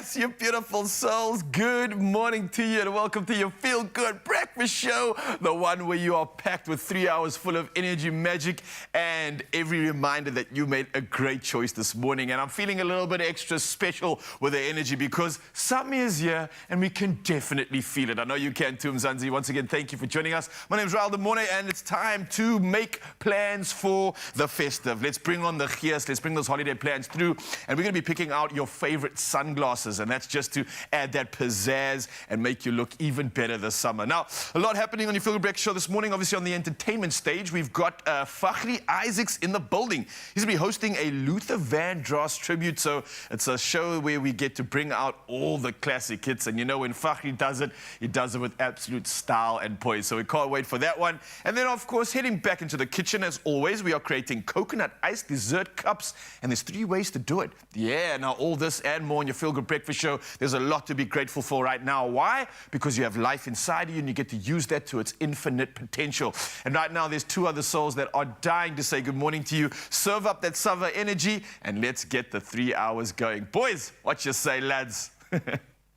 Yes, you beautiful souls. Good morning to you and welcome to your Feel Good Breakfast Show, the one where you are packed with 3 hours full of energy, magic, and every reminder that you made a great choice this morning. And I'm feeling a little bit extra special with the energy because summer is here and we can definitely feel it. I know you can too, Mzansi. Once again, thank you for joining us. My name is Raul Demone and it's time to make plans for the festive. Let's bring on the gears, let's bring those holiday plans through, and we're going to be picking out your favorite sunglasses, and that's just to add that pizzazz and make you look even better this summer. Now, a lot happening on your Feel Good Breakfast Show this morning. Obviously, on the entertainment stage, we've got Fachri Isaacs in the building. He's going to be hosting a Luther Vandross tribute, so it's a show where we get to bring out all the classic hits, and you know when Fachri does it, he does it with absolute style and poise, so we can't wait for that one. And then, of course, heading back into the kitchen, as always, we are creating coconut iced dessert cups, and there's 3 ways to do it. Yeah, now all this and more on your Feel Good Breakfast Show. There's a lot to be grateful for right now. Why? Because you have life inside you and you get to use that to its infinite potential. And right now there's 2 other souls that are dying to say good morning to you. Serve up that summer energy and let's get the 3 hours going. Boys, what you say, lads?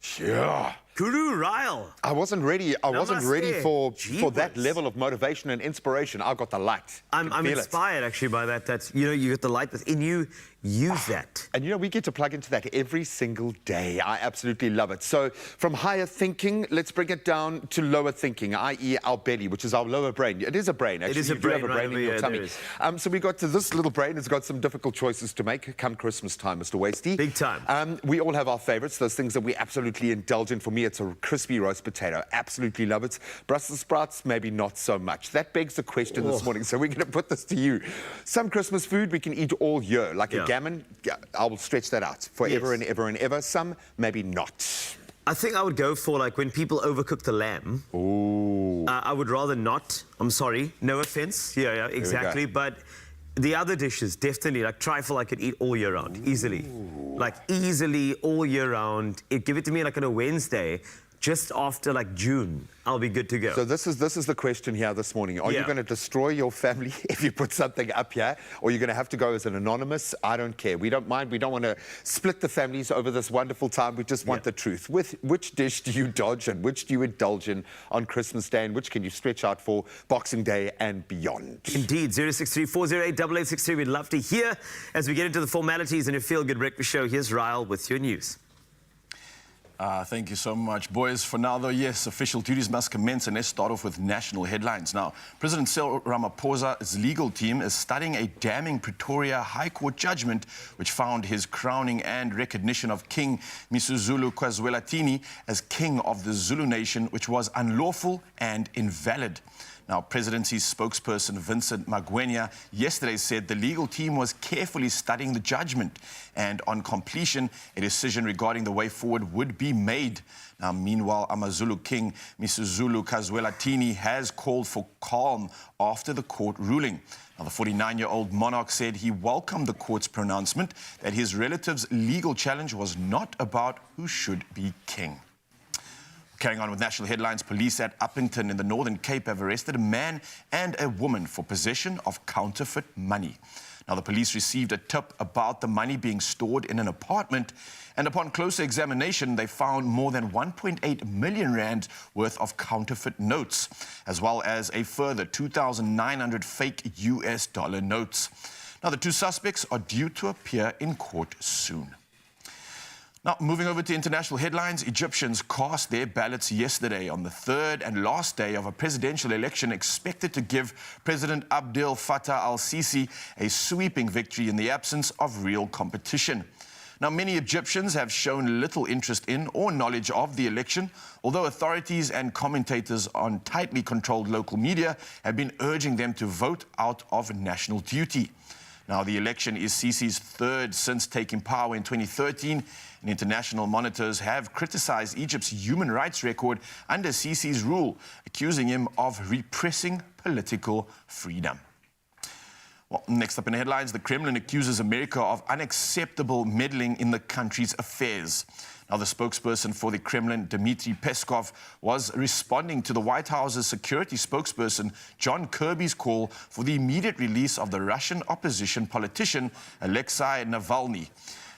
Sure. Guru Ryle. I wasn't ready. I wasn't ready for that Jeepers. level of motivation and inspiration. I got the light. I'm inspired actually by that. That's, you know, you got the light within you. Use that. And you know, we get to plug into that every single day. I absolutely love it. So from higher thinking, let's bring it down to lower thinking, i.e. our belly, which is our lower brain. It is a brain, actually. It is a you do brain, have a brain right in your over tummy. here, So we got to this little brain. It's got some difficult choices to make come Christmas time, Mr. Wasty. Big time. We all have our favorites, those things that we absolutely indulge in. For me, it's a crispy roast potato. Absolutely love it. Brussels sprouts, maybe not so much. That begs the question this morning, so we're going to put this to you. Some Christmas food we can eat all year, like a gammon. I will stretch that out forever and ever and ever. Some, maybe not. I think I would go for, like, when people overcook the lamb. Ooh. I would rather not. I'm sorry. No offense. Yeah, exactly. But the other dishes, definitely, like trifle, I could eat all year round, easily. Like, easily all year round. Give it to me, like, on a Wednesday, just after, like, June. I'll be good to go. So this is the question here this morning. Are you going to destroy your family if you put something up here? Or you're going to have to go as an anonymous? I don't care. We don't mind. We don't want to split the families over this wonderful time. We just want the truth. Which dish do you dodge and which do you indulge in on Christmas Day, and which can you stretch out for Boxing Day and beyond? Indeed. 063-408-8863. We'd love to hear as we get into the formalities in a Feel Good Breakfast Show. Here's Ryle with your news. Thank you so much, boys. For now, though, yes, official duties must commence, and let's start off with national headlines. Now, President Cyril Ramaphosa's legal team is studying a damning Pretoria High Court judgment which found his crowning and recognition of King Misuzulu Khazwelatini as king of the Zulu nation, which was unlawful and invalid. Now, Presidency's spokesperson Vincent Magwenya yesterday said the legal team was carefully studying the judgment, and on completion, a decision regarding the way forward would be made. Now, meanwhile, Amazulu King Misuzulu Khazwelatini has called for calm after the court ruling. Now, the 49-year-old monarch said he welcomed the court's pronouncement that his relative's legal challenge was not about who should be king. Carrying on with national headlines, police at Uppington in the Northern Cape have arrested a man and a woman for possession of counterfeit money. Now, the police received a tip about the money being stored in an apartment, and upon closer examination, they found more than 1.8 million rand worth of counterfeit notes, as well as a further 2,900 fake US dollar notes. Now, the 2 suspects are due to appear in court soon. Now, moving over to international headlines, Egyptians cast their ballots yesterday on the 3rd and last day of a presidential election expected to give President Abdel Fattah al-Sisi a sweeping victory in the absence of real competition. Now, many Egyptians have shown little interest in or knowledge of the election, although authorities and commentators on tightly controlled local media have been urging them to vote out of national duty. Now, the election is Sisi's 3rd since taking power in 2013, and international monitors have criticized Egypt's human rights record under Sisi's rule, accusing him of repressing political freedom. Well, next up in the headlines, the Kremlin accuses America of unacceptable meddling in the country's affairs. Now, the spokesperson for the Kremlin, Dmitry Peskov, was responding to the White House's security spokesperson, John Kirby's call for the immediate release of the Russian opposition politician, Alexei Navalny.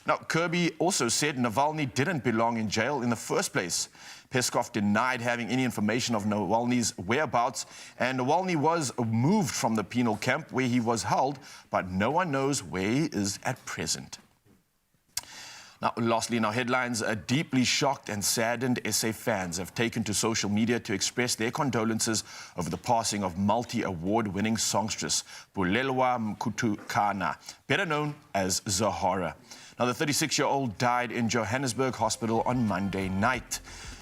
Now, Kirby also said Navalny didn't belong in jail in the first place. Peskov denied having any information of Navalny's whereabouts, and Navalny was moved from the penal camp where he was held, but no one knows where he is at present. Now, lastly, in our headlines, deeply shocked and saddened SA fans have taken to social media to express their condolences over the passing of multi-award-winning songstress Bulelwa Mkutukana, better known as Zahara. Now, the 36-year-old died in Johannesburg Hospital on Monday night.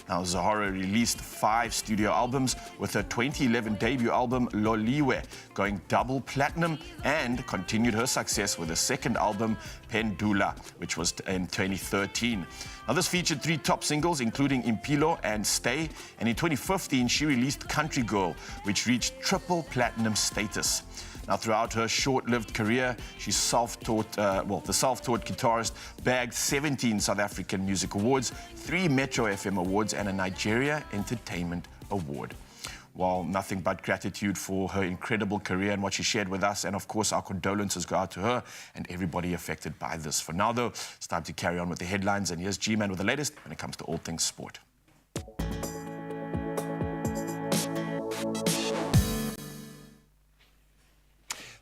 Now, Zahara released 5 studio albums, with her 2011 debut album, Loliwe, going double platinum, and continued her success with a second album, Pendula, which was in 2013. Now, this featured 3 top singles, including Impilo and Stay, and in 2015, she released Country Girl, which reached triple platinum status. Now, throughout her short-lived career, she's the self-taught guitarist bagged 17 South African Music Awards, 3 Metro FM Awards, and a Nigeria Entertainment Award. Well, nothing but gratitude for her incredible career and what she shared with us. And, of course, our condolences go out to her and everybody affected by this. For now, though, it's time to carry on with the headlines. And here's G-Man with the latest when it comes to all things sport.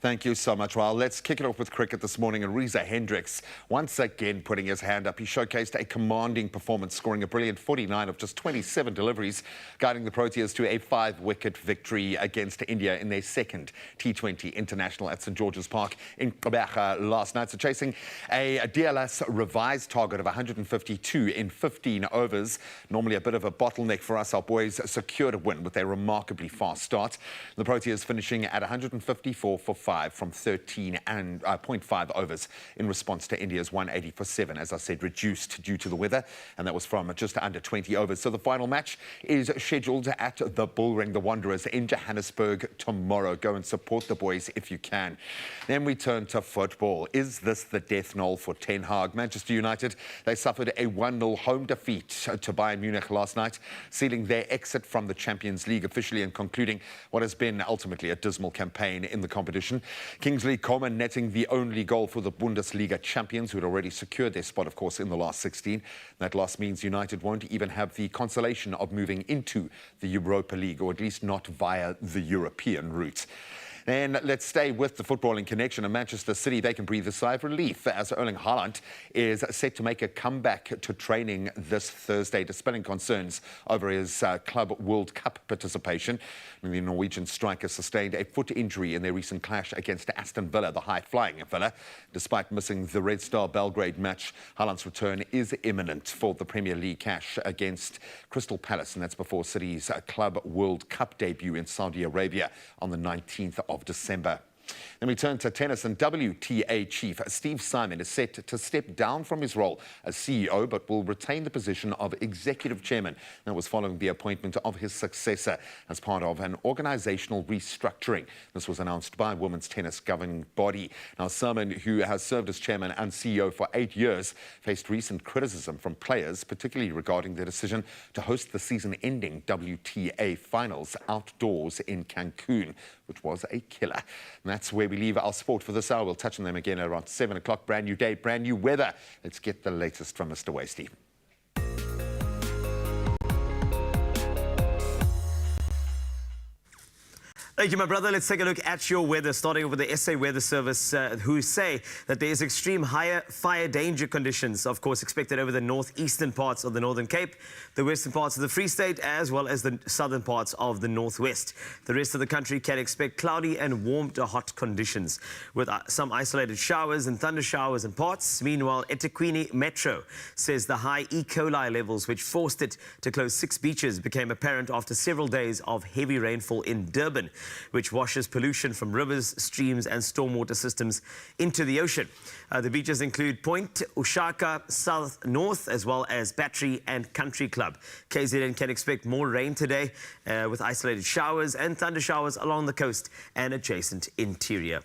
Thank you so much. Well, let's kick it off with cricket this morning. And Reza Hendricks, once again putting his hand up. He showcased a commanding performance, scoring a brilliant 49 of just 27 deliveries, guiding the Proteas to a 5-wicket victory against India in their second T20 international at St George's Park in Gqeberha last night. So chasing a DLS revised target of 152 in 15 overs. Normally a bit of a bottleneck for us. Our boys secured a win with a remarkably fast start. The Proteas finishing at 154 for 5 from 13.5 overs in response to India's 180 for 7, as I said, reduced due to the weather, and that was from just under 20 overs. So the final match is scheduled at the Bullring, the Wanderers, in Johannesburg tomorrow. Go and support the boys if you can. Then we turn to football. Is this the death knell for Ten Hag? Manchester United, they suffered a 1-0 home defeat to Bayern Munich last night, sealing their exit from the Champions League officially and concluding what has been ultimately a dismal campaign in the competition. Kingsley Coman netting the only goal for the Bundesliga champions, who had already secured their spot, of course, in the last 16. That loss means United won't even have the consolation of moving into the Europa League, or at least not via the European route. And let's stay with the footballing connection. In Manchester City, they can breathe a sigh of relief as Erling Haaland is set to make a comeback to training this Thursday, dispelling concerns over his Club World Cup participation. The Norwegian striker sustained a foot injury in their recent clash against Aston Villa, the high-flying Villa. Despite missing the Red Star Belgrade match, Haaland's return is imminent for the Premier League clash against Crystal Palace, and that's before City's Club World Cup debut in Saudi Arabia on the 19th of December. Then we turn to tennis, and WTA chief Steve Simon is set to step down from his role as CEO, but will retain the position of executive chairman. That was following the appointment of his successor as part of an organizational restructuring. This was announced by women's tennis governing body. Now, Simon, who has served as chairman and CEO for 8 years, faced recent criticism from players, particularly regarding their decision to host the season-ending WTA finals outdoors in Cancun, which was a killer. And that's where we leave our sport for this hour. We'll touch on them again around 7 o'clock. Brand new day, brand new weather. Let's get the latest from Mr. Wasty. Thank you, my brother. Let's take a look at your weather, starting with the SA Weather Service, who say that there is extreme higher fire danger conditions, of course, expected over the northeastern parts of the Northern Cape, the western parts of the Free State, as well as the southern parts of the Northwest. The rest of the country can expect cloudy and warm to hot conditions, with some isolated showers and thunder showers in parts. Meanwhile, eThekwini Metro says the high E. coli levels, which forced it to close 6 beaches, became apparent after several days of heavy rainfall in Durban, which washes pollution from rivers, streams and stormwater systems into the ocean. The beaches include Point, Ushaka, South North, as well as Battery and Country Club. KZN can expect more rain today with isolated showers and thunder showers along the coast and adjacent interior.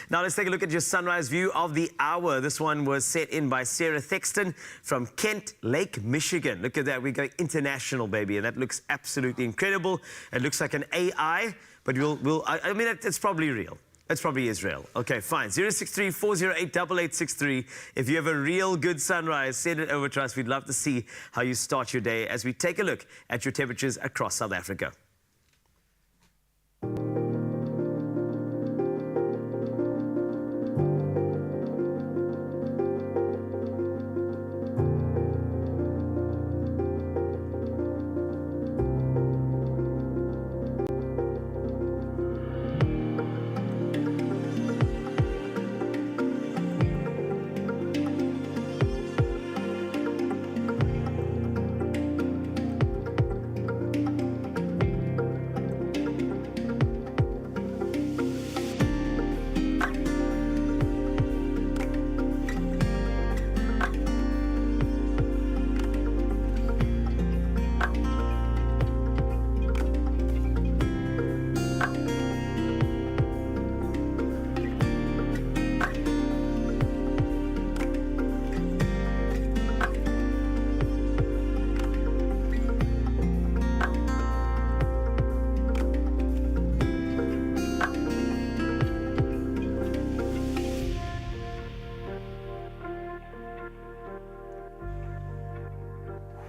Now let's take a look at your sunrise view of the hour. This one was set in by Sarah Thexton from Kent Lake, Michigan. Look at that, we're going international, baby, and that looks absolutely incredible. It looks like an AI, but I mean, it's probably real. It's probably Israel. Okay, fine. 063-408-8863. If you have a real good sunrise, send it over to us. We'd love to see how you start your day as we take a look at your temperatures across South Africa.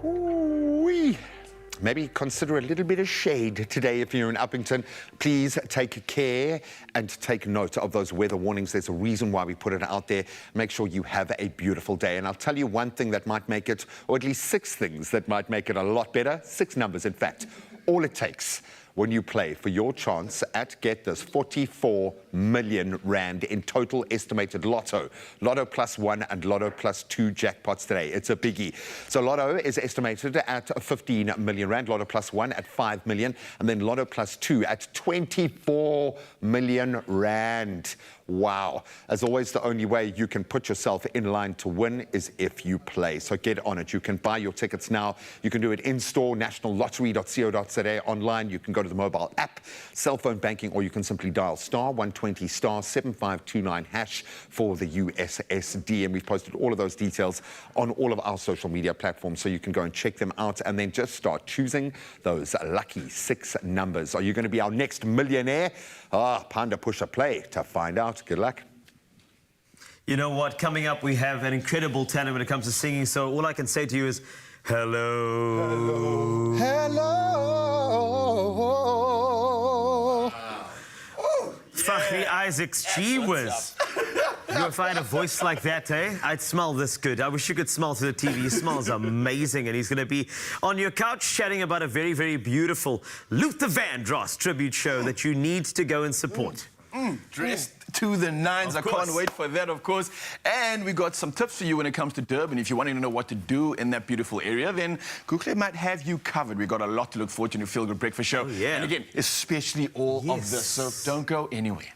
Ooh-wee. Maybe consider a little bit of shade today if you're in Uppington. Please take care and take note of those weather warnings. There's a reason why we put it out there. Make sure you have a beautiful day. And I'll tell you one thing that might make it, or at least 6 things that might make it a lot better. 6 numbers, in fact. All it takes when you play for your chance at, get this, 44 million rand in total estimated lotto. Lotto plus 1 and Lotto plus 2 jackpots today. It's a biggie. So Lotto is estimated at 15 million rand, Lotto plus 1 at 5 million, and then Lotto plus 2 at 24 million rand. Wow. As always, the only way you can put yourself in line to win is if you play. So get on it. You can buy your tickets now. You can do it in-store, nationallottery.co.za, online. You can go to the mobile app, cell phone banking, or you can simply dial *120 *7529 hash for the USSD. And we've posted all of those details on all of our social media platforms, so you can go and check them out and then just start choosing those lucky 6 numbers. Are you going to be our next millionaire? Panda push a play to find out. Good luck. You know what? Coming up, we have an incredible talent when it comes to singing. So all I can say to you is, hello. Hello. Fahri Isaacs, gee whiz. If I had a voice like that, eh? I'd smell this good. I wish you could smell through the TV. He smells amazing, and he's going to be on your couch chatting about a very, very beautiful Luther Vandross tribute show that you need to go and support. Dressed to the nines. I can't wait for that, of course. And we got some tips for you when it comes to Durban. If you're wanting to know what to do in that beautiful area, then Google might have you covered. We've got a lot to look forward to in your Feel Good Breakfast Show. Oh, yeah. And again, especially all of this. So don't go anywhere.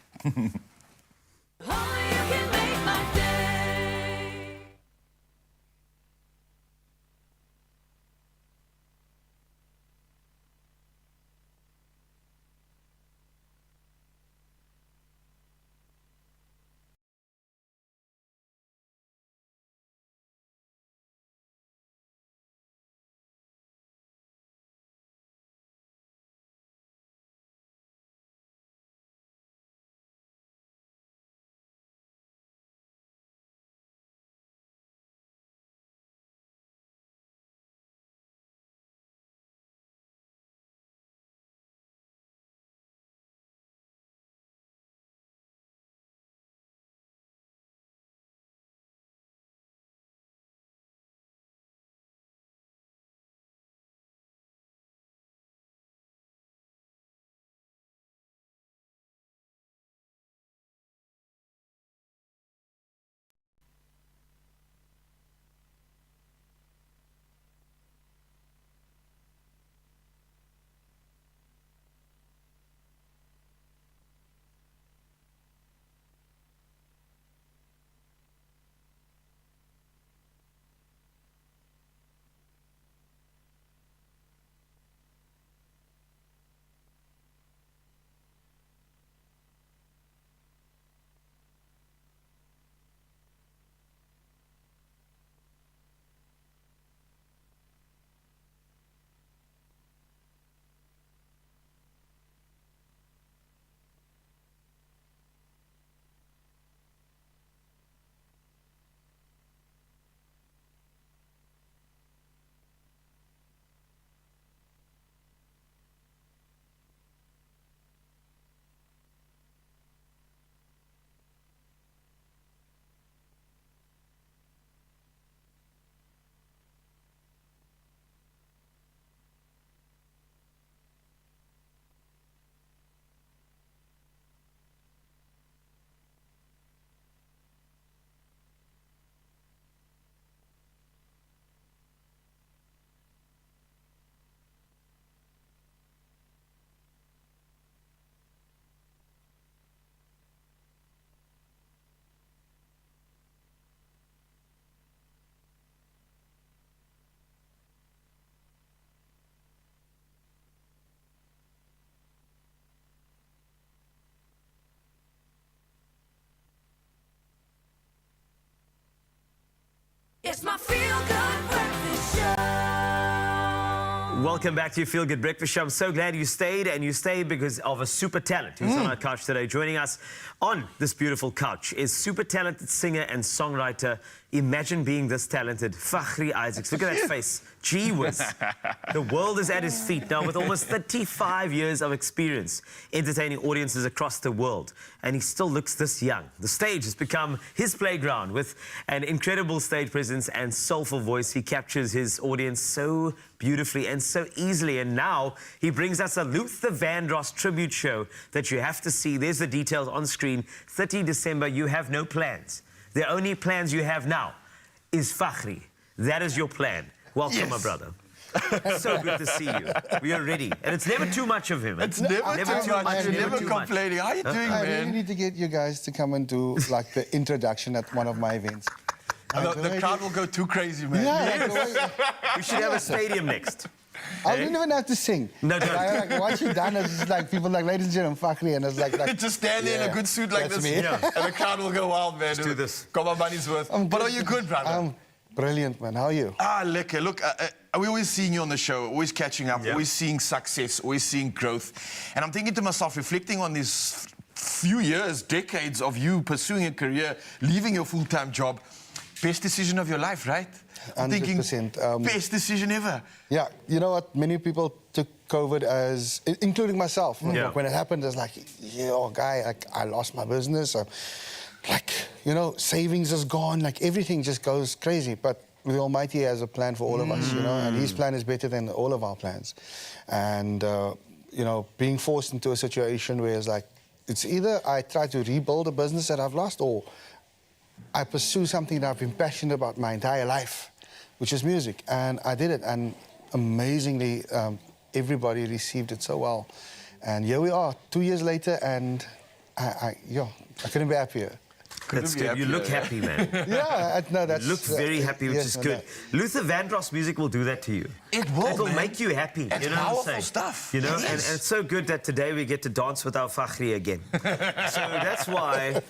It's my feel-good breakfast show. Welcome back to your Feel Good Breakfast Show. I'm so glad you stayed, and you stayed because of a super talent who's on our couch today. Joining us on this beautiful couch is super talented singer and songwriter. Imagine being this talented, Fakhri Isaacs. Look at that face. Gee whiz. The world is at his feet now with almost 35 years of experience entertaining audiences across the world. And he still looks this young. The stage has become his playground. With an incredible stage presence and soulful voice, he captures his audience so beautifully and so easily. And now he brings us a Luther Vandross tribute show that you have to see. There's the details on screen. 30 December, you have no plans. The only plans you have now is Fakhri. That is your plan. Welcome, my brother. So good to see you. We are ready. And it's never too much of him. It's never too much. You're never complaining. How are you doing, I man? really need to get you guys to come and do like the introduction at one of my events. The crowd will go too crazy, man. Yeah, We should have a stadium next. I don't even have to sing. No, don't. Like, once you're done, it's just like people like, ladies and gentlemen, Fakhri, and it's like Just stand there in a good suit like that's this, me. and the crowd will go wild, man. do this. Got my money's worth. I'm But good. are you good, brother? I'm brilliant, man. How are you? Lekker. Look, we're always seeing you on the show, always catching up, always seeing success, always seeing growth. And I'm thinking to myself, reflecting on these few years, decades of you pursuing a career, leaving your full-time job, best decision of your life, right? I'm thinking, 100%. best decision ever. Yeah, you know what? Many people took COVID as, including myself. Yeah. When it happened, it's like, guy, like, I lost my business. Like, savings is gone. Like, everything just goes crazy. But the Almighty has a plan for all of us, and His plan is better than all of our plans. And, being forced into a situation where it's like, it's either I try to rebuild a business that I've lost, or I pursue something that I've been passionate about my entire life, which is music. And I did it, and amazingly, everybody received it so well. And here we are, 2 years later, and I couldn't be happier. That's good. You look happy, man. No, that's... You look very happy, which is good. Luther Vandross music will do that to you. It will, It'll man. make you happy. It's you know what I'm powerful saying? stuff. You know, It and is. it's so good that today we get to dance with our Fakhri again. So that's why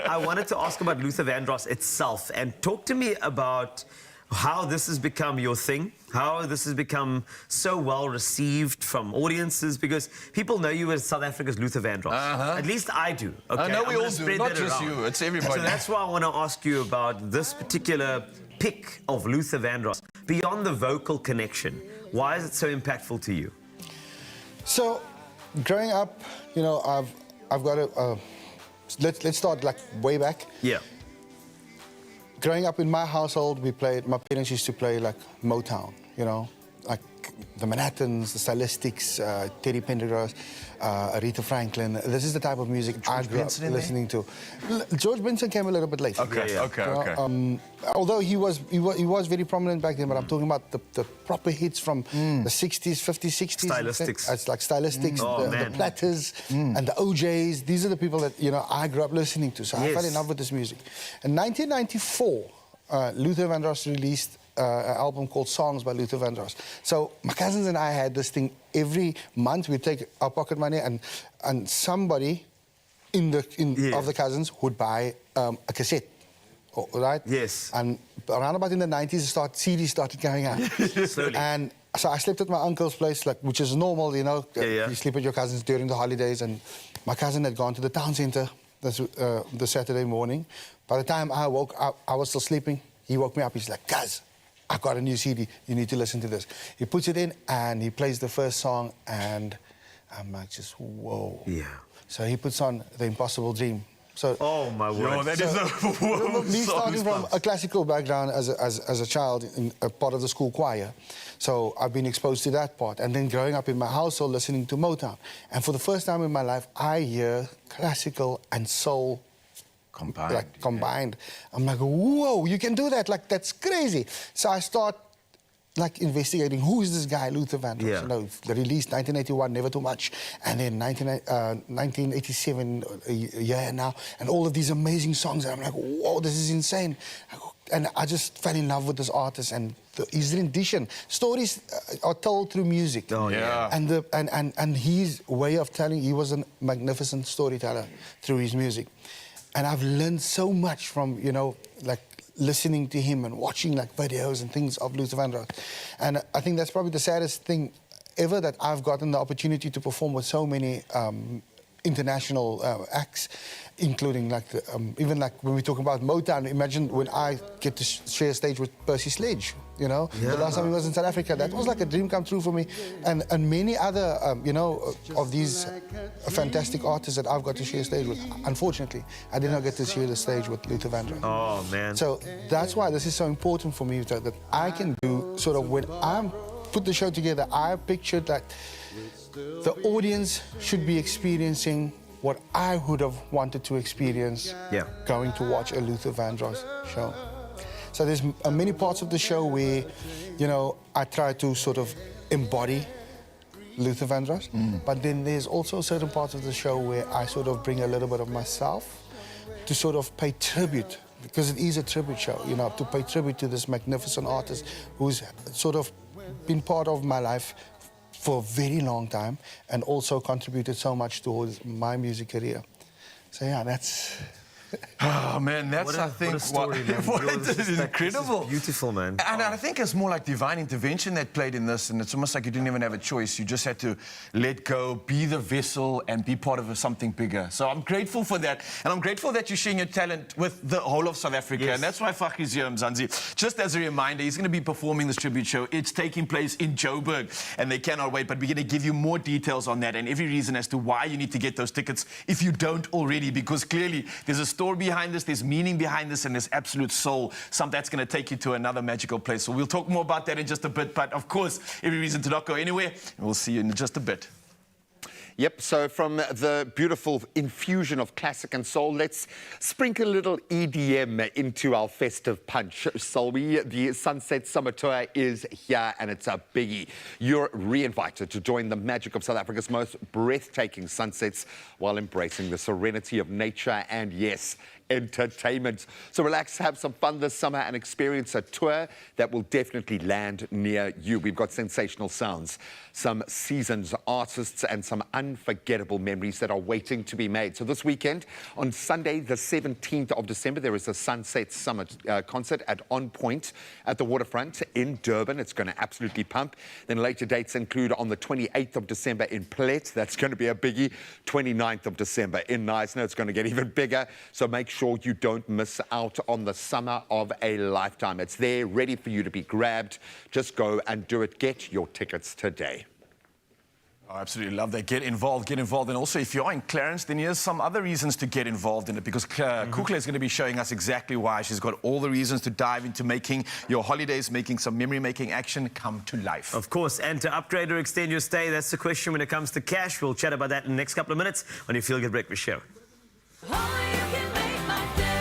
I wanted to ask about Luther Vandross itself and talk to me about how this has become your thing, how this has become so well received from audiences, because people know you as South Africa's Luther Vandross. At least I do. Okay? I know we I'm all gonna do, spread not that just around. you, it's everybody. So that's why I want to ask you about this particular pick of Luther Vandross. Beyond the vocal connection, why is it so impactful to you? So, growing up, I've got a... let's start, like, way back. Yeah. Growing up in my household, my parents used to play like Motown, like the Manhattans, the Stylistics, Teddy Pendergrass, Aretha Franklin. This is the type of music I grew up Benson in there? listening to. George Benson came a little bit later. Okay, Yeah. okay. Although he was very prominent back then, but I'm talking about the proper hits from the 60s, 50s, 60s. Stylistics. It's like Stylistics, Oh, the man. Platters, and the OJs. These are the people that, I grew up listening to. So I fell in Yes. love with this music. In 1994, Luther Vandross released an album called Songs by Luther Vandross. So my cousins and I had this thing every month. We'd take our pocket money, and somebody of the cousins would buy a cassette. Right? Yes. And around about in the 90s, CDs started going out. Slowly. And so I slept at my uncle's place, which is normal, Yeah. You sleep at your cousins during the holidays. And my cousin had gone to the town centre the Saturday morning. By the time I woke up, I was still sleeping. He woke me up. He's like, "Cuz, I got a new CD. You need to listen to this." He puts it in and he plays the first song, and I'm like, just whoa. Yeah. So he puts on The Impossible Dream. So Oh, my word. Yo, that is a whoa, me starting from goosebumps. a classical background as a child in a part of the school choir. So I've been exposed to that part. And then growing up in my household listening to Motown. And for the first time in my life, I hear classical and soul combined. I'm like, whoa, you can do that. Like, that's crazy. So I start investigating who is this guy, Luther Vandross. Yeah. The release 1981, Never Too Much, and then 1987, a year now, and all of these amazing songs. And I'm like, whoa, this is insane. And I just fell in love with this artist and his rendition. Stories are told through music. Oh, yeah. And his way of telling, he was a magnificent storyteller through his music. And I've learned so much from, listening to him and watching like videos and things of Luther Vandross. And I think that's probably the saddest thing ever, that I've gotten the opportunity to perform with so many international acts, including like even like when we talk about Motown. Imagine when I get to share stage with Percy Sledge. You know, the last time he was in South Africa, that was like a dream come true for me, and many other you know, of these fantastic artists that I've got to share stage with. Unfortunately, I did not get to share the stage with Luther Vandross. Oh man. So that's why this is so important for me, that I can do sort of, when I'm put the show together, I pictured that the audience should be experiencing what I would have wanted to experience going to watch a Luther Vandross show. So there's many parts of the show where, you know, I try to sort of embody Luther Vandross, but then there's also certain parts of the show where I sort of bring a little bit of myself to sort of pay tribute, because it is a tribute show, you know, to pay tribute to this magnificent artist who's sort of been part of my life for a very long time and also contributed so much towards my music career. So yeah, that's... Oh man, that's What a story, man. This is incredible. This is beautiful, man. And I think it's more like divine intervention that played in this, and it's almost like you didn't even have a choice. You just had to let go, be the vessel, and be part of something bigger. So I'm grateful for that, and I'm grateful that you're sharing your talent with the whole of South Africa, Yes. and that's why Fakhri's here, Mzansi. Just as a reminder, he's going to be performing this tribute show. It's taking place in Joburg, and they cannot wait, but we're going to give you more details on that and every reason as to why you need to get those tickets if you don't already, because clearly there's a story behind this, there's meaning behind this, and there's absolute soul, something that's going to take you to another magical place. So we'll talk more about that in just a bit, but of course, every reason to not go anywhere, and we'll see you in just a bit. Yep, so from the beautiful infusion of classic and soul, let's sprinkle a little EDM into our festive punch. Solvi, the Sunset Summer Tour is here, and it's a biggie. You're re-invited to join the magic of South Africa's most breathtaking sunsets while embracing the serenity of nature and, yes, entertainment. So relax, have some fun this summer and experience a tour that will definitely land near you. We've got sensational sounds, some seasoned artists, and some unforgettable memories that are waiting to be made. So this weekend, on Sunday, the 17th of December, there is a Sunset Summer concert at On Point at the waterfront in Durban. It's going to absolutely pump. Then later dates include on the 28th of December in Plet. That's going to be a biggie. 29th of December in Knysna. It's going to get even bigger. So make sure you don't miss out on the summer of a lifetime. It's there, ready for you to be grabbed. Just go and do it. Get your tickets today. I absolutely love that. Get involved, get involved. And also, if you're in Clarence, then here's some other reasons to get involved in it, because Kukla is going to be showing us exactly why. She's got all the reasons to dive into making your holidays, making some memory-making action come to life. Of course, and to upgrade or extend your stay, that's the question when it comes to cash. We'll chat about that in the next couple of minutes on your Feel Good Breakfast Show. Only you can make my day.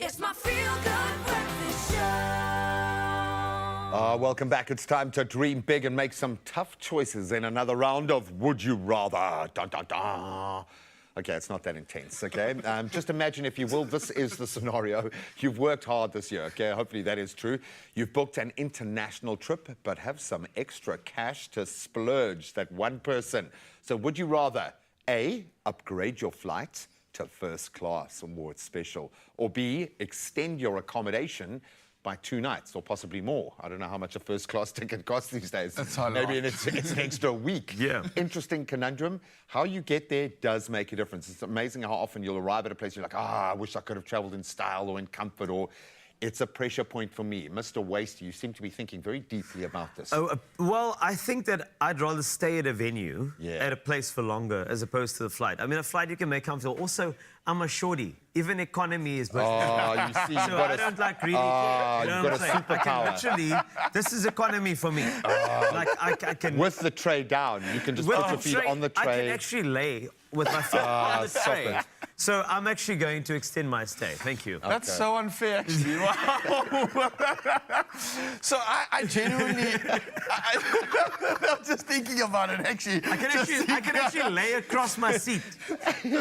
It's my feel-good breakfast show. Welcome back. It's time to dream big and make some tough choices in another round of Would You Rather. Dun, dun, dun. Okay, it's not that intense, okay? Just imagine, if you will, this is the scenario. You've worked hard this year, okay? Hopefully that is true. You've booked an international trip, but have some extra cash to splurge, that one person. So would you rather, A, upgrade your flight to first class or more special, or B, extend your accommodation by 2 nights or possibly more? I don't know how much a first class ticket costs these days. That's a Maybe lot. it's an extra week. Yeah. Interesting conundrum. How you get there does make a difference. It's amazing how often you'll arrive at a place you're like, I wish I could have traveled in style or in comfort, or it's a pressure point for me. Mr. Waste, you seem to be thinking very deeply about this. Well, I think that I'd rather stay at a venue, Yeah. at a place for longer, as opposed to the flight. I mean, a flight you can make comfortable. Also, I'm a shorty. Even economy is business. Oh, you see, you've So got I a- don't like really. Ah, you know you've what got a I'm saying? I superpower. can literally, this is economy for me. Like I can. With the tray down, you can just with put your the feet tray, on the I tray. can actually lay with my feet on the stop tray. it. So I'm actually going to extend my stay. Thank you. That's so unfair, actually. Wow. So I genuinely, I'm just thinking about it, actually. I can actually lay across my seat.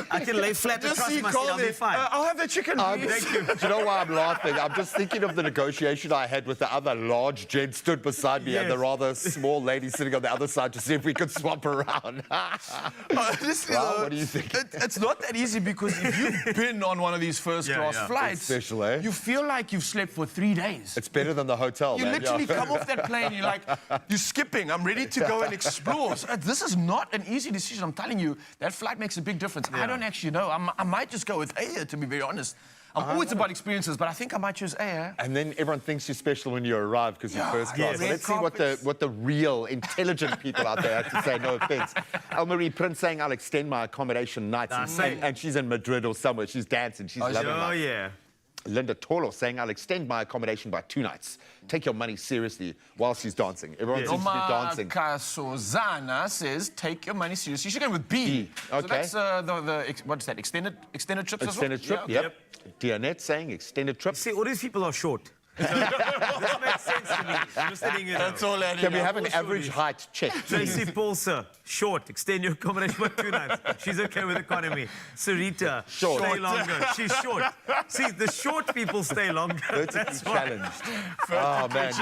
I can lay flat Just across see my seat. I'll be Colin. fine. I'll have the chicken. please. Do you know why I'm laughing? I'm just thinking of the negotiation I had with the other large gent stood beside me and the Yes. rather small lady sitting on the other side to see if we could swap around. Honestly, Well, though, what do you think? It's not that easy, because if you've been on one of these first-class yeah. flights, It's special, eh? you feel like you've slept for 3 days. It's better than the hotel, You man. literally Yeah. come off that plane, you're like, you're skipping, I'm ready to go and explore. So this is not an easy decision, I'm telling you. That flight makes a big difference. I don't actually know. I might just go with Air, to be very honest. I'm always about experiences, but I think I might choose Air. And then everyone thinks you're special when you arrive because you're Yeah, first class. yes. So let's see Red what the real intelligent people out there have to say. No offense. Elmarie Prince saying, I'll extend my accommodation nights. And she's in Madrid or somewhere. She's dancing. She's loving Oh, life. yeah. Linda Tolo saying, I'll extend my accommodation by 2 nights. Take your money seriously while she's dancing. Everyone seems to be dancing. Sozana says, take your money seriously. She's going with B. So okay. that's what is that, extended trips as well? Extended trip, Yeah, yep. Dianette saying extended trip. See, all these people are short. So, this makes sense to me. Just letting you know. That's all that is. Can we have an all average shorties. height check? Tracy Paulser, short. Extend your accommodation by 2 nights. She's okay with economy. Sarita, Short. stay longer. She's short. See, the short people stay longer. Vertically That's why. challenged. Oh man,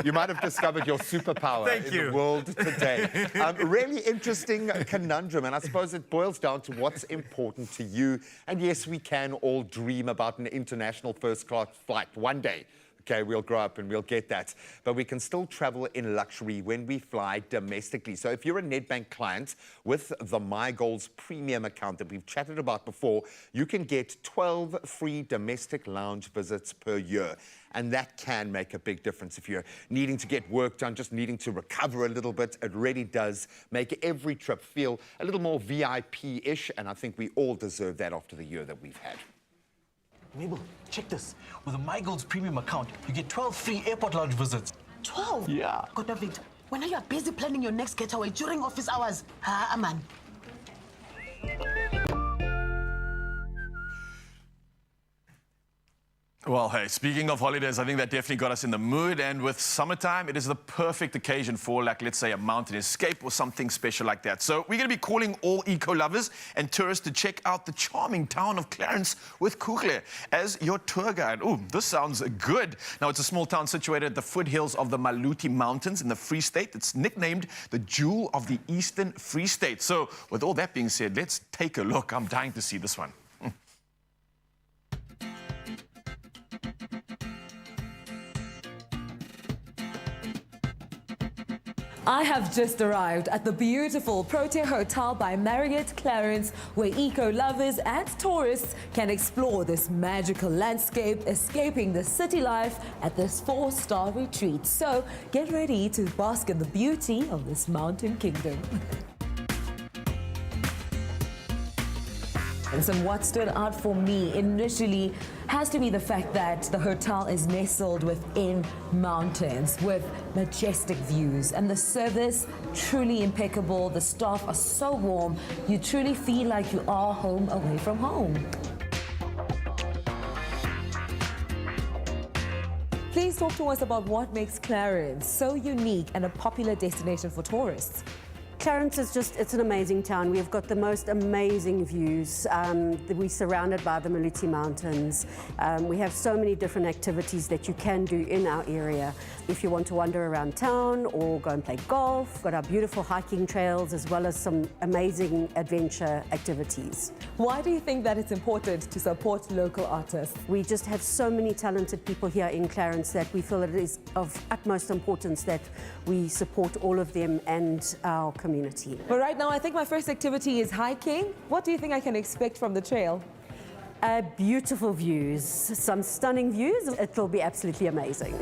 you might have discovered your superpower Thank in you. the world today. Really interesting conundrum, and I suppose it boils down to what's important to you. And yes, we can all dream about an international first-class flight one day. Okay, we'll grow up and we'll get that. But we can still travel in luxury when we fly domestically. So if you're a Nedbank client with the MyGoals premium account that we've chatted about before, you can get 12 free domestic lounge visits per year. And that can make a big difference if you're needing to get work done, just needing to recover a little bit. It really does make every trip feel a little more VIP-ish. And I think we all deserve that after the year that we've had. Mabel, check this. With a MyGoals premium account, you get 12 free airport lounge visits. 12? Yeah. God, David, when are you busy planning your next getaway during office hours? Ah, man. Well, hey, speaking of holidays, I think that definitely got us in the mood. And with summertime, it is the perfect occasion for, like, let's say, a mountain escape or something special like that. So we're going to be calling all eco-lovers and tourists to check out the charming town of Clarence with Kugle as your tour guide. Oh, this sounds good. Now, it's a small town situated at the foothills of the Maluti Mountains in the Free State. It's nicknamed the Jewel of the Eastern Free State. So with all that being said, let's take a look. I'm dying to see this one. I have just arrived at the beautiful Protea Hotel by Marriott Clarence, where eco-lovers and tourists can explore this magical landscape, escaping the city life at this 4-star retreat. So get ready to bask in the beauty of this mountain kingdom. And what stood out for me initially has to be the fact that the hotel is nestled within mountains with majestic views, and the service truly impeccable. The staff are so warm, you truly feel like you are home away from home. Please talk to us about what makes Clarence so unique and a popular destination for tourists. Clarence is it's an amazing town. We've got the most amazing views. We're surrounded by the Maluti Mountains. We have so many different activities that you can do in our area. If you want to wander around town or go and play golf, we've got our beautiful hiking trails as well as some amazing adventure activities. Why do you think that it's important to support local artists? We just have so many talented people here in Clarence that we feel it is of utmost importance that we support all of them and our community. But right now, I think my first activity is hiking. What do you think I can expect from the trail? Beautiful views, some stunning views. It'll be absolutely amazing.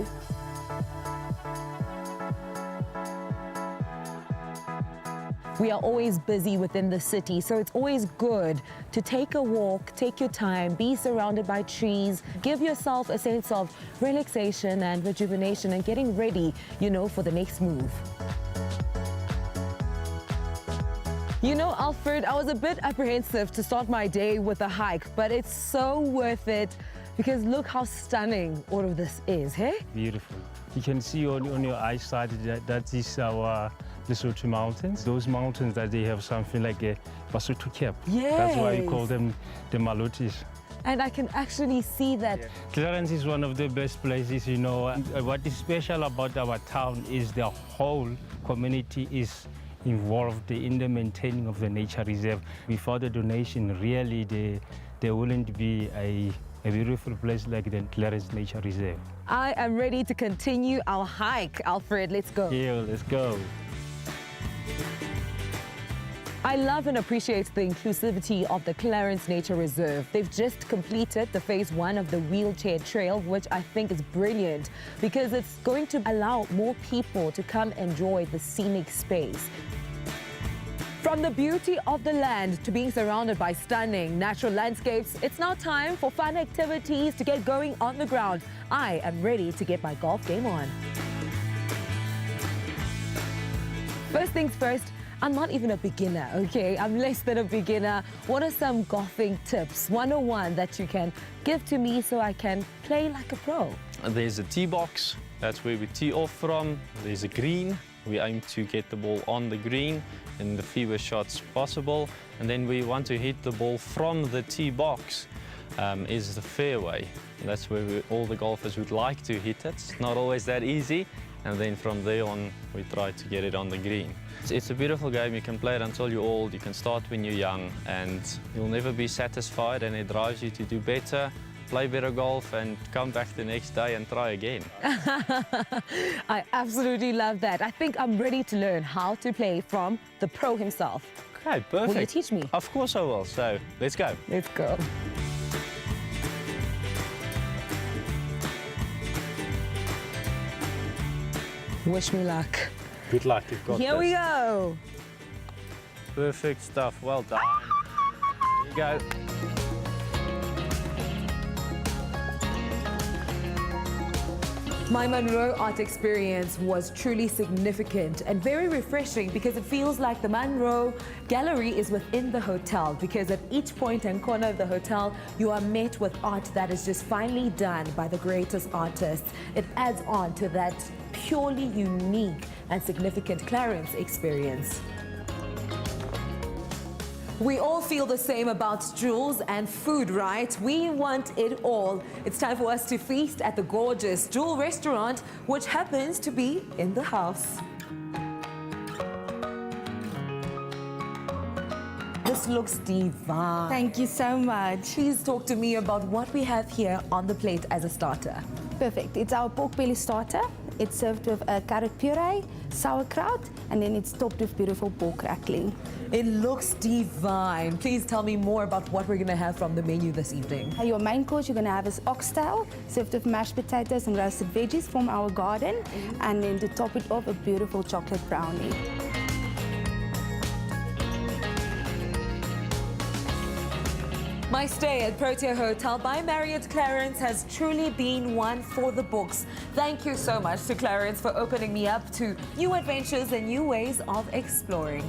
We are always busy within the city, so it's always good to take a walk, take your time, be surrounded by trees, give yourself a sense of relaxation and rejuvenation and getting ready, for the next move. Alfred, I was a bit apprehensive to start my day with a hike, but it's so worth it because look how stunning all of this is, hey? Beautiful. You can see on your eyesight that is our Lesotho mountains. Those mountains that they have something like a Basotho cap. Yes. That's why we call them the Malutis. And I can actually see that. Clarence is one of the best places, What is special about our town is the whole community is involved in the maintaining of the nature reserve. Without the donation, really, there wouldn't be a beautiful place like the Clarence Nature Reserve. I am ready to continue our hike, Alfred. Let's go. Yeah, let's go. I love and appreciate the inclusivity of the Clarence Nature Reserve. They've just completed the phase 1 of the wheelchair trail, which I think is brilliant because it's going to allow more people to come enjoy the scenic space. From the beauty of the land to being surrounded by stunning natural landscapes, it's now time for fun activities to get going on the ground. I am ready to get my golf game on. First things first, I'm not even a beginner, okay? I'm less than a beginner. What are some golfing tips, 101, that you can give to me so I can play like a pro? There's a tee box, that's where we tee off from. There's a green, we aim to get the ball on the green in the fewest shots possible. And then we want to hit the ball from the tee box is the fairway. And that's where all the golfers would like to hit it. It's not always that easy. And then from there on, we try to get it on the green. It's a beautiful game. You can play it until you're old. You can start when you're young, and you'll never be satisfied, and it drives you to do better, play better golf, and come back the next day and try again. I absolutely love that. I think I'm ready to learn how to play from the pro himself. Okay, perfect. Will you teach me? Of course I will. So, let's go. Let's go. Wish me luck. Good luck, you've got Here this. we go. Perfect stuff, well done. There you go. My Monroe art experience was truly significant and very refreshing because it feels like the Monroe Gallery is within the hotel, because at each point and corner of the hotel you are met with art that is just finely done by the greatest artists. It adds on to that purely unique and significant Clarence experience. We all feel the same about jewels and food, right? We want it all. It's time for us to feast at the gorgeous Jewel Restaurant, which happens to be in the house. This looks divine. Thank you so much. Please talk to me about what we have here on the plate as a starter. Perfect. It's our pork belly starter. It's served with a carrot puree, sauerkraut, and then it's topped with beautiful pork crackling. It looks divine. Please tell me more about what we're going to have from the menu this evening. Your main course you're going to have is oxtail, served with mashed potatoes and roasted veggies from our garden, and then to top it off, a beautiful chocolate brownie. My stay at Protea Hotel by Marriott Clarence has truly been one for the books. Thank you so much to Clarence for opening me up to new adventures and new ways of exploring.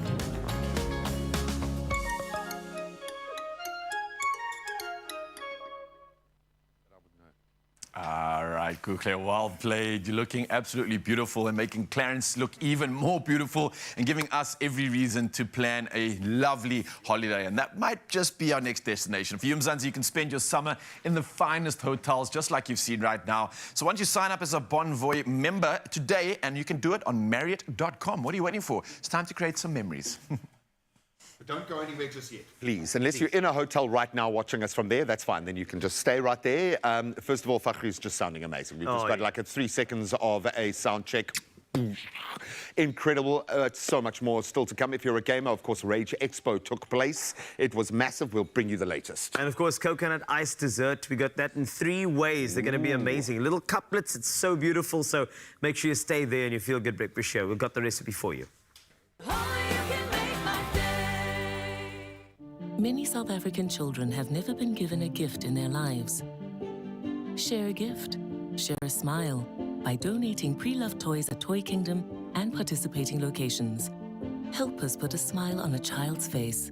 All right. right, Kukle, well played. You're looking absolutely beautiful and making Clarence look even more beautiful and giving us every reason to plan a lovely holiday. And that might just be our next destination. For you, Mzansi, you can spend your summer in the finest hotels, just like you've seen right now. So once you sign up as a Bonvoy member today, and you can do it on Marriott.com. What are you waiting for? It's time to create some memories. But don't go anywhere just yet. Please, unless you're in a hotel right now watching us from there, that's fine. Then you can just stay right there. First of all, Fakhri is just sounding amazing. We've just got like 3 seconds of a sound check. Incredible. So much more still to come. If you're a gamer, of course, Rage Expo took place. It was massive. We'll bring you the latest. And of course, coconut ice dessert. We got that in 3 ways. They're going to be amazing. Little couplets. It's so beautiful. So make sure you stay there and you feel good breakfast show. We've got the recipe for you. Many South African children have never been given a gift in their lives. Share a gift. Share a smile by donating pre-loved toys at Toy Kingdom and participating locations. Help us put a smile on a child's face.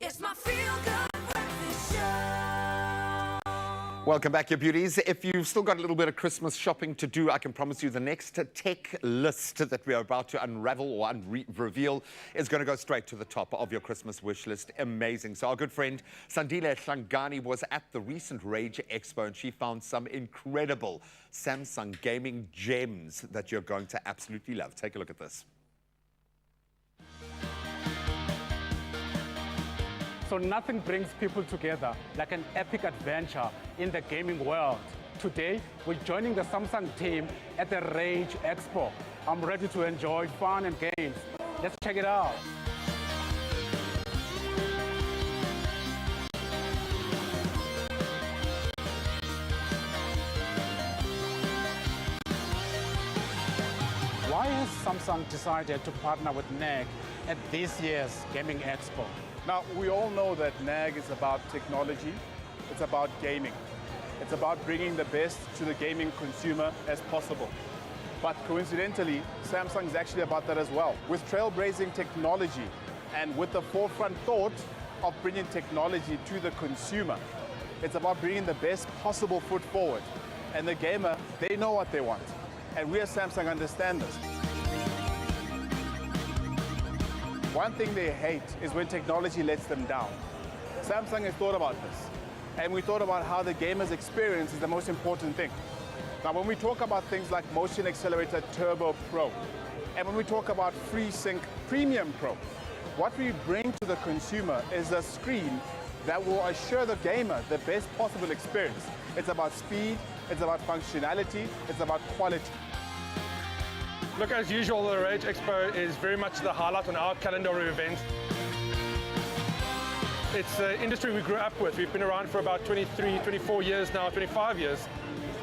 It's my feel-good breakfast show. Welcome back, your beauties. If you've still got a little bit of Christmas shopping to do, I can promise you the next tech list that we are about to unravel or reveal is going to go straight to the top of your Christmas wish list. Amazing. So our good friend Sandile Hlangani was at the recent Rage Expo and she found some incredible Samsung gaming gems that you're going to absolutely love. Take a look at this. So nothing brings people together like an epic adventure in the gaming world. Today, we're joining the Samsung team at the Rage Expo. I'm ready to enjoy fun and games. Let's check it out. Why has Samsung decided to partner with NAG at this year's Gaming Expo? Now, we all know that NAG is about technology, it's about gaming. It's about bringing the best to the gaming consumer as possible. But coincidentally, Samsung is actually about that as well. With trailblazing technology and with the forefront thought of bringing technology to the consumer, it's about bringing the best possible foot forward. And the gamer, they know what they want. And we at Samsung understand this. One thing they hate is when technology lets them down. Samsung has thought about this, and we thought about how the gamer's experience is the most important thing. Now, when we talk about things like Motion Accelerator Turbo Pro, and when we talk about FreeSync Premium Pro, what we bring to the consumer is a screen that will assure the gamer the best possible experience. It's about speed, it's about functionality, it's about quality. Look, as usual, the Rage Expo is very much the highlight on our calendar of events. It's an industry we grew up with. We've been around for about 23, 24 years now, 25 years.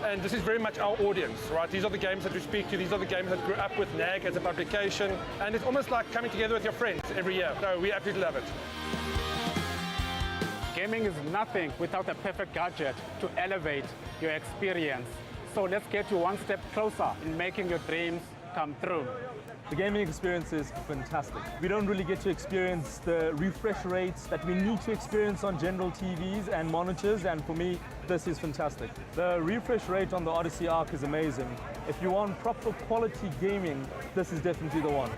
And this is very much our audience, right? These are the games that we speak to. These are the games that grew up with NAG as a publication. And it's almost like coming together with your friends every year. So we absolutely love it. Gaming is nothing without a perfect gadget to elevate your experience. So let's get you one step closer in making your dreams come true. The gaming experience is fantastic. We don't really get to experience the refresh rates that we need to experience on general TVs and monitors, and for me, this is fantastic. The refresh rate on the Odyssey Arc is amazing. If you want proper quality gaming, this is definitely the one.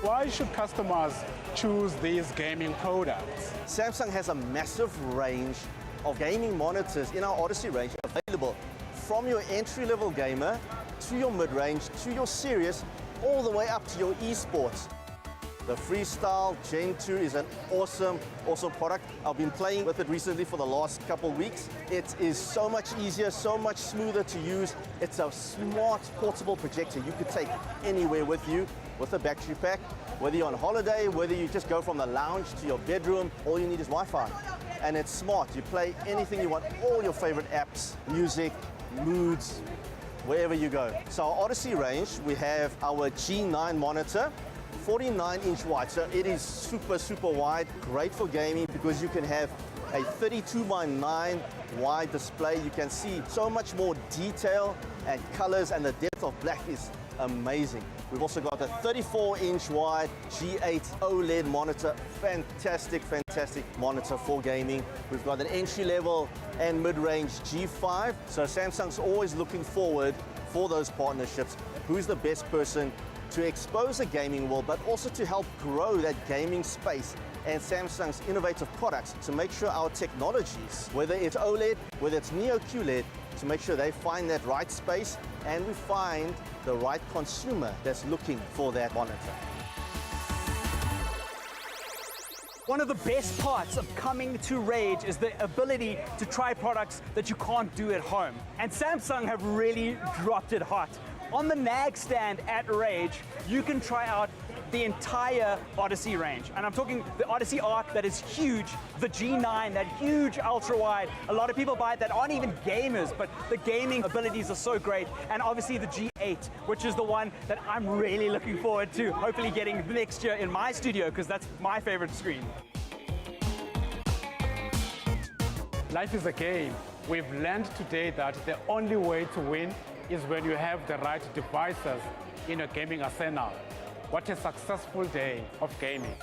Why should customers choose these gaming products? Samsung has a massive range of gaming monitors in our Odyssey range available from your entry-level gamer to your mid-range, to your serious, all the way up to your esports. The Freestyle Gen 2 is an awesome product. I've been playing with it recently for the last couple weeks. It is so much easier, so much smoother to use. It's a smart portable projector you could take anywhere with you with a battery pack. Whether you're on holiday, whether you just go from the lounge to your bedroom, all you need is Wi-Fi. And it's smart. You play anything you want, all your favorite apps, music, moods, wherever you go. So our Odyssey range, we have our G9 monitor, 49-inch wide. So it is super wide, great for gaming because you can have a 32:9 wide display. You can see so much more detail and colors, and the depth of black is amazing. We've also got a 34-inch wide G8 OLED monitor. Fantastic monitor for gaming. We've got an entry-level and mid-range G5. So Samsung's always looking forward for those partnerships. Who's the best person to expose the gaming world, but also to help grow that gaming space, and Samsung's innovative products to make sure our technologies, whether it's OLED, whether it's Neo QLED, to make sure they find that right space and we find the right consumer that's looking for that monitor. One of the best parts of coming to Rage is the ability to try products that you can't do at home. And Samsung have really dropped it hot. On the NAG stand at Rage, you can try out the entire Odyssey range. And I'm talking the Odyssey Arc that is huge, the G9, that huge ultra-wide. A lot of people buy it that aren't even gamers, but the gaming abilities are so great. And obviously the G8, which is the one that I'm really looking forward to hopefully getting next year in my studio, because that's my favorite screen. Life is a game. We've learned today that the only way to win is when you have the right devices in your gaming arsenal. What a successful day of gaming.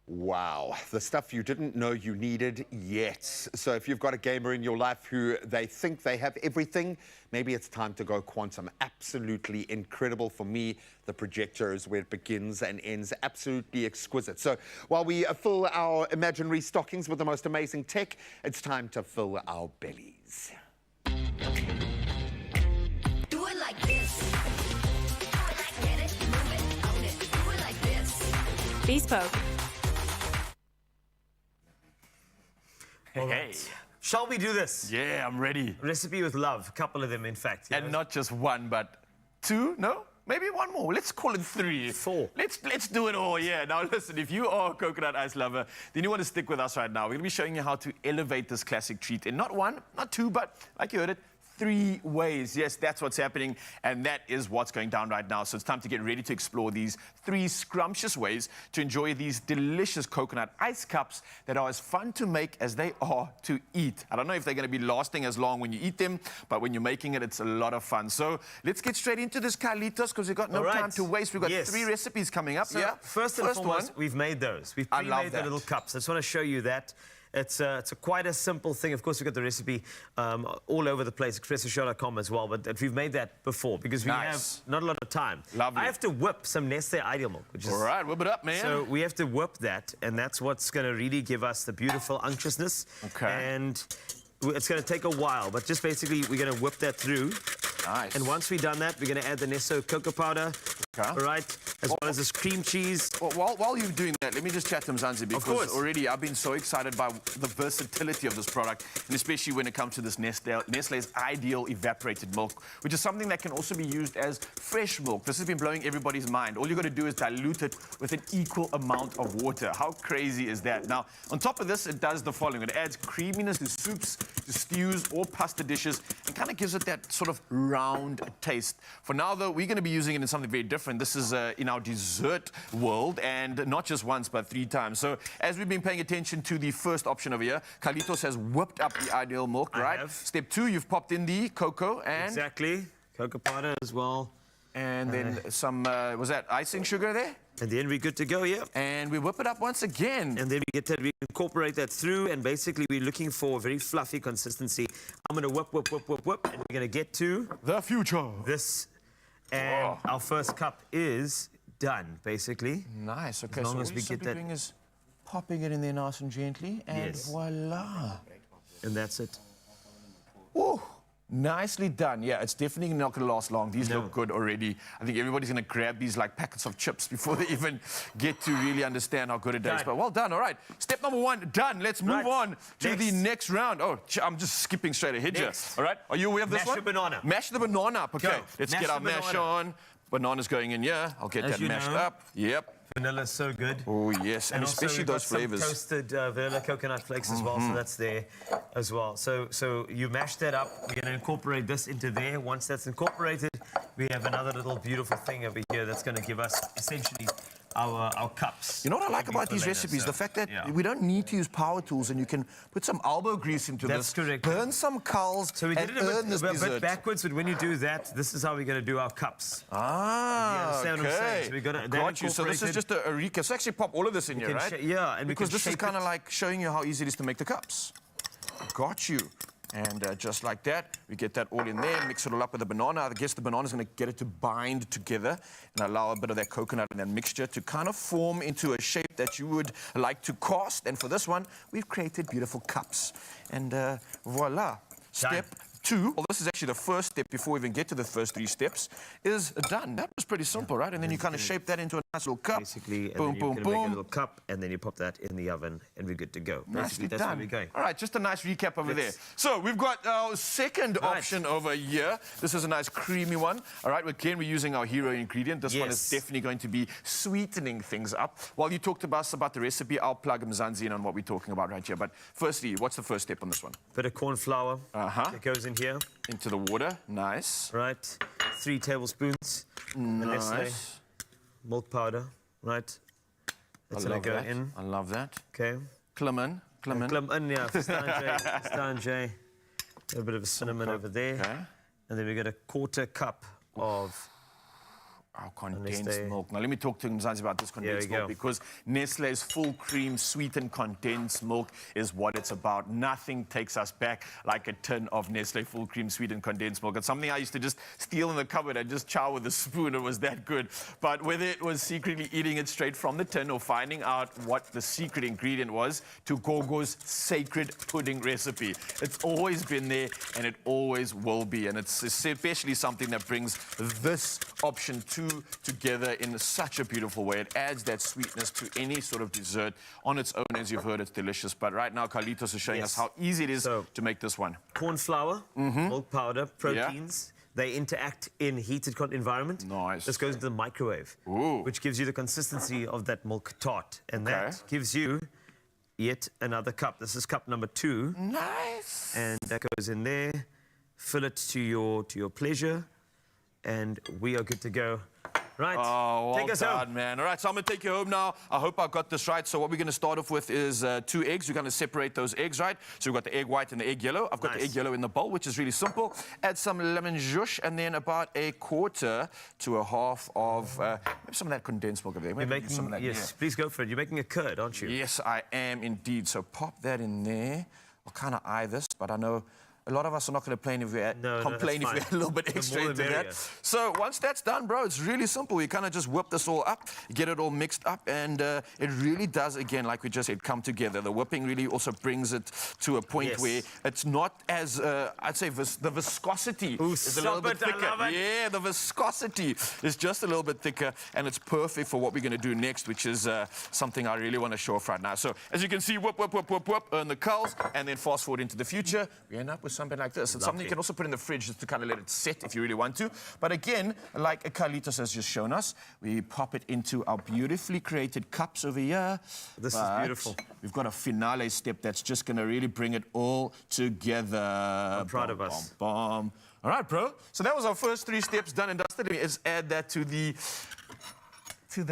Wow, the stuff you didn't know you needed yet. So if you've got a gamer in your life who they think they have everything, maybe it's time to go quantum. Absolutely incredible. For me, the projector is where it begins and ends. Absolutely exquisite. So while we fill our imaginary stockings with the most amazing tech, it's time to fill our bellies. Bespoke. Hey, shall we do this? Yeah, I'm ready. Recipe with love, a couple of them, in fact. And not just one, but two, no? Maybe one more. Let's call it 3. 4. Let's do it all, yeah. Now listen, if you are a coconut ice lover, then you want to stick with us right now. We're going to be showing you how to elevate this classic treat in not 1, not 2, but like you heard it, 3 ways. Yes, that's what's happening, and that is what's going down right now. So it's time to get ready to explore these 3 scrumptious ways to enjoy these delicious coconut ice cups that are as fun to make as they are to eat. I don't know if they're going to be lasting as long when you eat them, but when you're making it, it's a lot of fun. So let's get straight into this, Carlitos, because we've got no time to waste. We've got 3 recipes coming up. So yeah. First and foremost, we've made those. We've pre-made the little cups. I just want to show you that. It's quite a simple thing. Of course, we've got the recipe all over the place, expressoshow.com as well, but we've made that before because we have not a lot of time. Lovely. I have to whip some Nestle Ideal Milk, which is... All right, whip it up, man. So we have to whip that, and that's what's going to really give us the beautiful unctuousness. Okay. And it's going to take a while, but just basically we're going to whip that through. Nice. And once we've done that, we're going to add the Nestle cocoa powder, all right, as well as this cream cheese. Well, while you're doing that, let me just chat to Mzansi because already I've been so excited by the versatility of this product, and especially when it comes to this Nestle's Ideal Evaporated Milk, which is something that can also be used as fresh milk. This has been blowing everybody's mind. All you got to do is dilute it with an equal amount of water. How crazy is that? Now, on top of this, it does the following. It adds creaminess to soups, to stews, or pasta dishes, and kind of gives it that sort of round taste. For now, though, we're going to be using it in something very different. This is in our dessert world, and not just once, but 3 times. So, as we've been paying attention to the first option over here, Carlitos has whipped up the Ideal Milk, right? Step 2, you've popped in the cocoa and... Exactly. Cocoa powder as well. And then some, was that icing sugar there? And then we're good to go, yeah. And we whip it up once again. And then we incorporate that through, and basically we're looking for a very fluffy consistency. I'm going to whip, whip, whip, whip, whip, and we're going to get to... the future. This. And our first cup is done, basically. Nice, okay. As long so as what we you're get simply that... doing is popping it in there nice and gently, and voila. And that's it. Woo. Nicely done. Yeah, it's definitely not going to last long. These look good already. I think everybody's going to grab these like packets of chips before they even get to really understand how good it is. But well done. All right. Step number 1, done. Let's move on to the next round. Oh, I'm just skipping straight ahead here. All right. Are you aware of this one? Mash the banana. Mash the banana up. Okay. Go. Let's get our mash on. Banana's going in here. I'll get As that you mashed know, up. Yep. Vanilla's so good. Oh, yes. And also especially we've got those some flavors. toasted vanilla coconut flakes as well, so that's there as well. So you mash that up. We're going to incorporate this into there. Once that's incorporated, we have another little beautiful thing over here that's going to give us essentially our cups. You know what I like about these recipes? The fact that we don't need to use power tools, and you can put some elbow grease into this. That's correct. Burn some coals So we did and it earn this a dessert. bit backwards, but when you do that, this is how we're going to do our cups. Ah, You understand what I'm saying? okay. So we got Got you. So this is just a recap. So actually pop all of this in here, right? Yeah, and because we can this is shape kind of it. like showing you how easy it is to make the cups. Got you. And just like that, we get that all in there, mix it all up with the banana. I guess the banana is going to get it to bind together and allow a bit of that coconut and that mixture to kind of form into a shape that you would like to cast. And for this one, we've created beautiful cups. And voila. Step 2, well, this is actually the first step before we even get to the first 3 steps, is done. That was pretty simple, right? And then you kind of shape that into a nice little cup. Basically, and boom, then you boom, can boom. make a little cup, and then you pop that in the oven, and we're good to go. Nicely Basically, that's done. where we're going. All right, just a nice recap over there. So we've got our second option over here. This is a nice creamy one. All right, again, we're using our hero ingredient. This one is definitely going to be sweetening things up. While you talked to us about the recipe, I'll plug Mzansi in on what we're talking about right here. But firstly, what's the first step on this one? Bit of corn flour. That goes in here. Into the water. Nice. Right. 3 tablespoons. Nice. Nestle milk powder. Right. That's going to go in. I love that. Okay. Klimmen. Yeah. Stan J. A bit of cinnamon over there. Okay. And then we got a 1/4 cup of our condensed milk. Now, let me talk to Mzansi about this condensed milk, because Nestle's full cream sweetened condensed milk is what it's about. Nothing takes us back like a tin of Nestle full cream sweetened condensed milk. It's something I used to just steal in the cupboard and just chow with a spoon. It was that good. But whether it was secretly eating it straight from the tin or finding out what the secret ingredient was to Gogo's sacred pudding recipe, it's always been there and it always will be. And it's especially something that brings this option together in such a beautiful way. It adds that sweetness to any sort of dessert. On its own, as you've heard, it's delicious. But right now, Carlitos is showing us how easy it is to make this one. Corn flour, milk powder, proteins. They interact in heated environment. Nice. This goes into the microwave, which gives you the consistency of that milk tart. And that gives you yet another cup. This is cup number 2. Nice. And that goes in there. Fill it to your pleasure. And we are good to go Right. Oh, well Take us done, home. man. All right, so I'm going to take you home now. I hope I got this right. So what we're going to start off with is 2 eggs. We're going to separate those eggs, right? So we've got the egg white and the egg yellow. I've got the egg yellow in the bowl, which is really simple. Add some lemon juice and then about 1/4 to 1/2 of maybe some of that condensed milk over there. You're Maybe some of making, that, yes, yeah. please go for it. You're making a curd, aren't you? Yes, I am indeed. So pop that in there. I'll kind of eye this, but I know a lot of us are not going to complain if we add a little bit extra more into the that. merrier. So once that's done, bro, it's really simple. You kind of just whip this all up, get it all mixed up, and it really does, again, like we just said, come together. The whipping really also brings it to a point where it's not as, I'd say, the viscosity is a little bit thicker. I love it. Yeah, the viscosity is just a little bit thicker, and it's perfect for what we're going to do next, which is something I really want to show off right now. So as you can see, whip, whip, whip, whip, whip, earn the curls, and then fast forward into the future, we end up with something like this. It's something you can also put in the fridge just to kind of let it sit if you really want to. But again, like Carlitos has just shown us, we pop it into our beautifully created cups over here. This is beautiful. We've got a finale step that's just going to really bring it all together. I'm proud of us. All right, bro. So that was our first 3 steps done and dusted. Let's add that to the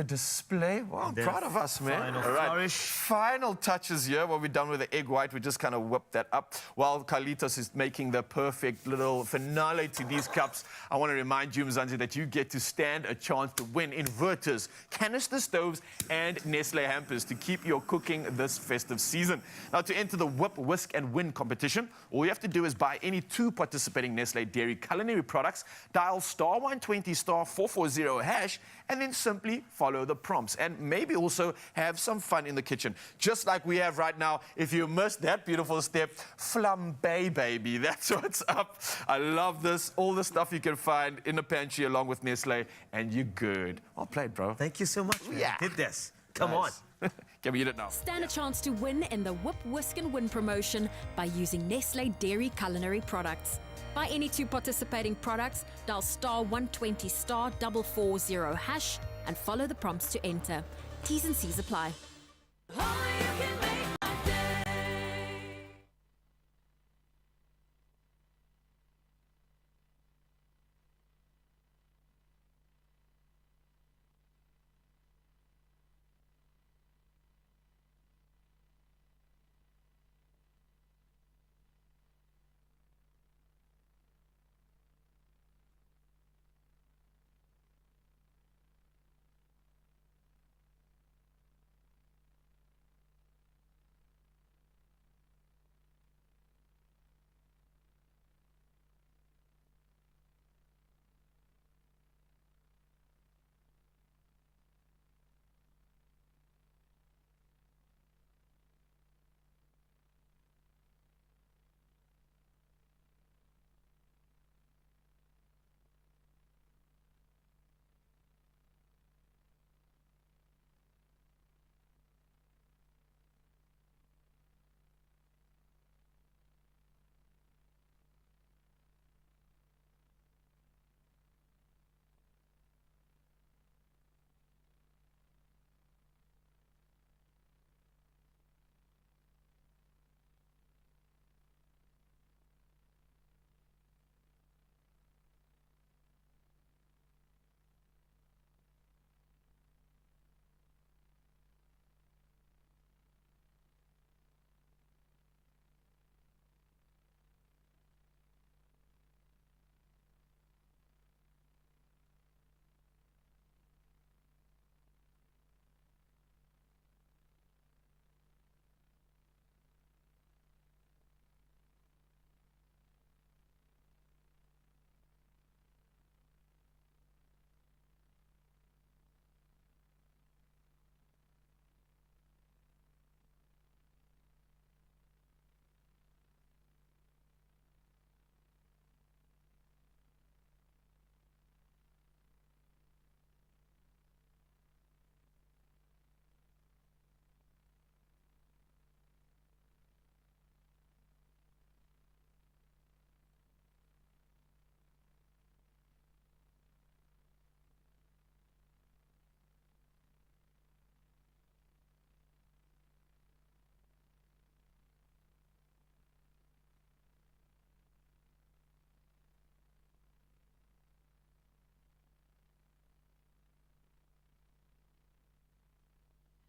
display. Wow, I'm proud of us, man. Final All right. flourish. Final touches here. What we've done with the egg white, we just kind of whipped that up. While Carlitos is making the perfect little finale to these cups, I want to remind you, Mzansi, that you get to stand a chance to win inverters, canister stoves, and Nestle hampers to keep your cooking this festive season. Now, to enter the Whip, Whisk, and Win competition, all you have to do is buy any 2 participating Nestle Dairy culinary products, dial *120 *440 hash, and then simply follow the prompts, and maybe also have some fun in the kitchen, just like we have right now. If you missed that beautiful step, flambe, baby, that's what's up. I love this. All the stuff you can find in the pantry along with Nestle, and you're good. Well played, bro. Thank you so much, man. Yeah. You did this. Come Nice. Can we eat it now? Stand a chance to win in the Whip, Whisk and Win promotion by using Nestle Dairy culinary products. Buy any 2 participating products, dial *120 *440 hash, and follow the prompts to enter. T's and C's apply.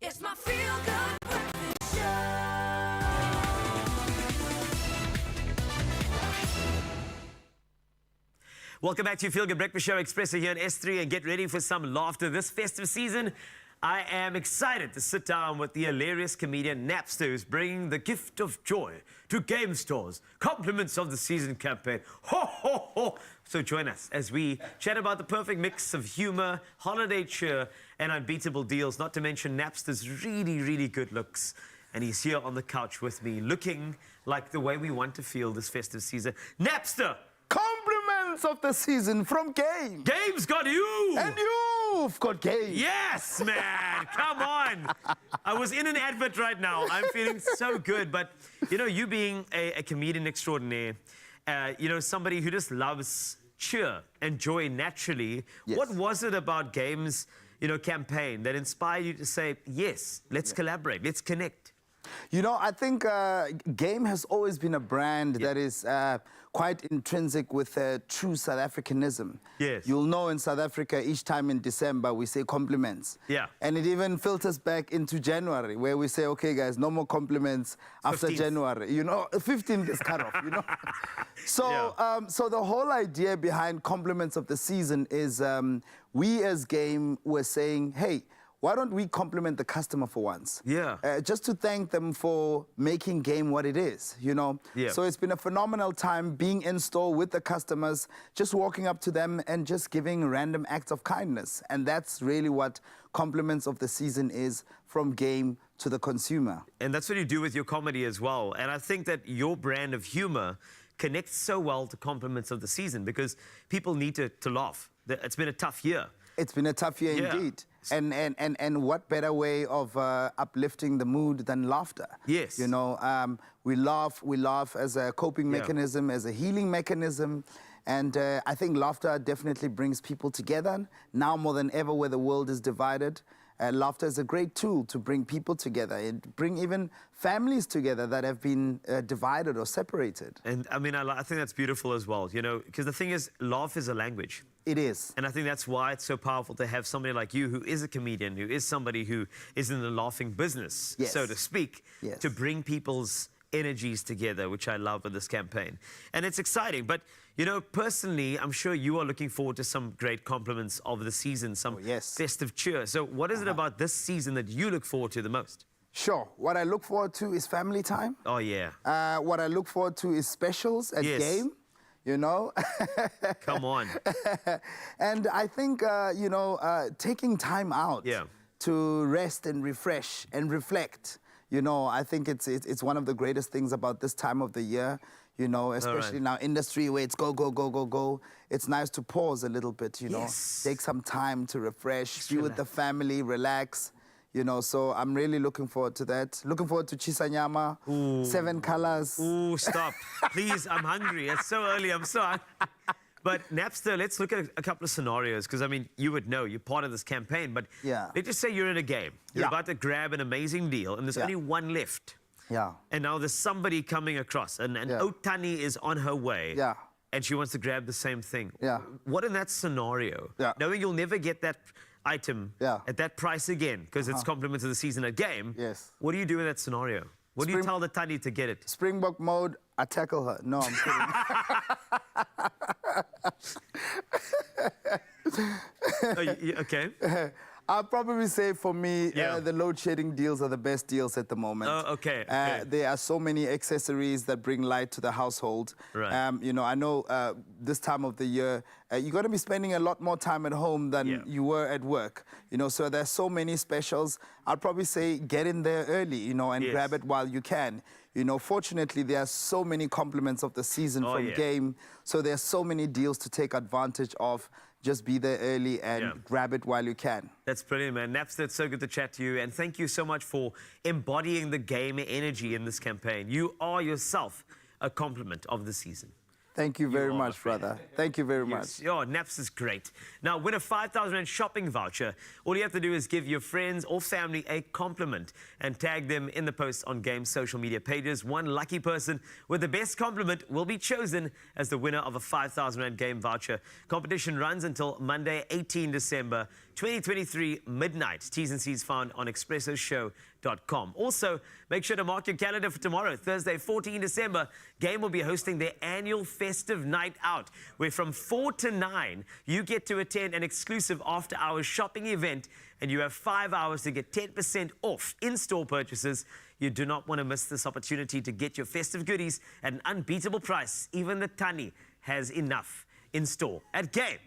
It's my feel-good breakfast show. Welcome back to your Feel Good Breakfast Show, Expresso here on S3, and get ready for some laughter this festive season. I am excited to sit down with the hilarious comedian Napster, who's bringing the gift of joy to game stores. Compliments of the season campaign. Ho, ho, ho. So join us as we chat about the perfect mix of humor, holiday cheer, and unbeatable deals, not to mention Napster's really, really good looks. And he's here on the couch with me, looking like the way we want to feel this festive season. Napster! Compliments of the season from Game. Game's got you! And you've got Game. Yes, man! Come on! I was in an advert right now. I'm feeling so good. But, you know, you being a comedian extraordinaire, you know, somebody who just loves cheer and joy naturally, Yes. what was it about Game's, you know, campaign that inspired you to say, yes, let's collaborate, let's connect? You know, I think Game has always been a brand that is quite intrinsic with true South Africanism. Yes. You'll know in South Africa, each time in December, we say compliments. Yeah. And it even filters back into January, where we say, okay, guys, no more compliments after 15th. January. You know, 15th is cut off, you know. So, so the whole idea behind compliments of the season is we as Game were saying, hey, why don't we compliment the customer for once? Yeah. Just to thank them for making Game what it is, you know? Yeah. So it's been a phenomenal time being in store with the customers, just walking up to them and just giving random acts of kindness. And that's really what compliments of the season is, from Game to the consumer. And that's what you do with your comedy as well. And I think that your brand of humor connects so well to compliments of the season because people need to laugh. It's been a tough year. It's been a tough year indeed. And what better way of uplifting the mood than laughter? Yes. You know, we laugh as a coping mechanism, as a healing mechanism. And I think laughter definitely brings people together. Now more than ever, where the world is divided, laughter is a great tool to bring people together. It bring even families together that have been divided or separated. And I mean, I think that's beautiful as well, you know, because the thing is, laugh is a language. It is. And I think that's why it's so powerful to have somebody like you who is a comedian, who is somebody who is in the laughing business, so to speak, to bring people's energies together, which I love with this campaign. And it's exciting. But, you know, personally, I'm sure you are looking forward to some great compliments of the season, some festive cheer. So what is it about this season that you look forward to the most? Sure. What I look forward to is family time. Oh, yeah. What I look forward to is specials at Game. You know? Come on. And I think, you know, taking time out to rest and refresh and reflect, you know, I think it's one of the greatest things about this time of the year, you know, especially in our industry where it's go, go, go, go, go. It's nice to pause a little bit, you know, take some time to refresh, be with the family, relax. You know, so I'm really looking forward to that. Looking forward to Chisanyama, 7 colors. Ooh, stop. Please, I'm hungry. It's so early, I'm so hungry. But Napster, let's look at a couple of scenarios, because, I mean, you would know, you're part of this campaign, but let's just say you're in a game. You're about to grab an amazing deal, and there's only one left. Yeah. And now there's somebody coming across, and Otani is on her way. Yeah. And she wants to grab the same thing. Yeah. What in that scenario, knowing you'll never get that item at that price again, because it's compliments of the season at Game, what do you do in that scenario? What do you tell the Tani to get it? Springbok mode, I tackle her. No, I'm kidding. Okay. I'll probably say for me, the load shedding deals are the best deals at the moment. Oh, okay. There are so many accessories that bring light to the household. Right. You know, I know this time of the year, you're going to be spending a lot more time at home than you were at work. You know, so there's so many specials. I'd probably say get in there early, you know, and grab it while you can. You know, fortunately, there are so many compliments of the season from Game. So there's so many deals to take advantage of. Just be there early and grab it while you can. That's brilliant, man. Napster, it's so good to chat to you. And thank you so much for embodying the Game energy in this campaign. You are yourself a compliment of the season. Thank you very much, brother. Thank you very much. Oh, Naps is great. Now, win a 5,000 Rand shopping voucher. All you have to do is give your friends or family a compliment and tag them in the post on Game's social media pages. One lucky person with the best compliment will be chosen as the winner of a 5,000 Rand Game voucher. Competition runs until Monday, 18 December. 2023 midnight. T's and C's found on expressoshow.com. Also, make sure to mark your calendar for tomorrow, Thursday, 14 December. Game will be hosting their annual festive night out, where from 4 to 9, you get to attend an exclusive after-hours shopping event, and you have 5 hours to get 10% off in-store purchases. You do not want to miss this opportunity to get your festive goodies at an unbeatable price. Even the Tani has enough in store at Game.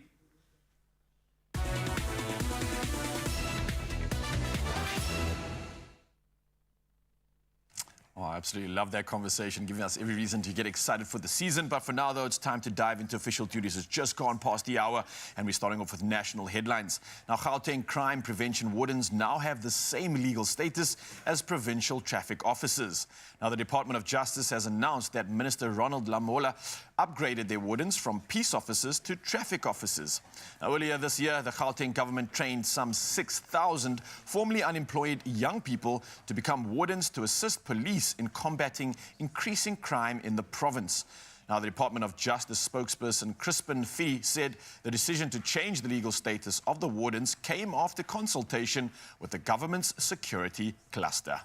Oh, I absolutely love that conversation, giving us every reason to get excited for the season. But for now, though, it's time to dive into official duties. It's just gone past the hour, and we're starting off with national headlines. Now, Gauteng crime prevention wardens now have the same legal status as provincial traffic officers. Now, the Department of Justice has announced that Minister Ronald Lamola upgraded their wardens from peace officers to traffic officers. Now, earlier this year, the Gauteng government trained some 6,000 formerly unemployed young people to become wardens to assist police in combating increasing crime in the province. Now, the Department of Justice spokesperson Crispin Fee said the decision to change the legal status of the wardens came after consultation with the government's security cluster.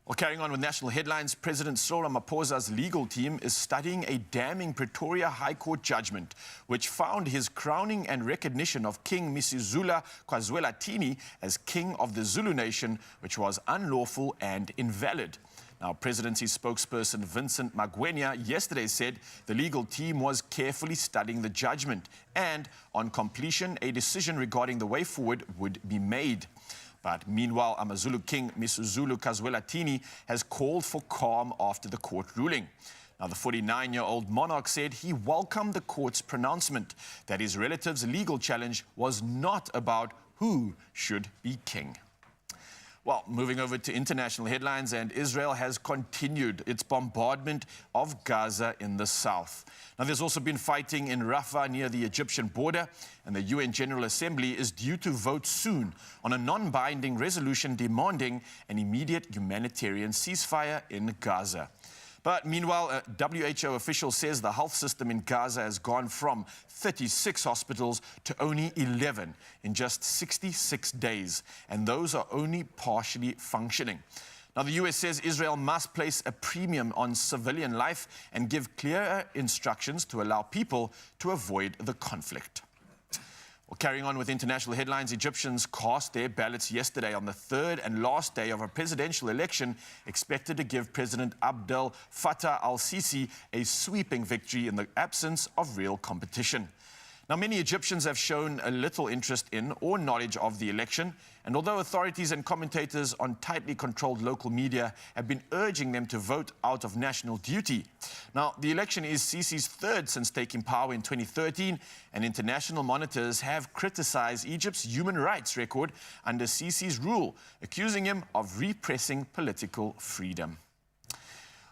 Well, carrying on with national headlines, President Cyril Ramaphosa's legal team is studying a damning Pretoria High Court judgment which found his crowning and recognition of King Misuzulu Kazwelithini as King of the Zulu Nation, which was unlawful and invalid. Now, Presidency spokesperson Vincent Magwenya yesterday said the legal team was carefully studying the judgment and, on completion, a decision regarding the way forward would be made. But meanwhile, AmaZulu King Misuzulu Kazwelithini has called for calm after the court ruling. Now, the 49-year-old monarch said he welcomed the court's pronouncement that his relative's legal challenge was not about who should be king. Well, moving over to international headlines, and Israel has continued its bombardment of Gaza in the south. Now, there's also been fighting in Rafah near the Egyptian border, and the UN General Assembly is due to vote soon on a non-binding resolution demanding an immediate humanitarian ceasefire in Gaza. But meanwhile, a WHO official says the health system in Gaza has gone from 36 hospitals to only 11 in just 66 days, and those are only partially functioning. Now, the US says Israel must place a premium on civilian life and give clearer instructions to allow people to avoid the conflict. Well, carrying on with international headlines, Egyptians cast their ballots yesterday on the third and last day of a presidential election expected to give President Abdel Fattah al-Sisi a sweeping victory in the absence of real competition. Now, many Egyptians have shown a little interest in or knowledge of the election, and although authorities and commentators on tightly controlled local media have been urging them to vote out of national duty. Now, the election is Sisi's third since taking power in 2013, and international monitors have criticized Egypt's human rights record under Sisi's rule, accusing him of repressing political freedom.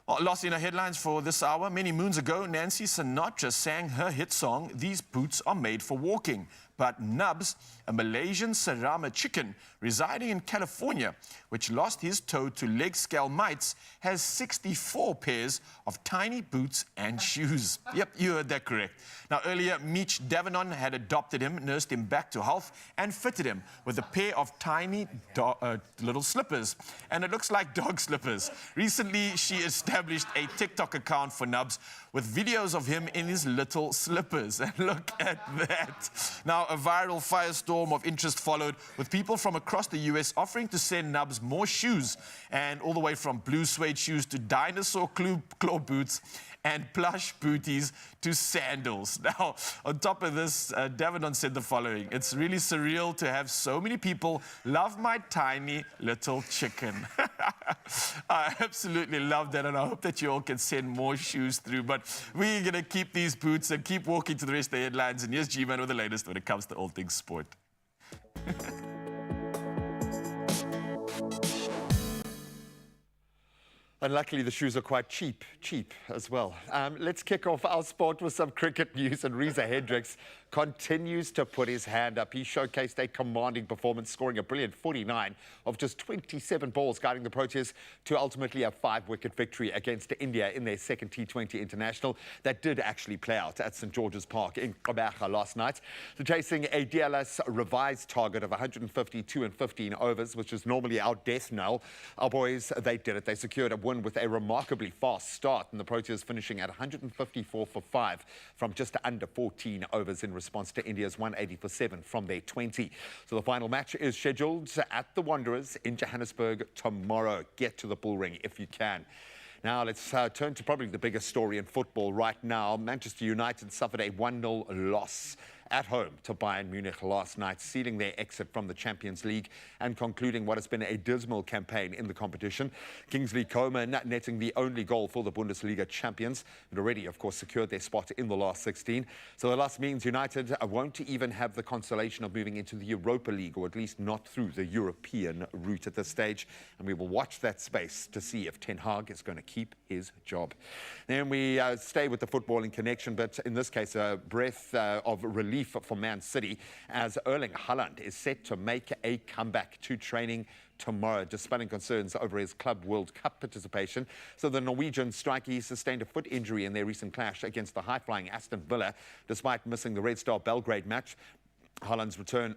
Well, last in our headlines for this hour, many moons ago, Nancy Sinatra sang her hit song, These Boots Are Made for Walking. But Nubs, a Malaysian Serama chicken residing in California, which lost his toe to leg scale mites, has 64 pairs of tiny boots and shoes. Yep, you heard that correct. Now, earlier, Meech Davenon had adopted him, nursed him back to health, and fitted him with a pair of tiny little slippers. And it looks like dog slippers. Recently, she established a TikTok account for Nubs with videos of him in his little slippers. And look at that. Now, a viral firestorm of interest followed, with people from across the US offering to send Nubs more shoes, and all the way from blue suede shoes to dinosaur claw boots and plush booties to sandals. Now, on top of this, Davenon said the following: "It's really surreal to have so many people love my tiny little chicken." I absolutely love that, and I hope that you all can send more shoes through. But we're going to keep these boots and keep walking to the rest of the headlines. And here's G-Man with the latest when it comes to all things sport. And luckily, the shoes are quite cheap as well. Let's kick off our sport with some cricket news. And Reza Hendricks continues to put his hand up. He showcased a commanding performance, scoring a brilliant 49 of just 27 balls, guiding the Proteas to ultimately a 5-wicket victory against India in their second T20 international. That did actually play out at St. George's Park in Gqeberha last night. So chasing a DLS revised target of 152 and 15 overs, which is normally our death knell, our boys, they did it. They secured a win with a remarkably fast start, and the Proteas finishing at 154 for 5 from just under 14 overs in response to India's 180 for 7 from their 20. So the final match is scheduled at the Wanderers in Johannesburg tomorrow. Get to the bull ring if you can. Now let's turn to probably the biggest story in football right now. Manchester United suffered a 1-0 loss at home to Bayern Munich last night, sealing their exit from the Champions League and concluding what has been a dismal campaign in the competition. Kingsley Coman netting the only goal for the Bundesliga champions, and already, of course, secured their spot in the last 16. So the loss means United won't even have the consolation of moving into the Europa League, or at least not through the European route at this stage. And we will watch that space to see if Ten Hag is going to keep his job. Then we stay with the footballing connection, but in this case, a breath of relief for Man City, as Erling Haaland is set to make a comeback to training tomorrow, dispelling concerns over his Club World Cup participation. So the Norwegian striker sustained a foot injury in their recent clash against the high-flying Aston Villa, despite missing the Red Star Belgrade match. Haaland's return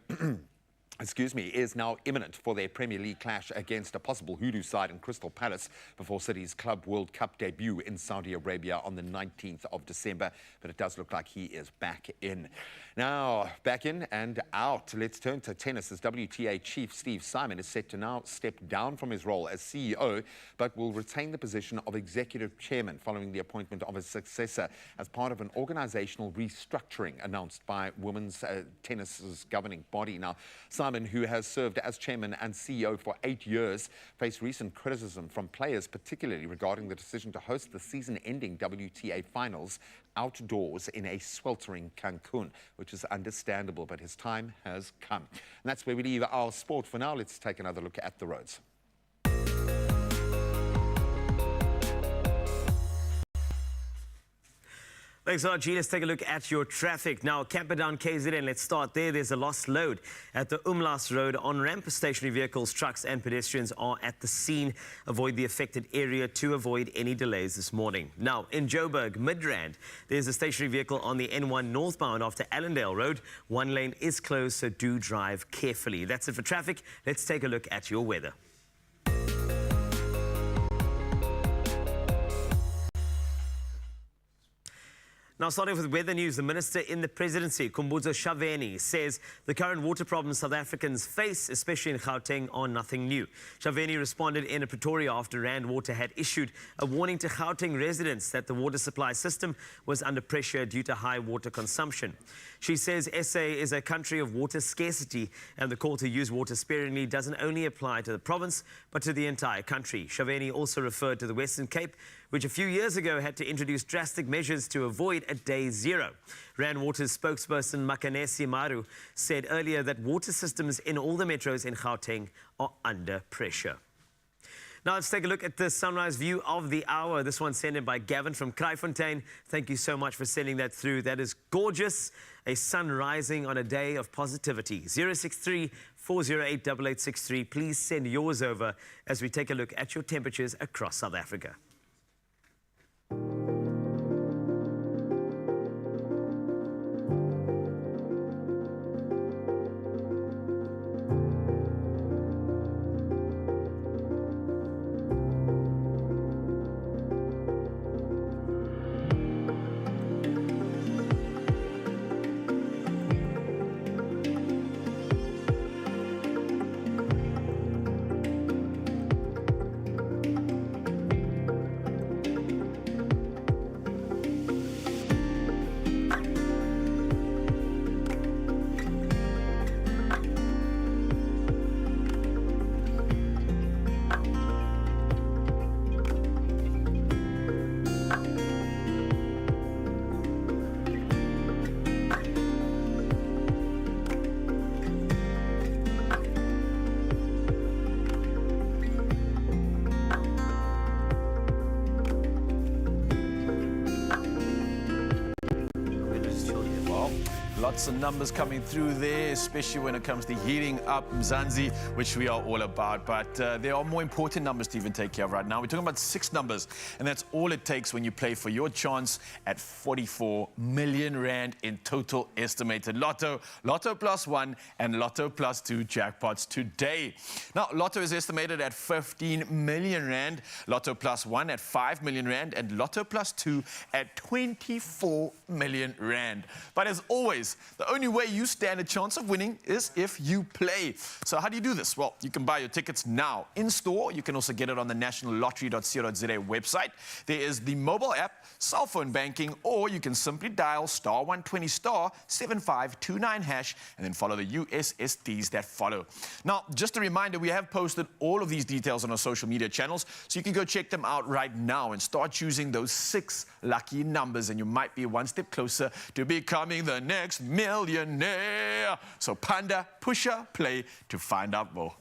is now imminent for their Premier League clash against a possible hoodoo side in Crystal Palace before City's Club World Cup debut in Saudi Arabia on the 19th of December. But it does look like he is back in. Now, back in and out. Let's turn to tennis, as WTA chief Steve Simon is set to now step down from his role as CEO, but will retain the position of executive chairman following the appointment of his successor as part of an organizational restructuring announced by women's tennis's governing body. Now, Simon, who has served as chairman and CEO for 8 years, faced recent criticism from players, particularly regarding the decision to host the season-ending WTA finals outdoors in a sweltering Cancun, which is understandable, but his time has come. And that's where we leave our sport for now. Let's take another look at the roads. Thanks a lot, G. Let's take a look at your traffic. Now, Camperdown, KZN, let's start there. There's a lost load at the Umlas Road on-ramp. Stationary vehicles, trucks and pedestrians are at the scene. Avoid the affected area to avoid any delays this morning. Now, in Joburg, Midrand, there's a stationary vehicle on the N1 northbound after Allendale Road. One lane is closed, so do drive carefully. That's it for traffic. Let's take a look at your weather. Now, starting with weather news, the minister in the presidency, Khumbudzo Shaveni, says the current water problems South Africans face, especially in Gauteng, are nothing new. Shaveni responded in Pretoria after Rand Water had issued a warning to Gauteng residents that the water supply system was under pressure due to high water consumption. She says SA is a country of water scarcity, and the call to use water sparingly doesn't only apply to the province, but to the entire country. Shaveni also referred to the Western Cape, which a few years ago had to introduce drastic measures to avoid a day zero. Rand Water's spokesperson Makanesi Maru said earlier that water systems in all the metros in Gauteng are under pressure. Now let's take a look at the sunrise view of the hour. This one sent in by Gavin from Kraaifontein. Thank you so much for sending that through. That is gorgeous. A sun rising on a day of positivity. 063 408 8863. Please send yours over as we take a look at your temperatures across South Africa. Lots of numbers coming through there, especially when it comes to heating up Mzansi, which we are all about. But there are more important numbers to even take care of right now. We're talking about 6 numbers, and that's all it takes when you play for your chance at 44 million rand in total estimated Lotto, Lotto plus 1, and Lotto plus 2 jackpots today. Now, Lotto is estimated at 15 million rand, Lotto plus 1 at 5 million rand, and Lotto plus 2 at 24 million rand. But as always, the only way you stand a chance of winning is if you play. So how do you do this? Well, you can buy your tickets now in store. You can also get it on the nationallottery.co.za website. There is the mobile app, cell phone banking, or you can simply dial *120 *7529 hash and then follow the USSDs that follow. Now, just a reminder, we have posted all of these details on our social media channels, so you can go check them out right now and start choosing those 6 lucky numbers, and you might be one step closer to becoming the next millionaire. So Panda, Pusha, play to find out more.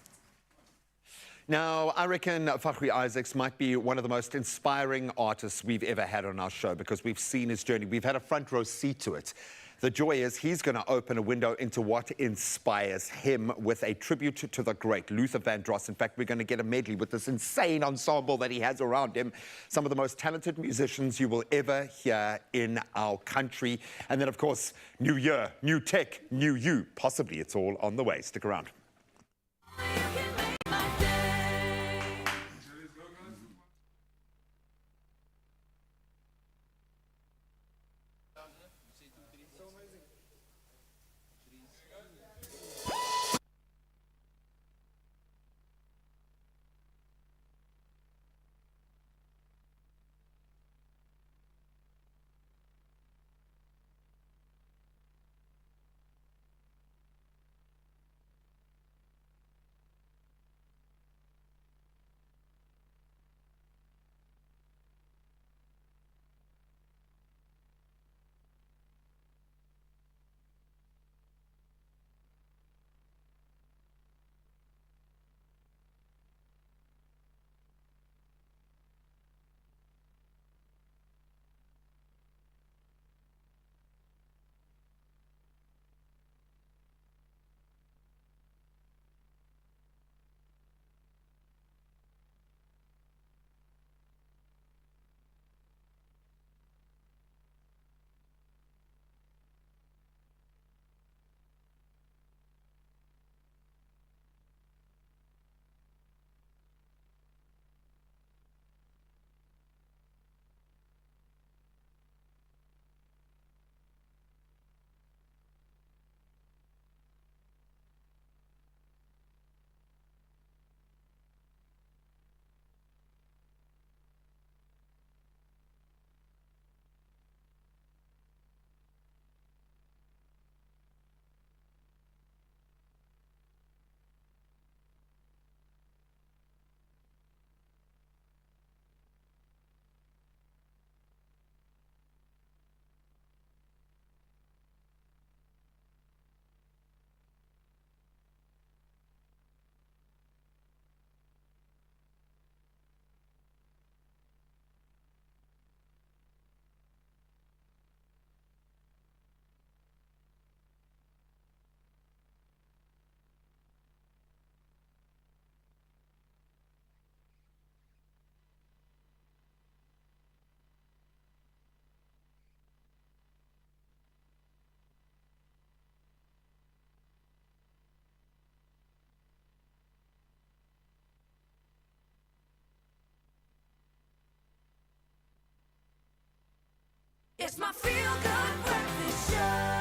Now, I reckon Fakhri Isaacs might be one of the most inspiring artists we've ever had on our show because we've seen his journey. We've had a front row seat to it. The joy is he's going to open a window into what inspires him with a tribute to the great Luther Vandross. In fact, we're going to get a medley with this insane ensemble that he has around him. Some of the most talented musicians you will ever hear in our country. And then, of course, new year, new tech, new you. Possibly it's all on the way. Stick around. It's my feel-good breakfast show.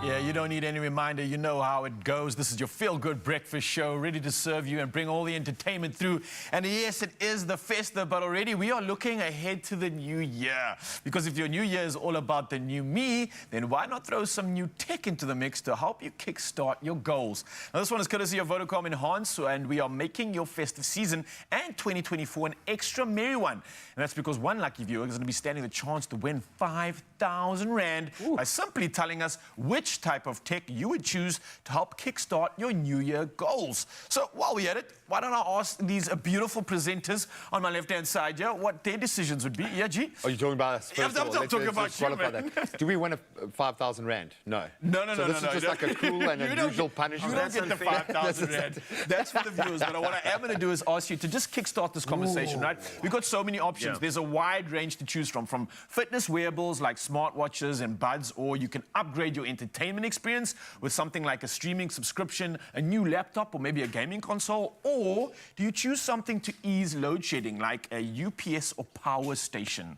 Yeah, you don't need any reminder. You know how it goes. This is your feel-good breakfast show, ready to serve you and bring all the entertainment through. And yes, it is the festa, but already we are looking ahead to the new year. Because if your new year is all about the new me, then why not throw some new tech into the mix to help you kickstart your goals? Now, this one is courtesy of Vodacom Enhance, and we are making your festive season and 2024 an extra merry one. And that's because one lucky viewer is going to be standing the chance to win 5,000 Rand by simply telling us which which type of tech you would choose to help kickstart your New Year goals. So while we're at it, why don't I ask these beautiful presenters on my left-hand side here what their decisions would be? Yeah, G? Are you talking about us? Yeah, First of all, I'm talking about let's you, qualify man. that. Do we win a 5,000 Rand? No. No. So this is just like a cruel and unusual punishment. You don't get the 5,000 Rand. That's for the viewers. But what I am going to do is ask you to just kickstart this conversation, right? We've got so many options. Yeah. There's a wide range to choose from fitness wearables like smartwatches and buds, or you can upgrade your entertainment experience with something like a streaming subscription, a new laptop, or maybe a gaming console. Or do you choose something to ease load shedding like a UPS or power station?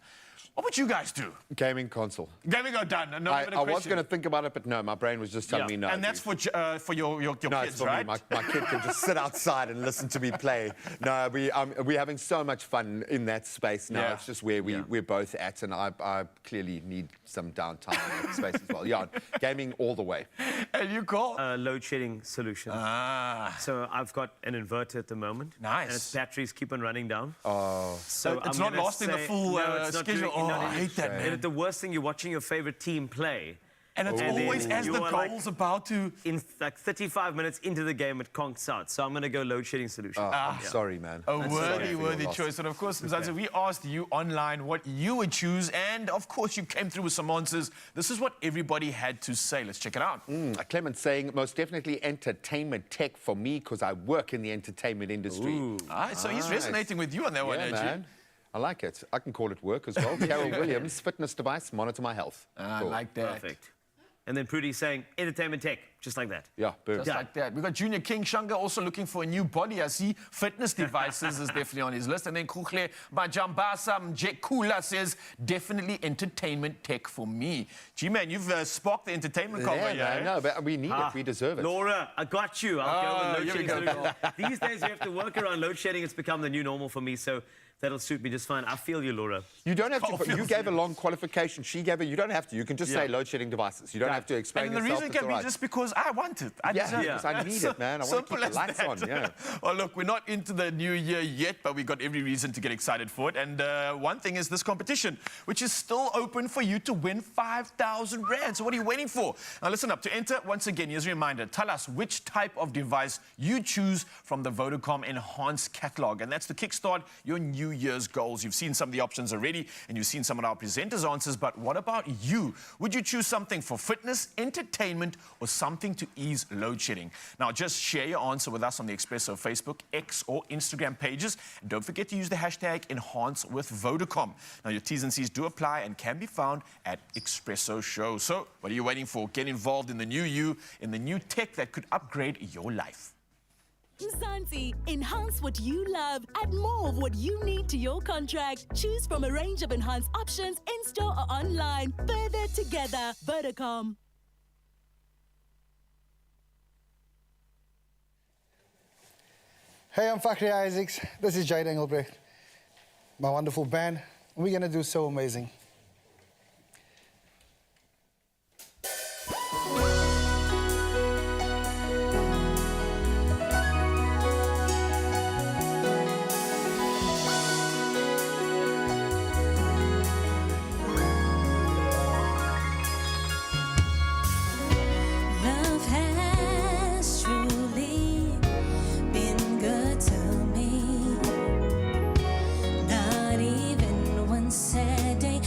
What would you guys do? Gaming console. Gaming are done. No I was going to think about it, but no, my brain was just telling me no. And that's for your no, kids, it's for right? me. My kid can just sit outside and listen to me play. No, we're having so much fun in that space now. Yeah. It's just where we're both at, and I clearly need some downtime in that space as well. Yeah, gaming all the way. And you call? Load shedding solutions. So I've got an inverter at the moment. Nice. And its batteries keep on running down. Oh. So it's I'm not gonna lasting the say- full no, it's not schedule. doing- I hate that, man. And the worst thing, you're watching your favorite team play. And it's then always as you the are, goal's about to... In like 35 minutes into the game, it conks out. So I'm going to go load shedding solution. I'm sorry, man. A I'm sorry for your worthy loss. choice. And of course, Mzansi, we asked you online what you would choose. And of course, you came through with some answers. This is what everybody had to say. Let's check it out. Clement saying, most definitely entertainment tech for me, because I work in the entertainment industry. All right, so he's resonating with you on that one, Yeah, G. man. I like it. I can call it work as well. Carol Williams, fitness device, monitor my health. I Cool. like that. Perfect. And then Prudy's saying entertainment tech, just like that. Yeah, boom. Just like that. We've got Junior King Shanga also looking for a new body. I see fitness devices is definitely on his list. And then Kukle Bajambasa Mjekula says, definitely entertainment tech for me. G-Man, you've sparked the entertainment combo here. Yeah, no, but we need it. We deserve it. Laura, I got you. I'll go with here we load shedding go. solution. These days, you have to work around load shedding. It's become the new normal for me, so that'll suit me just fine. I feel you, Laura. You don't have Oh, to. You feels gave a long qualification. She gave it. You don't have to. You can just say load shedding devices. You don't have to explain And the yourself. reason It's can be all right. just because I want it. I deserve because it. I need it, man. I want to Simple keep the as lights that. on. Yeah. Well, look, we're not into the new year yet, but we've got every reason to get excited for it. And one thing is this competition, which is still open for you to win 5,000 Rand. So what are you waiting for? Now, listen up. To enter, once again, here's a reminder. Tell us which type of device you choose from the Vodacom Enhanced Catalog. And that's to kickstart your New Year's goals. You've seen some of the options already, and you've seen some of our presenters' answers, but what about you? Would you choose something for fitness, entertainment, or something to ease load shedding? Now, just share your answer with us on the Expresso Facebook, X, or Instagram pages. And don't forget to use the hashtag #EnhanceWithVodacom. Now, your T's and C's do apply and can be found at Expresso Show. So, what are you waiting for? Get involved in the new you, in the new tech that could upgrade your life. Mzansi, enhance what you love. Add more of what you need to your contract. Choose from a range of enhanced options in-store or online. Further together, Vodacom. Hey, I'm Fakhri Isaacs. This is Jade Engelbrecht, my wonderful band. We're going to do so amazing. Love has truly been good to me. Not even one sad day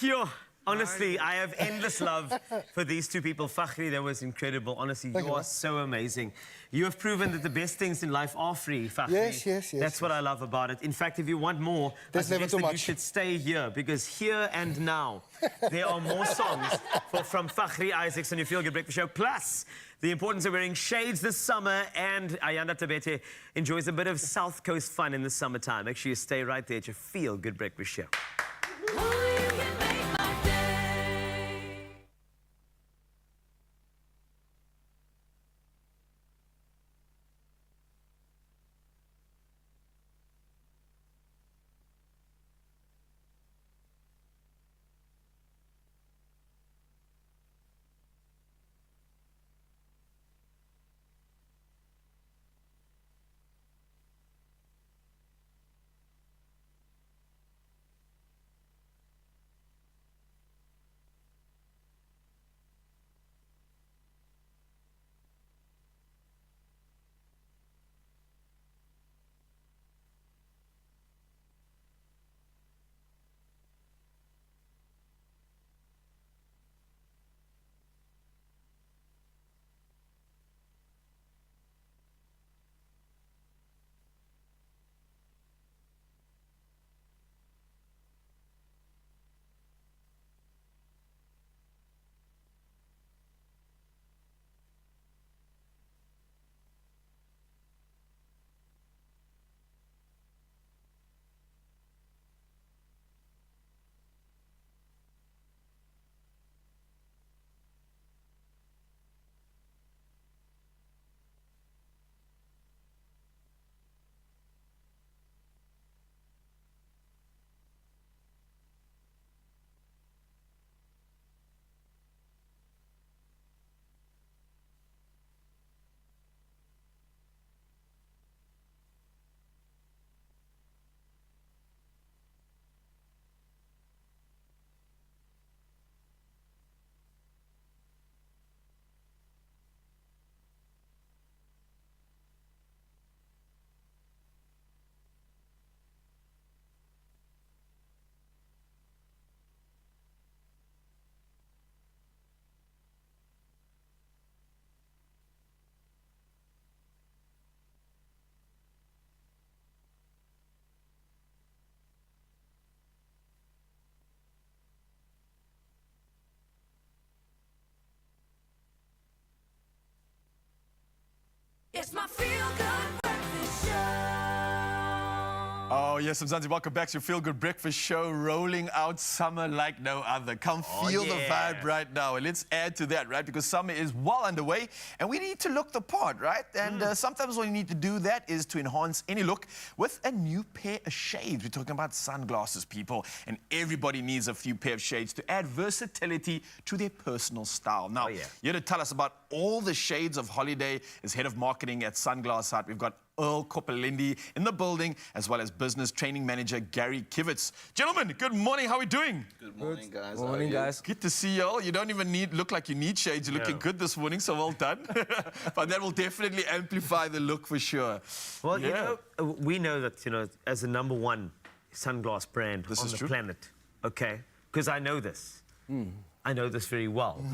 Yo, honestly, I have endless love for these two people. Fakhri, that was incredible. Honestly, you are so amazing. You have proven that the best things in life are free, Fakhri. Yes. That's what I love about it. In fact, if you want more, I suggest that you should stay here, because here and now, there are more songs from Fakhri Isaacs on your Feel Good Breakfast Show. Plus, the importance of wearing shades this summer, and Ayanda Tabete enjoys a bit of South Coast fun in the summertime. Make sure you stay right there at your Feel Good Breakfast Show. It's my Feel Good Breakfast Show. Oh, yes, Mzansi, welcome back to your Feel Good Breakfast Show, rolling out summer like no other. Come feel the vibe right now. And let's add to that, right? Because summer is well underway, and we need to look the part, right? And sometimes all you need to do that is to enhance any look with a new pair of shades. We're talking about sunglasses, people. And everybody needs a few pair of shades to add versatility to their personal style. Now, here to tell us about all the shades of holiday is Head of Marketing at Sunglass Hut. We've got Earl Kopelindi in the building, as well as Business Training Manager Gary Kivitz. Gentlemen, good morning. How are we doing? Good morning, guys. Morning, guys. Good to see you all. You don't even look like you need shades. You're looking good this morning, so well done. But that will definitely amplify the look for sure. Well, you know, we know that, you know, as the #1 sunglass brand on the planet, okay? Because I know this. I know this very well.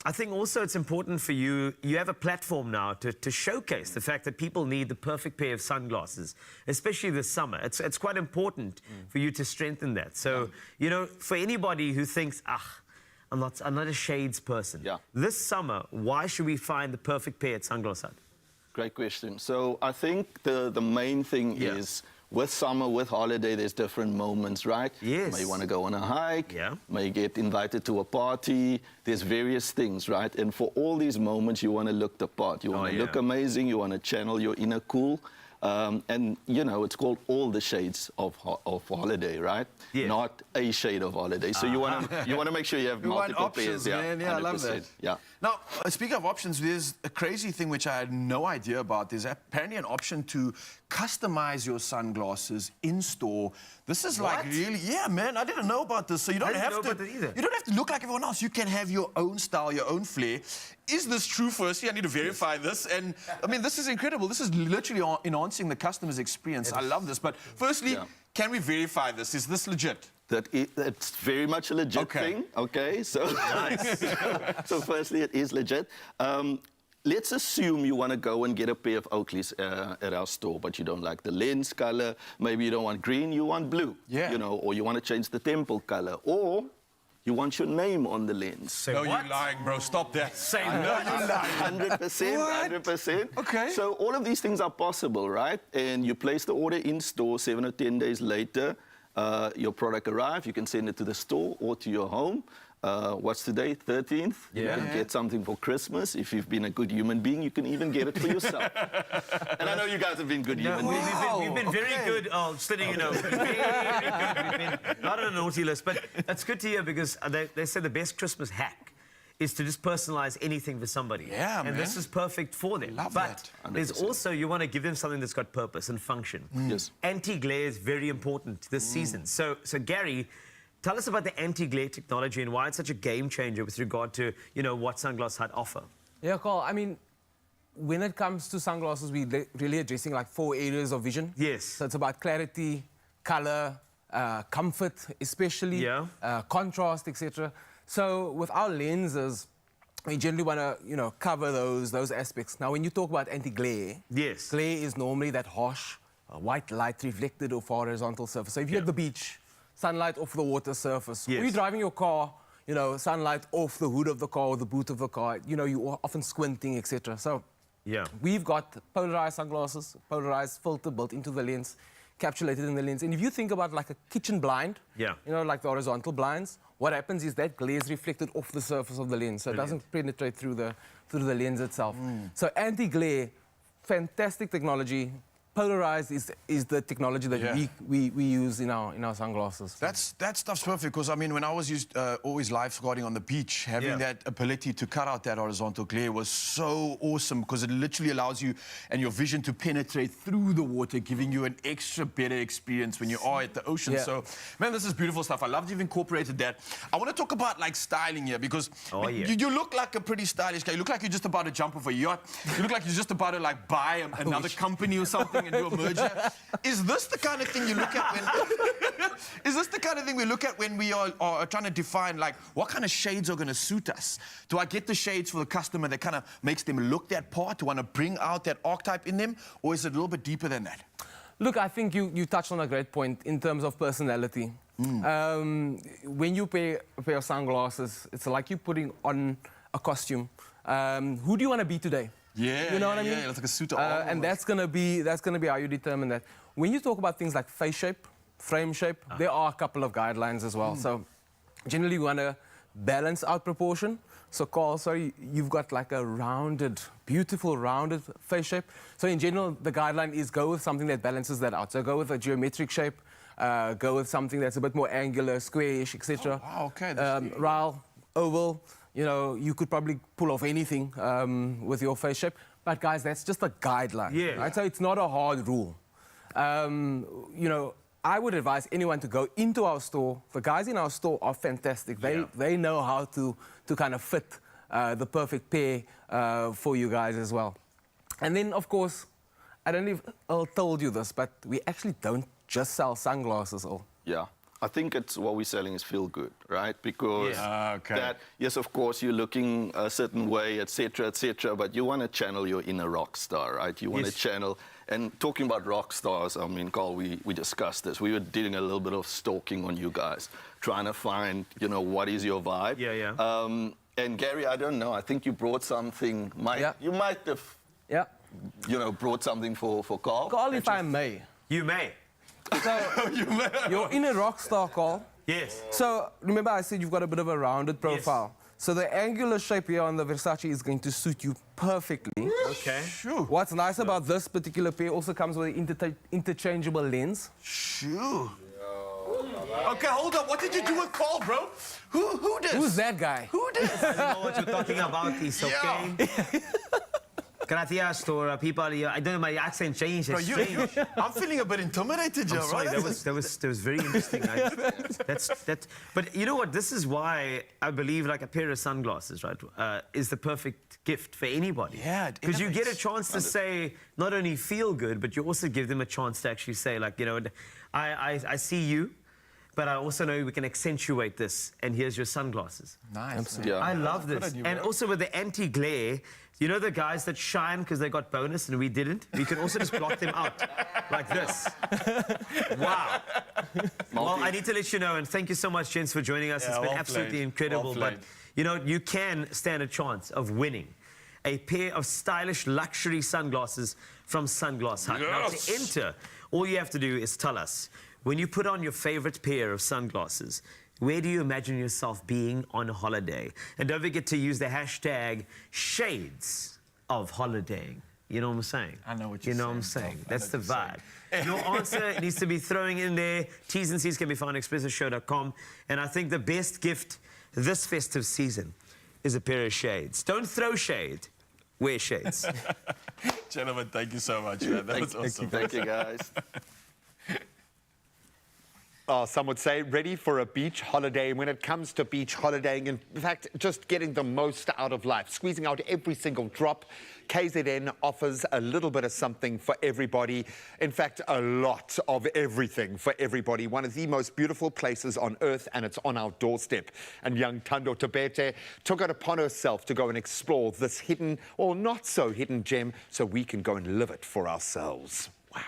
I think also it's important for you, you have a platform now to showcase the fact that people need the perfect pair of sunglasses, especially this summer. It's quite important for you to strengthen that. So, you know, for anybody who thinks, I'm not a shades person, this summer, why should we find the perfect pair at Sunglass Hut? Great question. So I think the main thing is, with summer, with holiday, there's different moments, right? Yes. May want to go on a hike, may get invited to a party. There's various things, right? And for all these moments, you want to look the part. You want to look amazing. You want to channel your inner cool. And, you know, it's called all the shades of holiday, right? Yeah. Not a shade of holiday. So you want to make sure you have multiple options, pairs. Man. Yeah, I love that. Yeah. Now, speaking of options, there's a crazy thing which I had no idea about. There's apparently an option to customize your sunglasses in store. This is like really, man, I didn't know about this. So you don't have to look like everyone else. You can have your own style, your own flair. Is this true? Firstly, I need to verify this. And I mean, this is incredible. This is literally enhancing the customer's experience. I love this. But firstly, can we verify this? Is this legit? it's very much a legit thing. Okay, so so firstly, it is legit. Let's assume you want to go and get a pair of Oakleys at our store, but you don't like the lens color. Maybe you don't want green, you want blue. Yeah. You know, or you want to change the temple color, or you want your name on the lens. No, you're lying, bro. Stop that. Say no, you're lying. 100%, 100%. Okay. So all of these things are possible, right? And you place the order in store, 7 or 10 days later, your product arrives. You can send it to the store or to your home. What's today? 13th? Yeah. You can get something for Christmas. If you've been a good human being, you can even get it for yourself. And I know you guys have been good human beings. We've been very good. Oh, just letting you know. We've been very good. We've been not on a naughty list, but that's good to hear because they say the best Christmas hack is to just personalize anything for somebody. Yeah, and this is perfect for them. Love but that. there's also, you want to give them something that's got purpose and function. Yes. Anti-glare is very important this season. So Gary, tell us about the anti-glare technology and why it's such a game changer with regard to, you know, what Sunglass Hut offer. Yeah, Carl, I mean, when it comes to sunglasses, we're really addressing like 4 areas of vision. Yes. So it's about clarity, color, comfort, especially, contrast, etc. So with our lenses, we generally want to, you know, cover those aspects. Now, when you talk about anti-glare, glare is normally that harsh white light reflected off horizontal surface. So if you're at the beach, sunlight off the water surface, or you're driving your car, you know, sunlight off the hood of the car or the boot of the car, you know, you're often squinting, etc. So we've got polarized sunglasses, polarized filter built into the lens, encapsulated in the lens. And if you think about like a kitchen blind, you know, like the horizontal blinds, what happens is that glare is reflected off the surface of the lens, so it doesn't penetrate through the lens itself. So anti-glare, fantastic technology. Polarized is the technology that we use in our sunglasses. That stuff's perfect because I mean when I was always lifeguarding on the beach, having that ability to cut out that horizontal glare was so awesome because it literally allows you and your vision to penetrate through the water, giving you an extra better experience when you are at the ocean. So man, this is beautiful stuff. I love that you've incorporated that. I want to talk about like styling here because you look like a pretty stylish guy. You look like you're just about to jump off a yacht. You look like you're just about to like buy another company or something and do a merger. Is this the kind of thing you look at when... Is this the kind of thing we look at when we are trying to define, like, what kind of shades are going to suit us? Do I get the shades for the customer that kind of makes them look that part, to want to bring out that archetype in them, or is it a little bit deeper than that? Look, I think you touched on a great point in terms of personality. When you wear a pair of sunglasses, it's like you're putting on a costume. Who do you want to be today? Yeah, you know what I mean? Yeah, it's like a suit of armor. And that's gonna be how you determine that. When you talk about things like face shape, frame shape, there are a couple of guidelines as well. So generally, we want to balance out proportion. So Carl, sorry, you've got like a rounded, beautiful rounded face shape. So in general, the guideline is go with something that balances that out. So go with a geometric shape, go with something that's a bit more angular, squarish, etc. Oh, wow, okay. Round, oval. You know, you could probably pull off anything with your face shape. But guys, that's just a guideline. Right? So it's not a hard rule. You know, I would advise anyone to go into our store. The guys in our store are fantastic. They know how to kind of fit the perfect pair for you guys as well. And then, of course, I don't know if I told you this, but we actually don't just sell sunglasses. Yeah. I think it's what we're selling is feel good, right? Because that, yes, of course, you're looking a certain way, etc., but you want to channel your inner rock star, right? You want to channel, and talking about rock stars, I mean, Carl, we discussed this. We were doing a little bit of stalking on you guys, trying to find, you know, what is your vibe. And Gary, I don't know, I think you brought something, you might have, you know, brought something for Carl. Carl, if I may. You may. So, you're in a rock star, Carl. Yes. So, remember I said you've got a bit of a rounded profile. So the angular shape here on the Versace is going to suit you perfectly. Okay. Sure. What's nice about this particular pair also comes with an interchangeable lens. Sure. Okay, hold up. What did you do with Carl, bro? Who did? Who's that guy? Who did? I don't know what you're talking about, it's okay. Gracias, Tora. People, I don't know, my accent changed. Bro, I'm feeling a bit intimidated, Joe. I'm sorry, that was very interesting. But you know what? This is why I believe like a pair of sunglasses, right, is the perfect gift for anybody. Yeah, because you get a chance to say not only feel good, but you also give them a chance to actually say, like, you know, I see you. but I also know we can accentuate this. And here's your sunglasses. Nice. Yeah. I love this. Good idea, And bro. also with the anti-glare, you know the guys that shine because they got bonus and we didn't? We can also just block them out like this. Wow. Well, I need to let you know, and thank you so much, gents, for joining us. Yeah, It's been well absolutely played. incredible. Well But, you know, you can stand a chance of winning a pair of stylish luxury sunglasses from Sunglass Hut. Now, to enter, all you have to do is tell us, when you put on your favorite pair of sunglasses, where do you imagine yourself being on holiday? And don't forget to use the hashtag shades of holidaying. You know what I'm saying? I know what you're saying. You know what I'm saying? Tom. That's I the know what vibe. Your answer needs to be throwing in there. T's and C's can be found at expressoshow.com. And I think the best gift this festive season is a pair of shades. Don't throw shade. Wear shades. Gentlemen, thank you so much, man. That was awesome. Thank you, guys. Some would say ready for a beach holiday. When it comes to beach holidaying, in fact, just getting the most out of life, squeezing out every single drop, KZN offers a little bit of something for everybody. In fact, a lot of everything for everybody. One of the most beautiful places on earth, and it's on our doorstep. And young Thando Tabete took it upon herself to go and explore this hidden or not so hidden gem so we can go and live it for ourselves. Wow.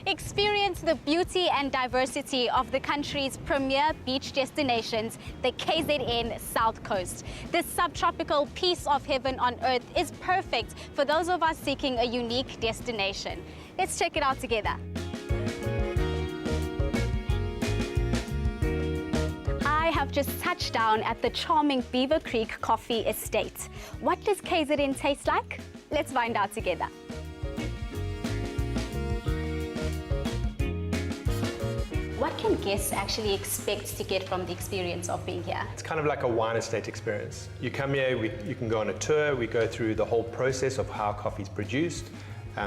Experience the beauty and diversity of the country's premier beach destinations, the KZN South Coast. This subtropical piece of heaven on earth is perfect for those of us seeking a unique destination. Let's check it out together. I have just touched down at the charming Beaver Creek Coffee Estate. What does KZN taste like? Let's find out together. What can guests actually expect to get from the experience of being here? It's kind of like a wine estate experience. You come here, you can go on a tour, we go through the whole process of how coffee is produced,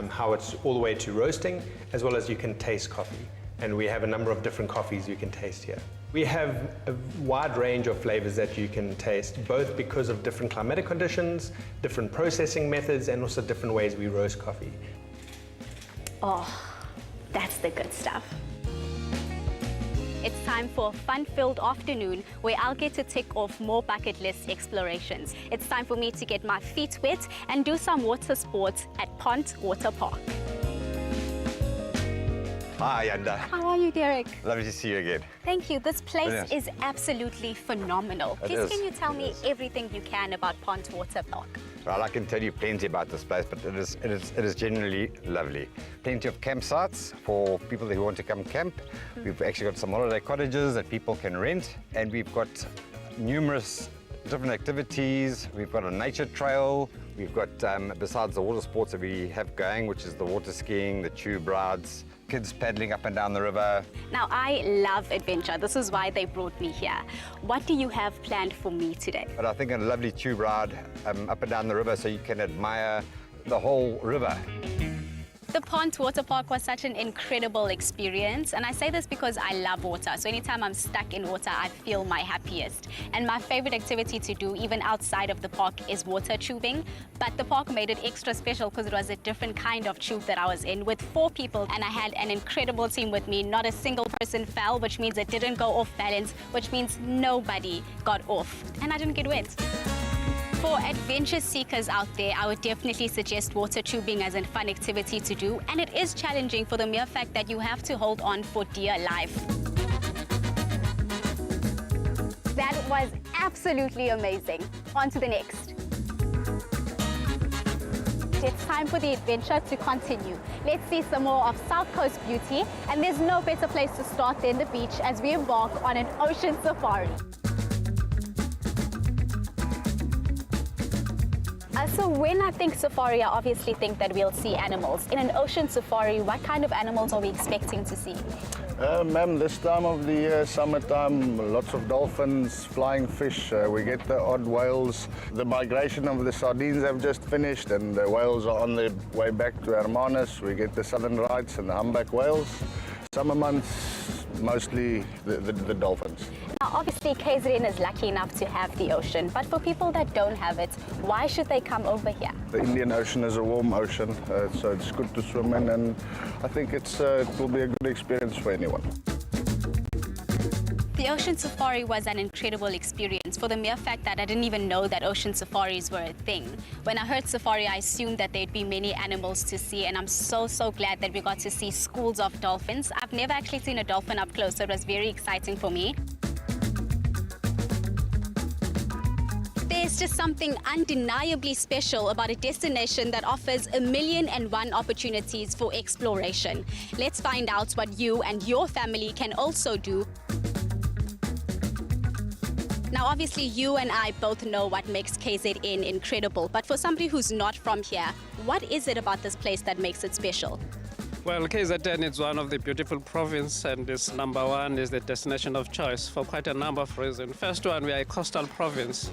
how it's all the way to roasting, as well as you can taste coffee. And we have a number of different coffees you can taste here. We have a wide range of flavors that you can taste, both because of different climatic conditions, different processing methods, and also different ways we roast coffee. Oh, that's the good stuff. It's time for a fun-filled afternoon where I'll get to tick off more bucket list explorations. It's time for me to get my feet wet and do some water sports at Pont Water Park. Hi, Yanda. How are you, Derek? Lovely to see you again. Thank you. This place Brilliant. is absolutely phenomenal. It Please, is. can you tell me everything you can about Pont Water Park? Well, I can tell you plenty about this place, but it is generally lovely. Plenty of campsites for people who want to come camp. We've actually got some holiday cottages that people can rent, and we've got numerous different activities. We've got a nature trail. We've got, besides the water sports that we have going, which is the water skiing, the tube rides, kids paddling up and down the river. Now, I love adventure. This is why they brought me here. What do you have planned for me today? But I think a lovely tube ride up and down the river so you can admire the whole river. The Pont Water Park was such an incredible experience, and I say this because I love water. So anytime I'm stuck in water, I feel my happiest. And my favorite activity to do, even outside of the park, is water tubing. But the park made it extra special because it was a different kind of tube that I was in with 4 people, and I had an incredible team with me. Not a single person fell, which means it didn't go off balance, which means nobody got off, and I didn't get wet. For adventure seekers out there, I would definitely suggest water tubing as a fun activity to do, and it is challenging for the mere fact that you have to hold on for dear life. That was absolutely amazing. On to the next. It's time for the adventure to continue. Let's see some more of South Coast beauty, and there's no better place to start than the beach as we embark on an ocean safari. So when I think safari, I obviously think that we'll see animals. In an ocean safari, what kind of animals are we expecting to see? Ma'am, this time of the year, summertime, lots of dolphins, flying fish. We get the odd whales. The migration of the sardines have just finished, and the whales are on their way back to Hermanus. We get the southern rights and the humpback whales. Summer months, mostly the dolphins. Now, obviously, KZN is lucky enough to have the ocean, but for people that don't have it, why should they come over here? The Indian Ocean is a warm ocean, so it's good to swim in, and I think it will be a good experience for anyone. The Ocean Safari was an incredible experience for the mere fact that I didn't even know that ocean safaris were a thing. When I heard safari, I assumed that there'd be many animals to see, and I'm so glad that we got to see schools of dolphins. I've never actually seen a dolphin up close, so it was very exciting for me. There's just something undeniably special about a destination that offers 1,000,001 opportunities for exploration. Let's find out what you and your family can also do. Now, obviously, you and I both know what makes KZN incredible, but for somebody who's not from here, what is it about this place that makes it special? Well, KZN is one of the beautiful provinces, and is #1 is the destination of choice for quite a number of reasons. First one, we are a coastal province.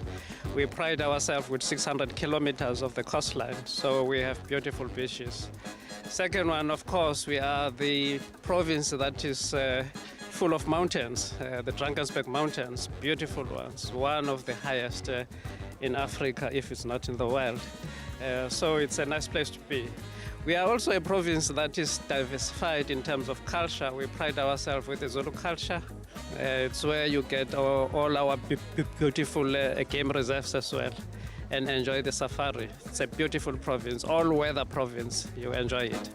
We pride ourselves with 600 kilometers of the coastline, so we have beautiful beaches. Second one, of course, we are the province that is full of mountains, the Drakensberg Mountains, beautiful ones, one of the highest in Africa, if it's not in the world. So it's a nice place to be. We are also a province that is diversified in terms of culture. We pride ourselves with the Zulu culture. It's where you get all our beautiful game reserves as well, and enjoy the safari. It's a beautiful province, all-weather province. You enjoy it.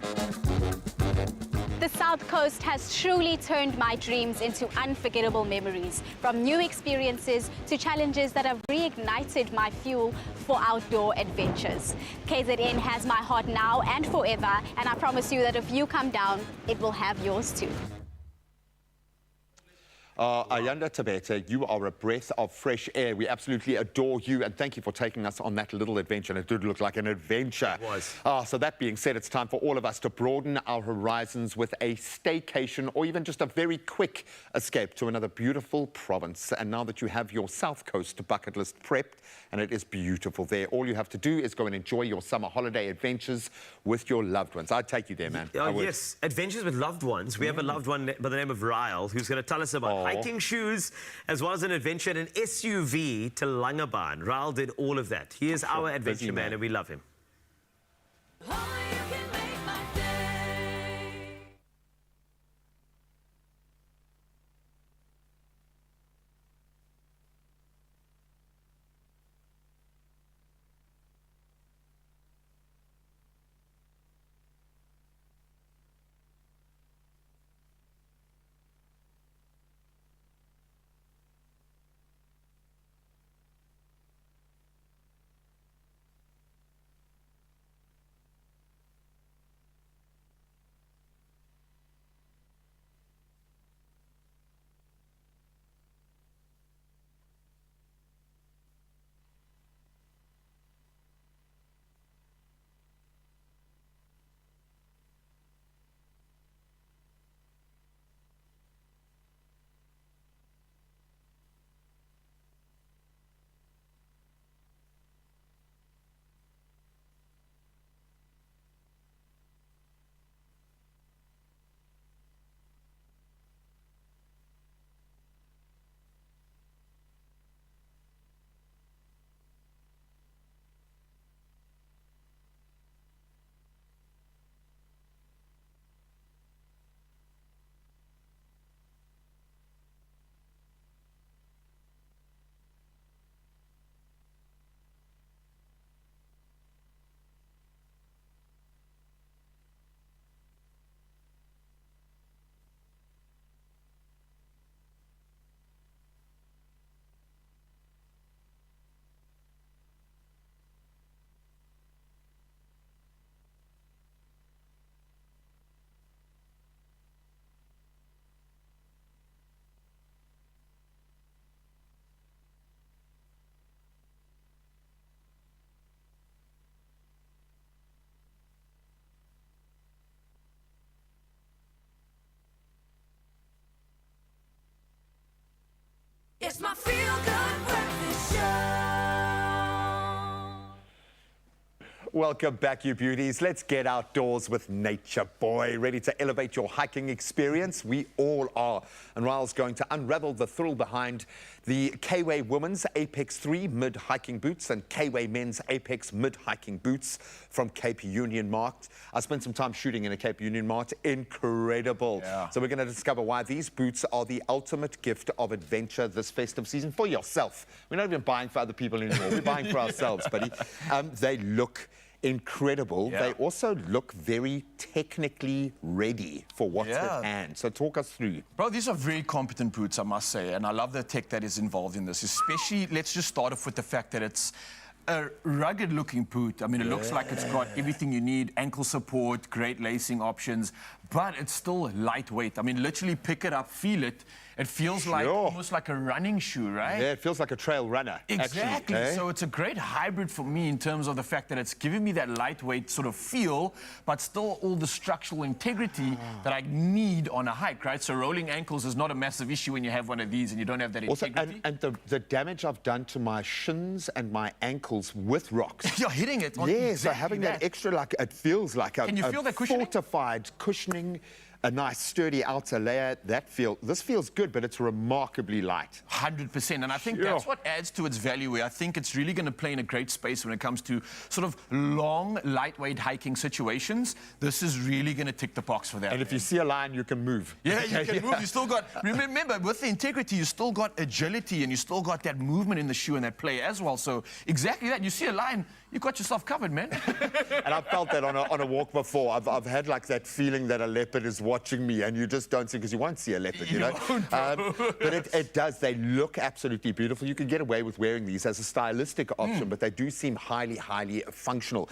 The South Coast has truly turned my dreams into unforgettable memories, from new experiences to challenges that have reignited my fuel for outdoor adventures. KZN has my heart now and forever, and I promise you that if you come down, it will have yours too. Ayanda Tabeta, you are a breath of fresh air. We absolutely adore you, and thank you for taking us on that little adventure. And it did look like an adventure. It was. So that being said, it's time for all of us to broaden our horizons with a staycation or even just a very quick escape to another beautiful province. And now that you have your South Coast bucket list prepped, and it is beautiful there, all you have to do is go and enjoy your summer holiday adventures with your loved ones. I'd take you there, man. Yes, adventures with loved ones. We have a loved one by the name of Ryle, who's going to tell us about hiking shoes, as well as an adventure in an SUV to Langebaan. Ryle did all of that. He is our adventure man, and we love him. Welcome back, you beauties. Let's get outdoors with Nature Boy. Ready to elevate your hiking experience? We all are. And Rail's going to unravel the thrill behind the K-Way Women's Apex 3 mid-hiking boots and K-Way Men's Apex mid-hiking boots from Cape Union Mart. I spent some time shooting in a Cape Union Mart. Incredible. Yeah. So we're going to discover why these boots are the ultimate gift of adventure this festive season for yourself. We're not even buying for other people anymore. We're buying for ourselves, buddy. They look incredible. Yeah. They also look very technically ready for what's at hand. So talk us through. Bro, these are very competent boots, I must say, and I love the tech that is involved in this, especially, let's just start off with the fact that it's a rugged-looking boot. I mean, it looks like it's got everything you need, ankle support, great lacing options, but it's still lightweight. I mean, literally pick it up, feel it. It feels like almost like a running shoe, right? Yeah, it feels like a trail runner. Exactly. Actually, eh? So it's a great hybrid for me in terms of the fact that it's giving me that lightweight sort of feel, but still all the structural integrity that I need on a hike, right? So rolling ankles is not a massive issue when you have one of these and you don't have that integrity. And the damage I've done to my shins and my ankles with rocks. You're hitting it. Yeah, so having that extra, like, it feels like a, Can you feel that cushioning? Fortified cushioning, a nice sturdy outer layer. This feels good, but it's remarkably light. 100%, and I think that's what adds to its value. I think it's really going to play in a great space when it comes to sort of long, lightweight hiking situations. This is really going to tick the box for that. And if you see a line, you can move. Yeah, you can move. You still got, remember, with the integrity, you still got agility and you still got that movement in the shoe and that play as well. So exactly that. You see a line, you got yourself covered, man. And I've felt that on a walk before. I've had like that feeling that a leopard is watching me, and you just don't see, because you won't see a leopard, you know. But it does. They look absolutely beautiful. You can get away with wearing these as a stylistic option, but they do seem highly, highly functional.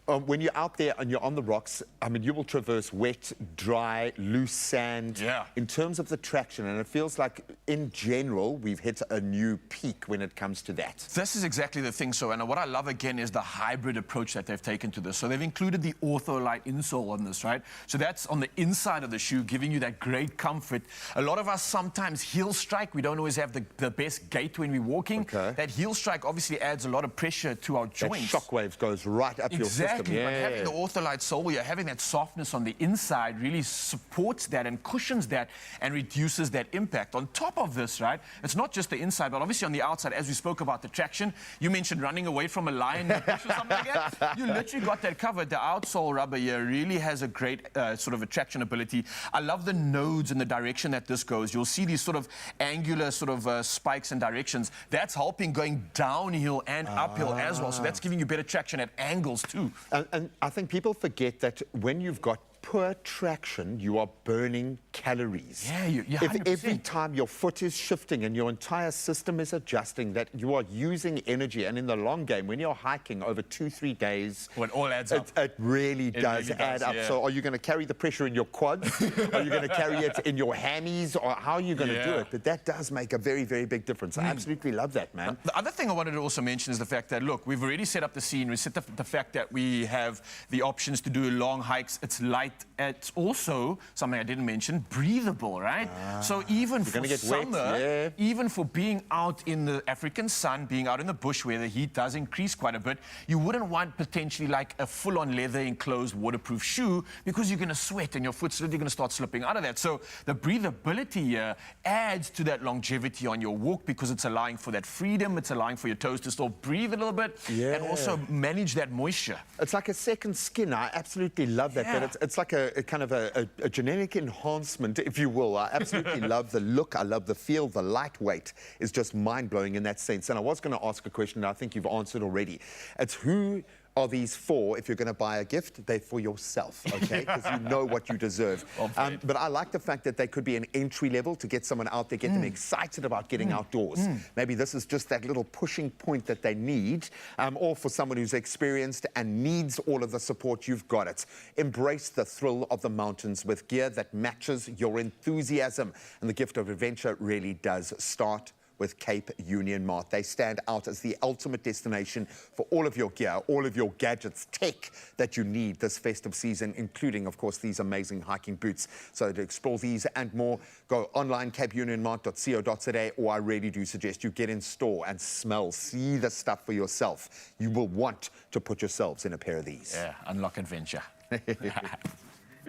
When you're out there and you're on the rocks, I mean, you will traverse wet, dry, loose sand. Yeah. In terms of the traction, and it feels like, in general, we've hit a new peak when it comes to that. This is exactly the thing. So, and what I love, again, is the hybrid approach that they've taken to this. So they've included the Ortholite insole on this, right? So that's on the inside of the shoe, giving you that great comfort. A lot of us sometimes heel strike. We don't always have the best gait when we're walking. Okay. That heel strike obviously adds a lot of pressure to our joints. That shockwaves goes right up your system. But having the Ortholite sole, you're having that softness on the inside, really supports that and cushions that and reduces that impact. On top of this, right, it's not just the inside, but obviously on the outside, as we spoke about the traction, you mentioned running away from a lion or something like that. You literally got that covered. The outsole rubber here really has a great sort of attraction ability. I love the nodes and the direction that this goes. You'll see these sort of angular sort of spikes and directions. That's helping going downhill and uphill as well. So that's giving you better traction at angles too. And I think people forget that when you've got poor traction, you are burning calories. Yeah, you're if every time your foot is shifting and your entire system is adjusting, that you are using energy. And in the long game, when you're hiking over 2-3 days, well, it all adds up. It really does add up. Yeah. So are you going to carry the pressure in your quads? Are you going to carry it in your hammies? Or how are you going to do it? But that does make a very, very big difference. I absolutely love that, man. The other thing I wanted to also mention is the fact that, look, we've already set up the scene. We set the fact that we have the options to do long hikes. It's light. It's also, something I didn't mention, breathable, right? So even for summer, even for being out in the African sun, being out in the bush where the heat does increase quite a bit, you wouldn't want potentially like a full-on leather enclosed waterproof shoe, because you're going to sweat and your foot's literally going to start slipping out of that. So the breathability here adds to that longevity on your walk, because it's allowing for that freedom, it's allowing for your toes to still breathe a little bit and also manage that moisture. It's like a second skin. I absolutely love that. But it's like a kind of a genetic enhancement, if you will. I absolutely love the look. I love the feel. The lightweight is just mind-blowing in that sense. And I was going to ask a question that I think you've answered already. It's who are these for? If you're going to buy a gift, they're for yourself, okay? Because you know what you deserve. But I like the fact that they could be an entry level to get someone out there, get them excited about getting outdoors. Maybe this is just that little pushing point that they need, or for someone who's experienced and needs all of the support, you've got it. Embrace the thrill of the mountains with gear that matches your enthusiasm. And the gift of adventure really does start with Cape Union Mart. They stand out as the ultimate destination for all of your gear, all of your gadgets, tech that you need this festive season, including, of course, these amazing hiking boots. So to explore these and more, go online, capeunionmart.co.za, or I really do suggest you get in store and smell, see the stuff for yourself. You will want to put yourselves in a pair of these. Yeah, unlock adventure.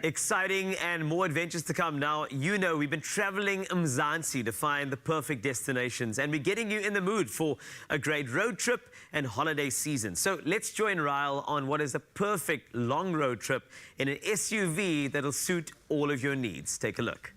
Exciting and more adventures to come. Now, you know, we've been traveling Mzansi to find the perfect destinations, and we're getting you in the mood for a great road trip and holiday season. So let's join Ryle on what is the perfect long road trip in an SUV that'll suit all of your needs. Take a look.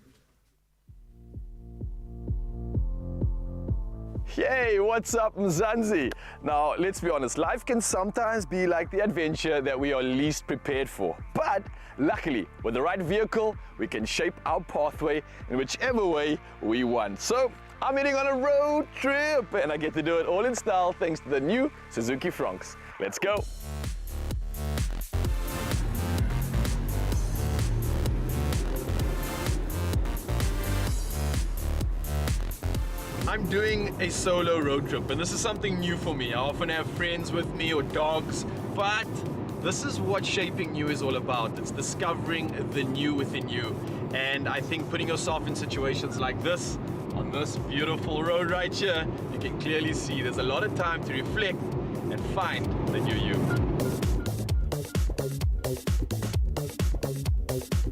Hey, what's up, Mzansi? Now, let's be honest, life can sometimes be like the adventure that we are least prepared for. But luckily, with the right vehicle, we can shape our pathway in whichever way we want. So, I'm heading on a road trip, and I get to do it all in style thanks to the new Suzuki Fronx. Let's go. I'm doing a solo road trip, and this is something new for me. I often have friends with me or dogs, but this is what shaping new is all about. It's discovering the new within you. And I think putting yourself in situations like this, on this beautiful road right here, you can clearly see there's a lot of time to reflect and find the new you.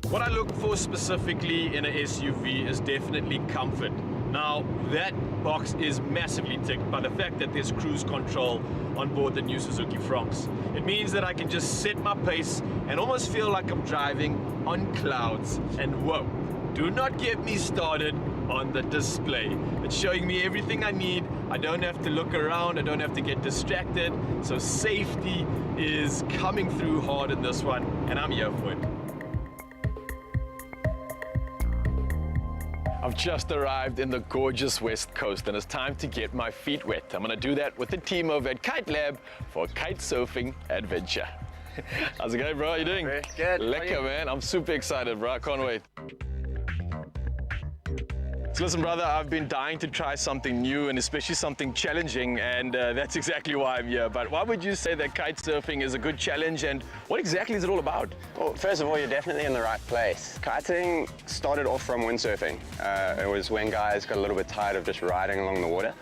What I look for specifically in an SUV is definitely comfort. Now, that box is massively ticked by the fact that there's cruise control on board the new Suzuki Fronx. It means that I can just set my pace and almost feel like I'm driving on clouds. And whoa, do not get me started on the display. It's showing me everything I need. I don't have to look around, I don't have to get distracted. So safety is coming through hard in this one, and I'm here for it. I've just arrived in the gorgeous West Coast, and it's time to get my feet wet. I'm gonna do that with the team over at Kite Lab for a kite surfing adventure. How's it going, bro? How you doing? Very good. Lekker, man. I'm super excited, bro. I can't wait. So listen, brother, I've been dying to try something new and especially something challenging, and that's exactly why I'm here. But why would you say that kite surfing is a good challenge, and what exactly is it all about? Well, first of all, you're definitely in the right place. Kiting started off from windsurfing. It was when guys got a little bit tired of just riding along the water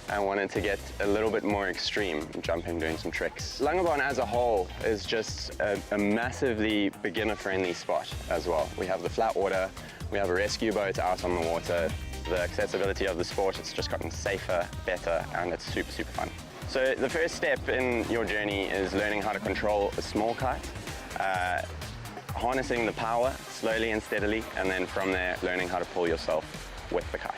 and wanted to get a little bit more extreme, jumping, doing some tricks. Langebaan as a whole is just a massively beginner-friendly spot as well. We have the flat water, we have a rescue boat out on the water. The accessibility of the sport, it's just gotten safer, better, and it's super, super fun. So the first step in your journey is learning how to control a small kite, harnessing the power slowly and steadily, and then from there, learning how to pull yourself with the kite.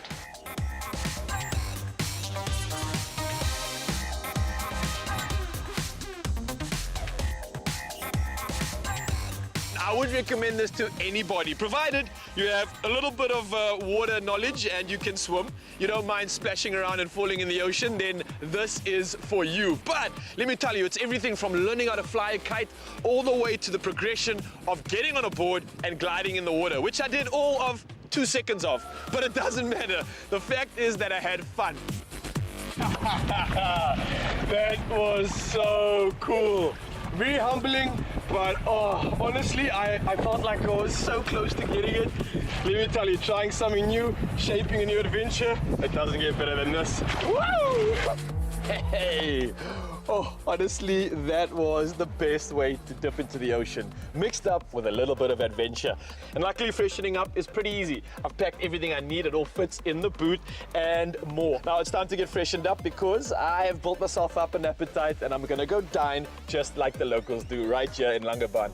I would recommend this to anybody, provided you have a little bit of water knowledge and you can swim. You don't mind splashing around and falling in the ocean, then this is for you. But let me tell you, it's everything from learning how to fly a kite all the way to the progression of getting on a board and gliding in the water, which I did all of 2 seconds of. But it doesn't matter. The fact is that I had fun. That was so cool. Very humbling, but oh, honestly, I felt like I was so close to getting it. Let me tell you, trying something new, shaping a new adventure, it doesn't get better than this. Woo! Hey! Oh, honestly, that was the best way to dip into the ocean, mixed up with a little bit of adventure. And luckily, freshening up is pretty easy. I've packed everything I need, it all fits in the boot and more. Now it's time to get freshened up because I have built myself up an appetite and I'm gonna go dine just like the locals do right here in Langebaan.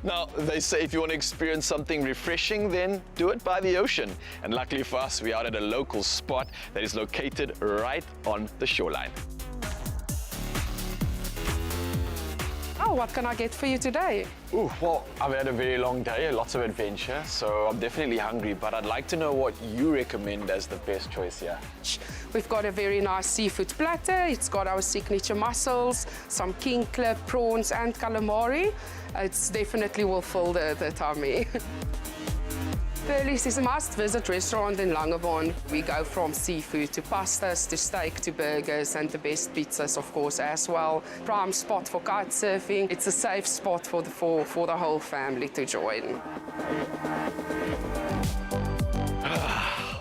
Now, they say if you want to experience something refreshing, then do it by the ocean. And luckily for us, we're out at a local spot that is located right on the shoreline. Oh, what can I get for you today? Ooh, well, I've had a very long day, lots of adventure, so I'm definitely hungry, but I'd like to know what you recommend as the best choice here. We've got a very nice seafood platter. It's got our signature mussels, some king clip, prawns and calamari. It's definitely will fill the tummy. Pearlie's is a must-visit restaurant in Langebaan. We go from seafood to pastas to steak to burgers and the best pizzas, of course, as well. Prime spot for kite surfing. It's a safe spot for the whole family to join.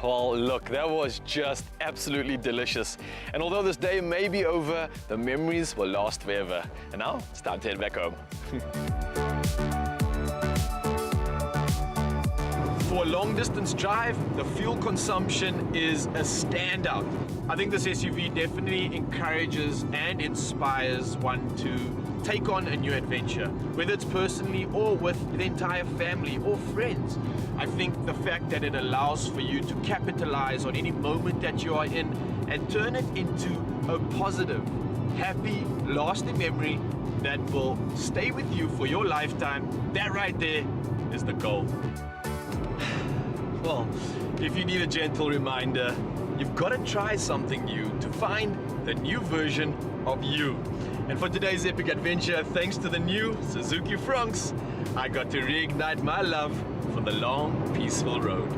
Well, look, that was just absolutely delicious. And although this day may be over, the memories will last forever. And now, it's time to head back home. For a long-distance drive, the fuel consumption is a standout. I think this SUV definitely encourages and inspires one to take on a new adventure, whether it's personally or with the entire family or friends. I think the fact that it allows for you to capitalize on any moment that you are in and turn it into a positive, happy, lasting memory that will stay with you for your lifetime, that right there is the goal. Well, if you need a gentle reminder, you've got to try something new to find the new version of you. And for today's epic adventure, thanks to the new Suzuki Fronx, I got to reignite my love for the long, peaceful road.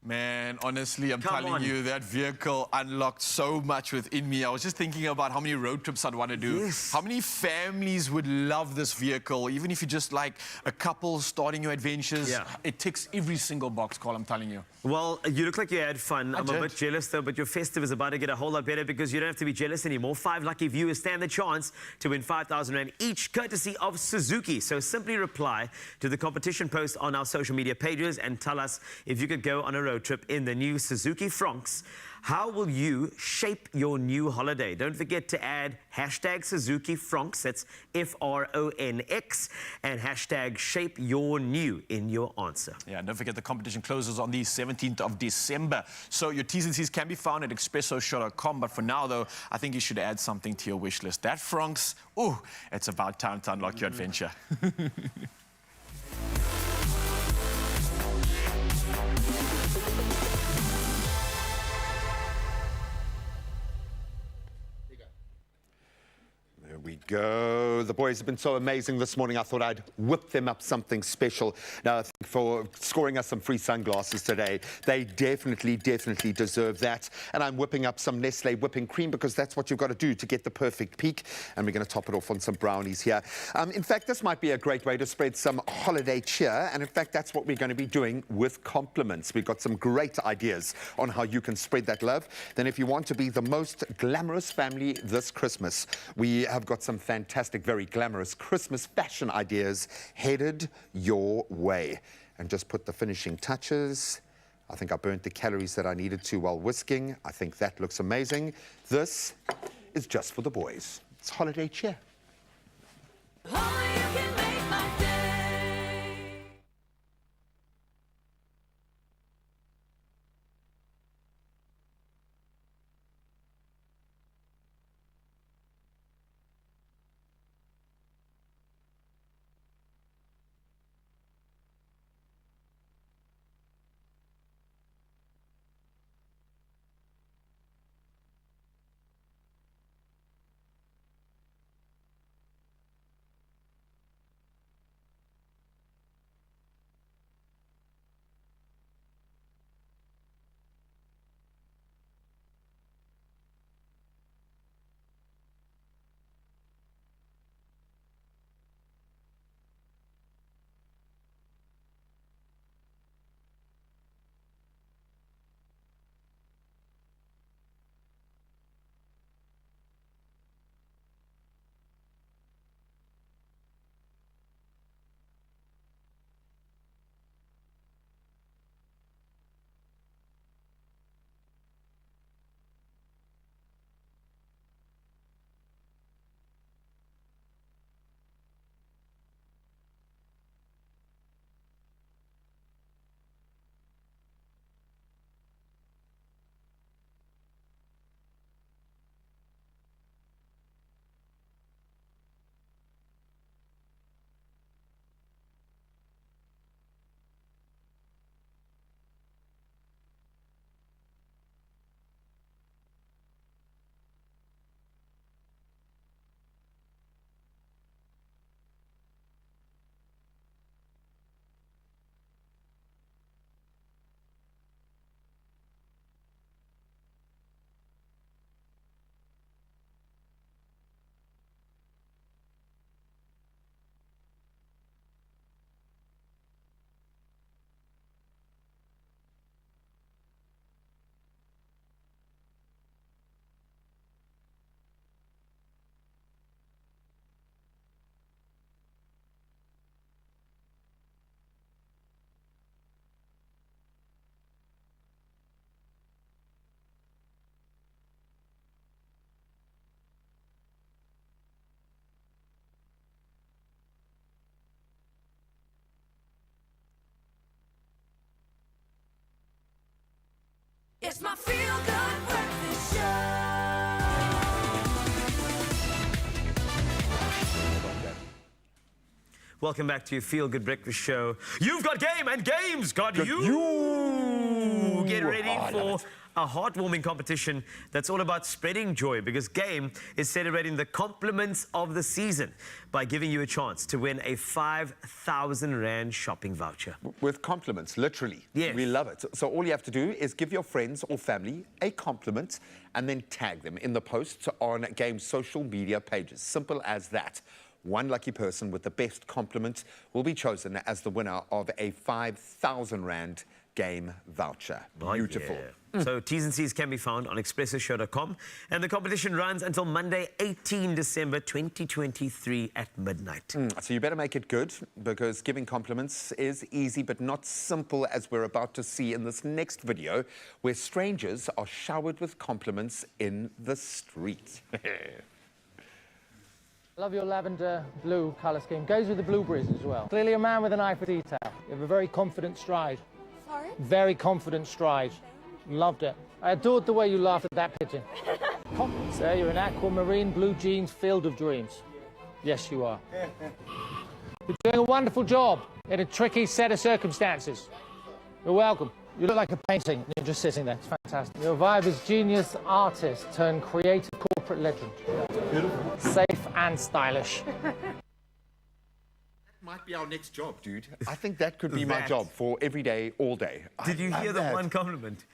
Man, honestly, I'm telling you, that vehicle unlocked so much within me. I was just thinking about how many road trips I'd want to do. Yes. How many families would love this vehicle, even if you're just like a couple starting your adventures. Yeah. It ticks every single box, Carl, I'm telling you. Well, you look like you had fun. I'm a did. bit jealous, though, but your festive is about to get a whole lot better because you don't have to be jealous anymore. 5 lucky viewers stand the chance to win 5,000 Rand each, courtesy of Suzuki. So simply reply to the competition post on our social media pages and tell us if you could go on a road trip in the new Suzuki Fronx. How will you shape your new holiday? Don't forget to add hashtag Suzuki Fronx, that's F-R-O-N-X, and hashtag shape your new in your answer. Yeah, and don't forget the competition closes on the 17th of December. So your T's and C's can be found at expressoshow.com. But for now, though, I think you should add something to your wish list. That Fronx, ooh, it's about time to unlock your adventure. There we go. The boys have been so amazing this morning. I thought I'd whip them up something special. Now, for scoring us some free sunglasses today, they definitely deserve that. And I'm whipping up some Nestle whipping cream because that's what you've got to do to get the perfect peak. And we're going to top it off on some brownies here. In fact, this might be a great way to spread some holiday cheer. And in fact, that's what we're going to be doing with compliments. We've got some great ideas on how you can spread that love. Then if you want to be the most glamorous family this Christmas, we have got some fantastic, very glamorous Christmas fashion ideas headed your way. And just put the finishing touches. I think I burnt the calories that I needed to while whisking. I think that looks amazing. This is just for the boys. It's holiday cheer. Welcome back to your Feel Good Breakfast Show. You've got game and game's got you. Get ready for a heartwarming competition that's all about spreading joy, because Game is celebrating the compliments of the season by giving you a chance to win a 5,000 Rand shopping voucher. With compliments, literally. Yes. We love it. So all you have to do is give your friends or family a compliment and then tag them in the posts on Game's social media pages. Simple as that. One lucky person with the best compliment will be chosen as the winner of a 5,000 Rand Game voucher. Beautiful. Yeah. So T's and C's can be found on expressoshow.com, and the competition runs until Monday, 18 December 2023 at midnight. So you better make it good, because giving compliments is easy but not simple, as we're about to see in this next video, where strangers are showered with compliments in the street. Love your lavender blue colour scheme. Goes with the blueberries as well. Clearly a man with an eye for detail. You have a very confident stride. Sorry? Very confident stride. Loved it. I adored the way you laughed at that pigeon. Confidence there. You're in aquamarine, blue jeans, field of dreams. Yes, you are. You're doing a wonderful job in a tricky set of circumstances. You're welcome. You look like a painting. You're just sitting there. It's fantastic. Your vibe is genius artist turned creative corporate legend. Beautiful. Safe and stylish. Might be our next job, dude. I think that could be my job for every day, all day. Did you hear the one compliment?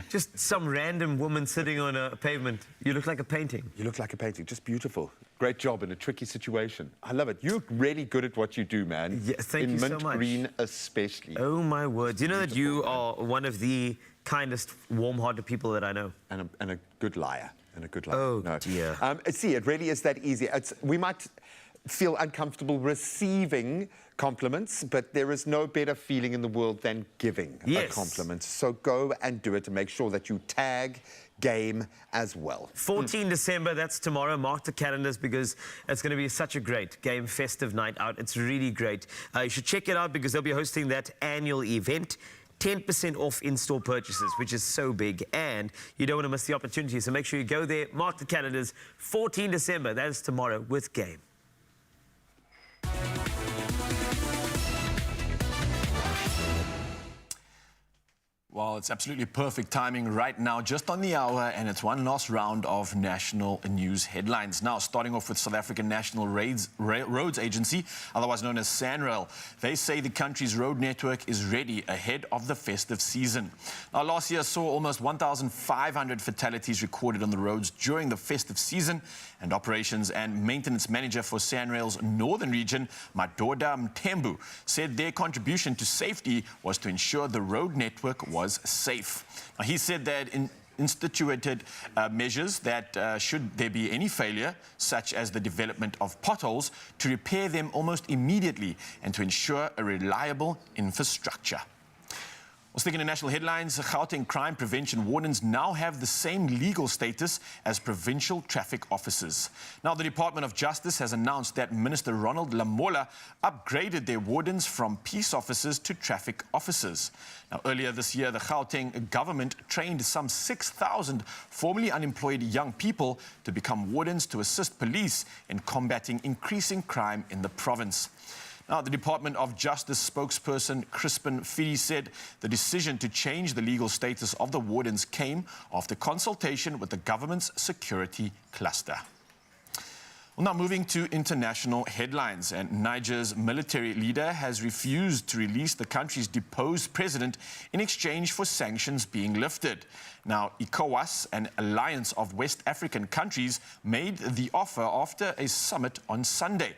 Just some random woman sitting on a pavement. You look like a painting. You look like a painting. Just beautiful. Great job in a tricky situation. I love it. You're really good at what you do, man. Yeah, thank you so much. In mint green especially. Oh, my word. Do you know that you are one of the kindest, warm-hearted people that I know? And a good liar. And a good liar. Oh, dear. See, it really is that easy. We might feel uncomfortable receiving compliments, but there is no better feeling in the world than giving a compliment. So go and do it, and make sure that you tag Game as well. 14 December, that's tomorrow. Mark the calendars, because it's going to be such a great Game festive night out. It's really great. You should check it out, because they'll be hosting that annual event. 10% off in-store purchases, which is so big, and you don't want to miss the opportunity. So make sure you go there, mark the calendars. 14 December, that is tomorrow with Game. Well, it's absolutely perfect timing right now, just on the hour, and it's one last round of national news headlines. Now, starting off with South African National Roads Agency, otherwise known as SANRAL. They say the country's road network is ready ahead of the festive season. Now, last year saw almost 1,500 fatalities recorded on the roads during the festive season, and operations and maintenance manager for SANRAL's northern region, Madoda Mthembu, said their contribution to safety was to ensure the road network was safe. Now, he said that instituted measures that should there be any failure, such as the development of potholes, to repair them almost immediately and to ensure a reliable infrastructure. Well, sticking to national headlines, Gauteng crime prevention wardens now have the same legal status as provincial traffic officers. Now, the Department of Justice has announced that Minister Ronald Lamola upgraded their wardens from peace officers to traffic officers. Now, earlier this year, the Gauteng government trained some 6,000 formerly unemployed young people to become wardens to assist police in combating increasing crime in the province. Now, the Department of Justice spokesperson Crispin Fidi said the decision to change the legal status of the wardens came after consultation with the government's security cluster. Well, now moving to international headlines, and Niger's military leader has refused to release the country's deposed president in exchange for sanctions being lifted. Now, ECOWAS, an alliance of West African countries, made the offer after a summit on Sunday.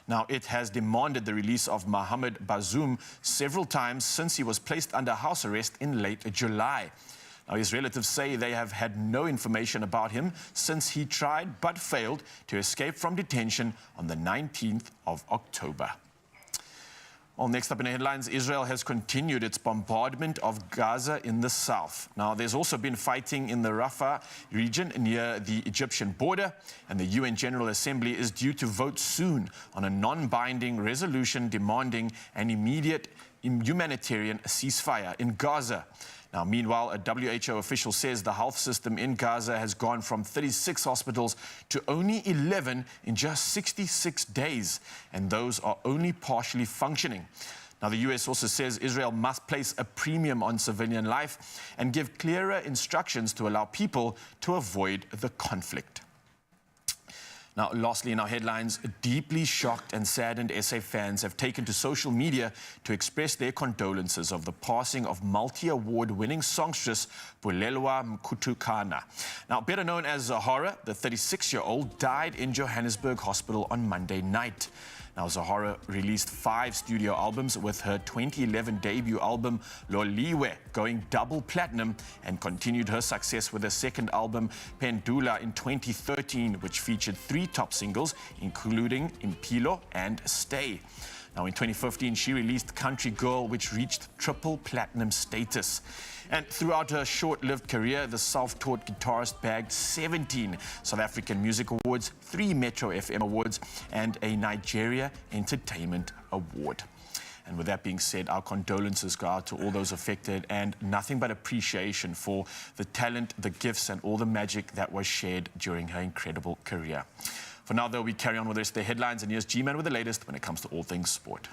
Now, it has demanded the release of Mohamed Bazoum several times since he was placed under house arrest in late July. Now, his relatives say they have had no information about him since he tried but failed to escape from detention on the 19th of October. Well, next up in the headlines, Israel has continued its bombardment of Gaza in the south. Now, there's also been fighting in the Rafah region near the Egyptian border, and the UN General Assembly is due to vote soon on a non-binding resolution demanding an immediate humanitarian ceasefire in Gaza. Now, meanwhile, a WHO official says the health system in Gaza has gone from 36 hospitals to only 11 in just 66 days, and those are only partially functioning. Now, the US also says Israel must place a premium on civilian life and give clearer instructions to allow people to avoid the conflict. Now, lastly, in our headlines, deeply shocked and saddened SA fans have taken to social media to express their condolences of the passing of multi-award-winning songstress Bulelwa Mkutukana. Now, better known as Zahara, the 36-year-old died in Johannesburg Hospital on Monday night. Now, Zahara released 5 studio albums, with her 2011 debut album, Loliwe, going double platinum, and continued her success with her second album, Pendula, in 2013, which featured 3 top singles, including Impilo and Stay. Now, in 2015, she released Country Girl, which reached triple platinum status. And throughout her short-lived career, the self-taught guitarist bagged 17 South African Music Awards, 3 Metro FM Awards, and a Nigeria Entertainment Award. And with that being said, our condolences go out to all those affected, and nothing but appreciation for the talent, the gifts, and all the magic that was shared during her incredible career. For now, though, we carry on with the rest of the headlines, and here's G-Man with the latest when it comes to all things sport.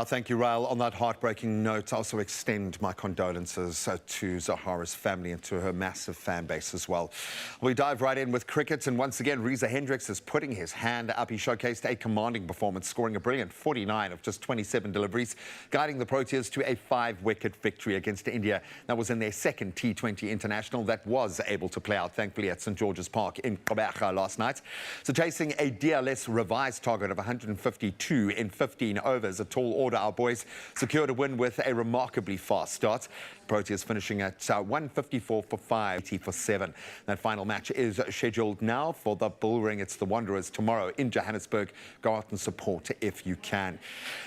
Thank you, Rael. On that heartbreaking note, I also extend my condolences to Zahara's family and to her massive fan base as well. We dive right in with cricket, and once again, Reza Hendricks is putting his hand up. He showcased a commanding performance, scoring a brilliant 49 of just 27 deliveries, guiding the Proteas to a 5-wicket victory against India. That was in their second T20 international that was able to play out, thankfully, at St. George's Park in Gqeberha last night. So chasing a DLS revised target of 152 in 15 overs, a tall order, our boys secured a win with a remarkably fast start. Proteas finishing at 154 for 5, 80 for 7. That final match is scheduled now for the Bullring. It's the Wanderers tomorrow in Johannesburg. Go out and support if you can.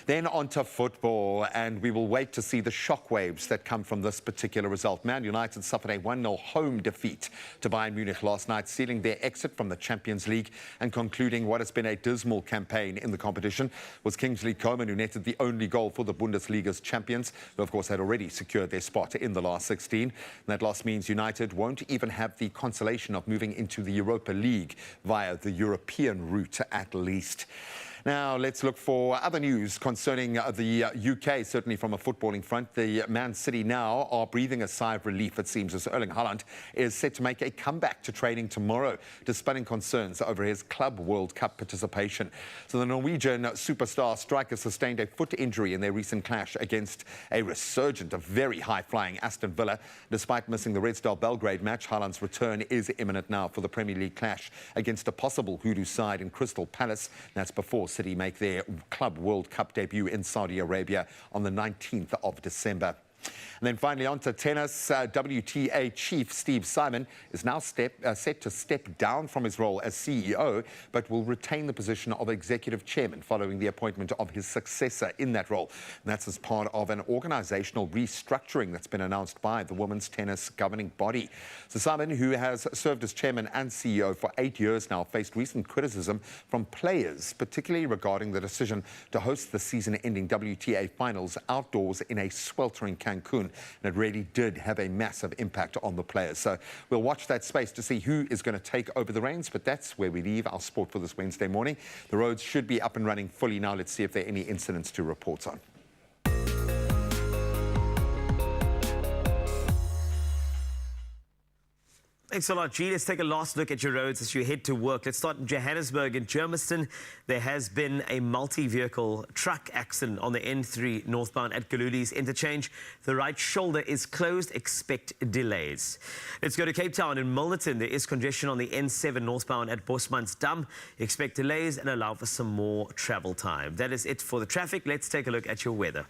Then on to football, and we will wait to see the shockwaves that come from this particular result. Man United suffered a 1-0 home defeat to Bayern Munich last night, sealing their exit from the Champions League and concluding what has been a dismal campaign in the competition. Was Kingsley Coman, who netted the only goal for the Bundesliga's champions, who of course had already secured their spot in the last 16. And that loss means United won't even have the consolation of moving into the Europa League via the European route at least. Now, let's look for other news concerning the UK, certainly from a footballing front. The Man City now are breathing a sigh of relief, it seems, as Erling Haaland is set to make a comeback to training tomorrow, despite concerns over his Club World Cup participation. So the Norwegian superstar striker sustained a foot injury in their recent clash against a resurgent of very high-flying Aston Villa. Despite missing the Red Star Belgrade match, Haaland's return is imminent now for the Premier League clash against a possible Hoodoo side in Crystal Palace. That's before City make their Club World Cup debut in Saudi Arabia on the 19th of December. And then finally on to tennis. WTA chief Steve Simon is now set to step down from his role as CEO, but will retain the position of executive chairman following the appointment of his successor in that role. And that's as part of an organizational restructuring that's been announced by the women's tennis governing body. So Simon, who has served as chairman and CEO for 8 years now, faced recent criticism from players, particularly regarding the decision to host the season-ending WTA finals outdoors in a sweltering Cancun. And it really did have a massive impact on the players. So we'll watch that space to see who is going to take over the reins, but that's where we leave our sport for this Wednesday morning. The roads should be up and running fully now. Let's see if there are any incidents to report on. Thanks a lot, G. Let's take a last look at your roads as you head to work. Let's start in Johannesburg. In Germiston, there has been a multi-vehicle truck accident on the N3 northbound at Galuli's interchange. The right shoulder is closed. Expect delays. Let's go to Cape Town. In Milnerton, there is congestion on the N7 northbound at Bosmansdam. Expect delays and allow for some more travel time. That is it for the traffic. Let's take a look at your weather.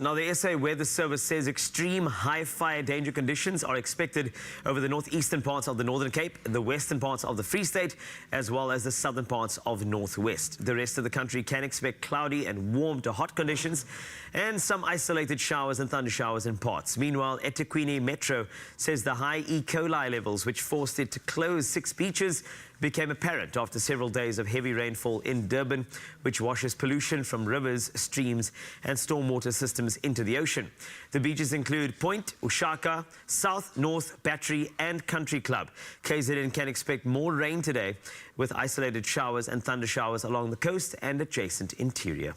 Now, the SA Weather Service says extreme high fire danger conditions are expected over the northeastern parts of the Northern Cape, the western parts of the Free State, as well as the southern parts of Northwest. The rest of the country can expect cloudy and warm to hot conditions and some isolated showers and thunder showers in parts. Meanwhile, eThekwini Metro says the high E. coli levels, which forced it to close 6 beaches, became apparent after several days of heavy rainfall in Durban, which washes pollution from rivers, streams and stormwater systems into the ocean. The beaches include Point, Ushaka, South, North, Battery and Country Club. KZN can expect more rain today with isolated showers and thunder showers along the coast and adjacent interior.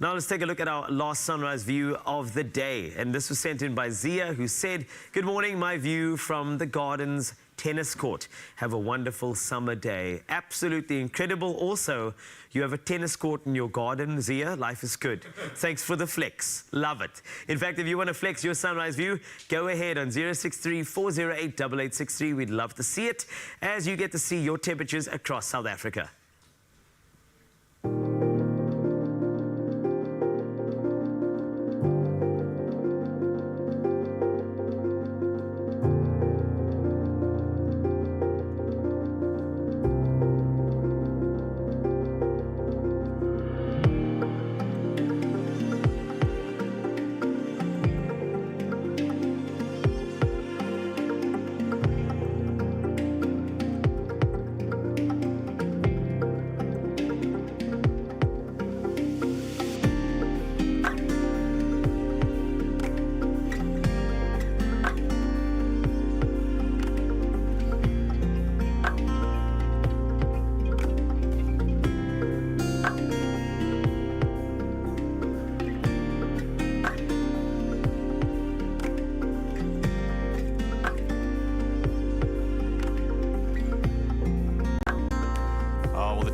Now let's take a look at our last sunrise view of the day. And this was sent in by Zia, who said, "Good morning, my view from the Gardens tennis court. Have a wonderful summer day." Absolutely incredible. Also, you have a tennis court in your garden, Zia. Life is good. Thanks for the flex. Love it. In fact, if you want to flex your sunrise view, go ahead on 063-408-8863. We'd love to see it as you get to see your temperatures across South Africa.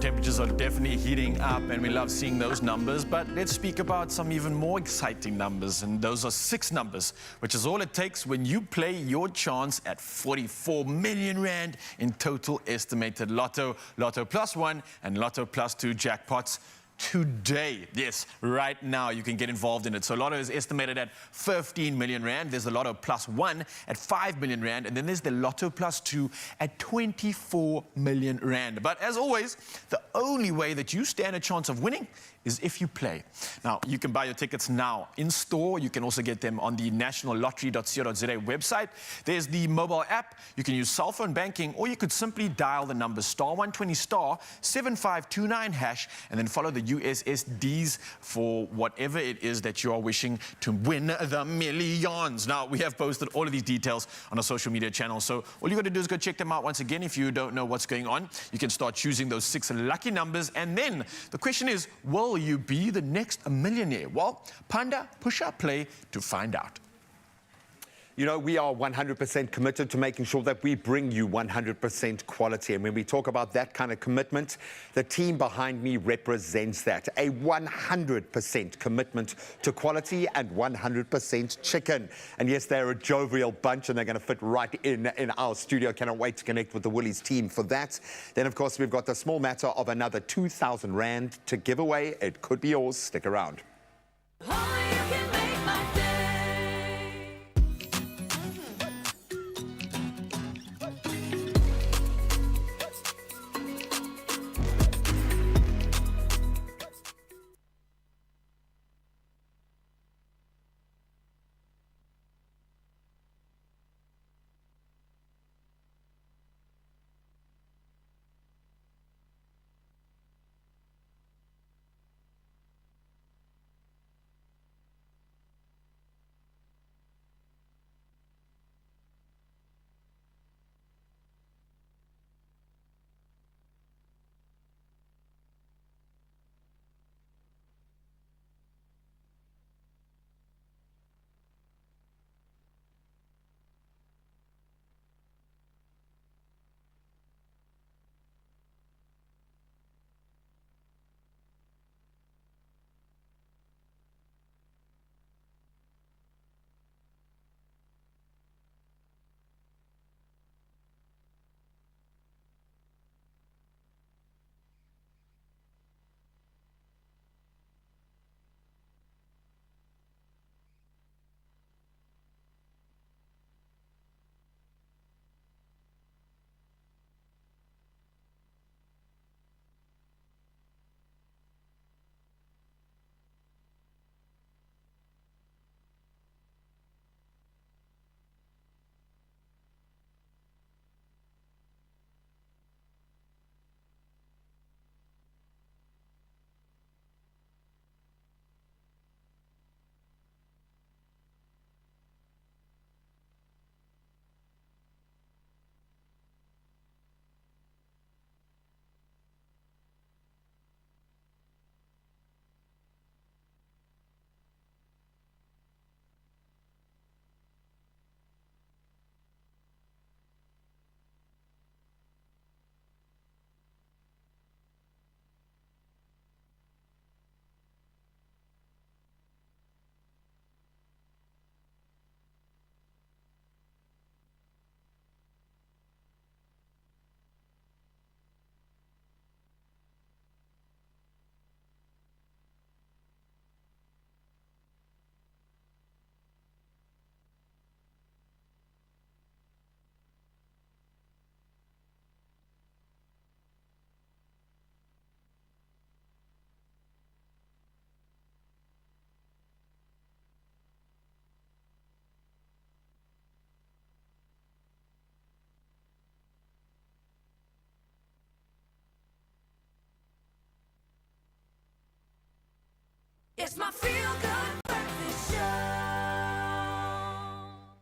Temperatures are definitely heating up and we love seeing those numbers, but let's speak about some even more exciting numbers, and those are 6 numbers, which is all it takes when you play your chance at 44 million rand in total estimated Lotto, Lotto Plus 1 and Lotto Plus 2 jackpots. Today, yes, right now you can get involved in it. So Lotto is estimated at 15 million rand. There's the Lotto Plus 1 at 5 million rand, and then there's the Lotto Plus 2 at 24 million rand. But as always, the only way that you stand a chance of winning is if you play. Now, you can buy your tickets now in store. You can also get them on the nationallottery.co.za website. There's the mobile app. You can use cell phone banking, or you could simply dial the number *120 *7529# and then follow the USSDs for whatever it is that you are wishing to win the millions. Now, we have posted all of these details on our social media channels, so all you got to do is go check them out once again. If you don't know what's going on, you can start choosing those 6 lucky numbers, and then the question is, will you be the next millionaire? Well, Panda, push up play to find out. You know, we are 100% committed to making sure that we bring you 100% quality. And when we talk about that kind of commitment, the team behind me represents that. A 100% commitment to quality and 100% chicken. And yes, they're a jovial bunch and they're going to fit right in our studio. Cannot wait to connect with the Woolies team for that. Then, of course, we've got the small matter of another 2,000 rand to give away. It could be yours. Stick around.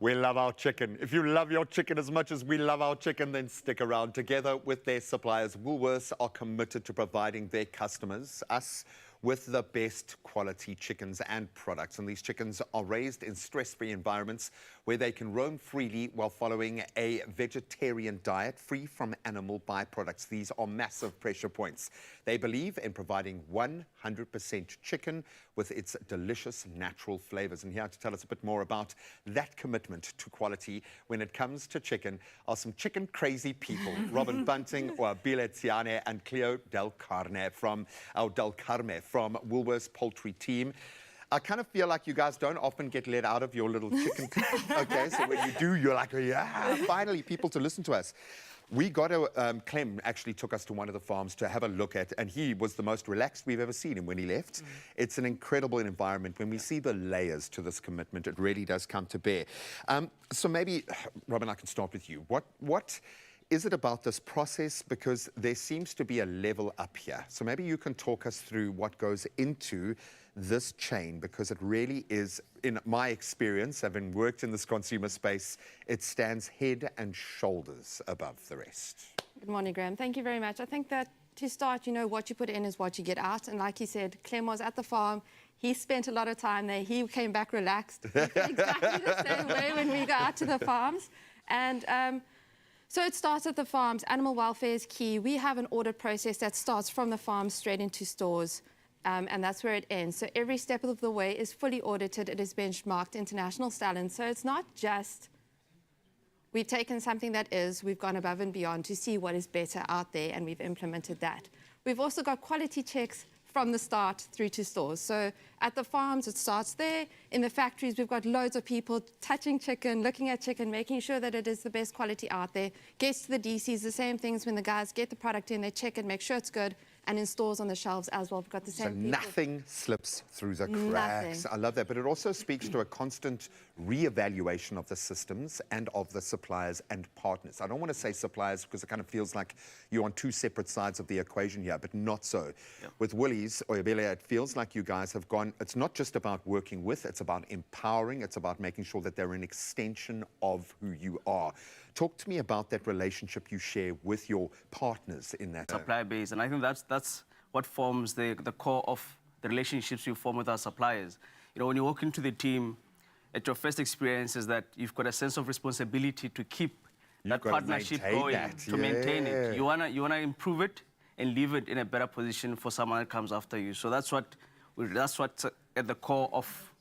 We love our chicken. If you love your chicken as much as we love our chicken, then stick around. Together with their suppliers, Woolworths are committed to providing their customers, us, with the best quality chickens and products. And these chickens are raised in stress-free environments where they can roam freely while following a vegetarian diet free from animal byproducts. These are massive pressure points. They believe in providing 100% chicken with its delicious natural flavors. And here to tell us a bit more about that commitment to quality when it comes to chicken are some chicken crazy people. Robin Bunting, Bile Tiane, and Cleo Del Carme from Woolworths Poultry Team. I kind of feel like you guys don't often get let out of your little chicken coop. Okay, so when you do, you're like, yeah, finally people to listen to us. We got Clem actually took us to one of the farms to have a look at, and he was the most relaxed we've ever seen him when he left. It's an incredible environment. When we see the layers to this commitment, it really does come to bear. So maybe, Robin, I can start with you. What is it about this process? Because there seems to be a level up here. So maybe you can talk us through what goes into this chain, because it really is, in my experience, having worked in this consumer space, it stands head and shoulders above the rest. Good morning, Graham. Thank you very much. I think that to start, you know, what you put in is what you get out. And like you said, Clem was at the farm. He spent a lot of time there. He came back relaxed. Exactly the same way when we go out to the farms. And so it starts at the farms. Animal welfare is key. We have an audit process that starts from the farm straight into stores. And that's where it ends. So every step of the way is fully audited. It is benchmarked international standards. So it's not just we've taken something that is, we've gone above and beyond to see what is better out there, and we've implemented that. We've also got quality checks from the start through to stores. So at the farms, it starts there. In the factories, we've got loads of people touching chicken, looking at chicken, making sure that it is the best quality out there. Gets to the DCs, the same things when the guys get the product in, they check it, make sure it's good. And in stores on the shelves as well. We've got the same. So nothing slips through the cracks. Nothing. I love that. But it also speaks to a constant re-evaluation of the systems and of the suppliers and partners. I don't want to say suppliers because it kind of feels like you're on two separate sides of the equation here, but not so. Yeah. With Woolies, Oyabele, it feels like you guys have gone, it's not just about working with, it's about empowering, it's about making sure that they're an extension of who you are. Talk to me about that relationship you share with your partners in that supply base, and I think that's what forms the core of the relationships you form with our suppliers. You know, when you walk into the team, at your first experience is that you've got a sense of responsibility to keep that partnership going, to maintain it. You wanna improve it and leave it in a better position for someone that comes after you. So that's what's at the core of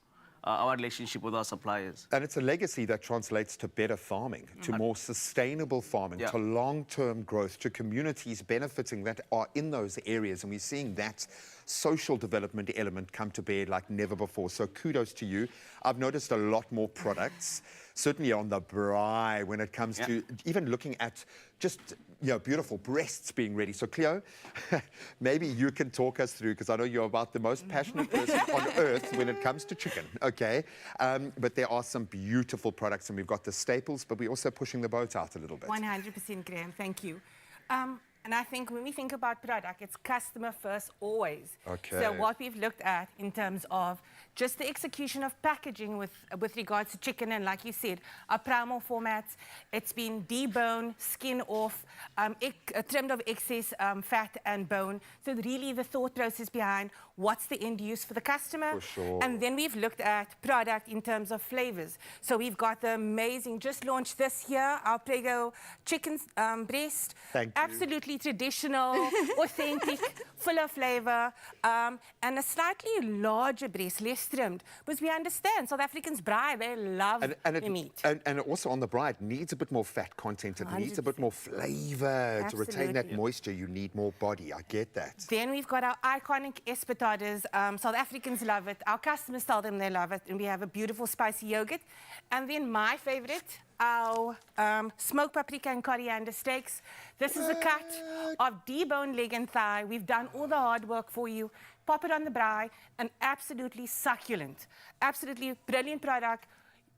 our relationship with our suppliers. And it's a legacy that translates to better farming, to more sustainable farming, to long-term growth, to communities benefiting that are in those areas. And we're seeing that social development element come to bear like never before. So kudos to you. I've noticed a lot more products, certainly on the braai, when it comes to even looking at just, you know, beautiful breasts being ready. So Cleo, maybe you can talk us through, because I know you're about the most passionate person on earth when it comes to chicken, okay? But there are some beautiful products, and we've got the staples, but we're also pushing the boat out a little bit. 100%, Graham, thank you. And I think when we think about product, it's customer first always. Okay. So what we've looked at in terms of just the execution of packaging with regards to chicken, and like you said, our primal formats, it's been deboned, skin off, trimmed of excess fat and bone. So really the thought process behind what's the end use for the customer. For sure. And then we've looked at product in terms of flavors. So we've got the amazing, just launched this year, our Prego chicken breast. Thank you. Absolutely traditional, authentic, full of flavor, and a slightly larger breast, less trimmed, because we understand South Africans braai, they love the meat. And also on the braai, it needs a bit more fat content, it needs a bit more flavor. To retain that moisture, you need more body, I get that. Then we've got our iconic espetadas. South Africans love it, our customers tell them they love it, and we have a beautiful spicy yogurt. And then my favorite, our smoked paprika and coriander steaks. This is a cut of deboned leg and thigh. We've done all the hard work for you. Pop it on the braai, and absolutely succulent. Absolutely brilliant product.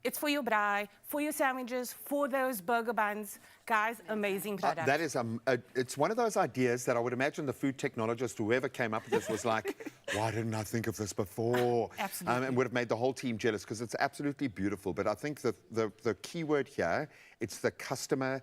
It's for your braai, for your sandwiches, for those burger buns. Guys, amazing product. That is, it's one of those ideas that I would imagine the food technologist, whoever came up with this, was like, why didn't I think of this before? Absolutely. And would have made the whole team jealous because it's absolutely beautiful. But I think that the key word here, it's the customer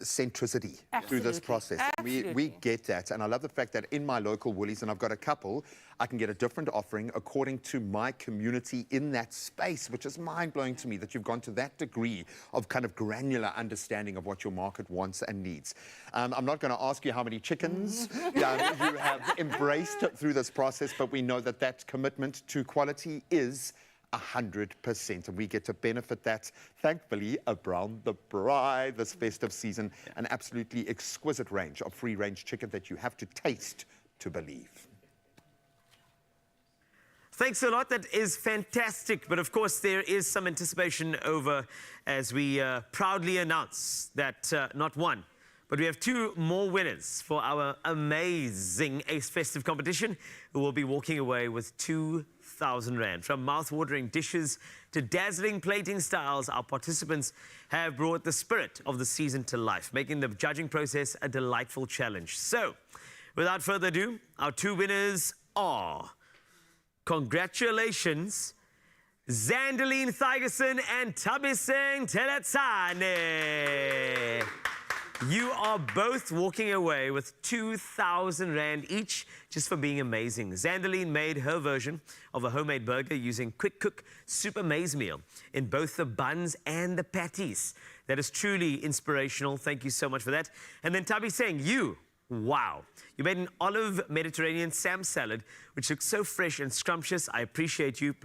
centricity through this process. We get that, and I love the fact that in my local Woolies, and I've got a couple, I can get a different offering according to my community in that space, which is mind-blowing to me that you've gone to that degree of kind of granular understanding of what your market wants and needs. I'm not going to ask you how many chickens you have embraced through this process, but we know that that commitment to quality is 100%, and we get to benefit that, thankfully, around the braai this festive season. An absolutely exquisite range of free-range chicken that you have to taste to believe. Thanks a lot. That is fantastic. But of course, there is some anticipation over as we proudly announce that not one, but we have two more winners for our amazing Ace Festive competition who will be walking away with 2,000 Rand. From mouth-watering dishes to dazzling plating styles, our participants have brought the spirit of the season to life, making the judging process a delightful challenge. So, without further ado, our two winners are... Congratulations, Zandaline Thigerson and Tabiseng Telatsane. You are both walking away with 2,000 Rand each just for being amazing. Zandaline made her version of a homemade burger using Quick Cook Super Maize Meal in both the buns and the patties. That is truly inspirational. Thank you so much for that. And then Tabiseng, wow. You made an olive Mediterranean Sam salad, which looks so fresh and scrumptious. I appreciate you.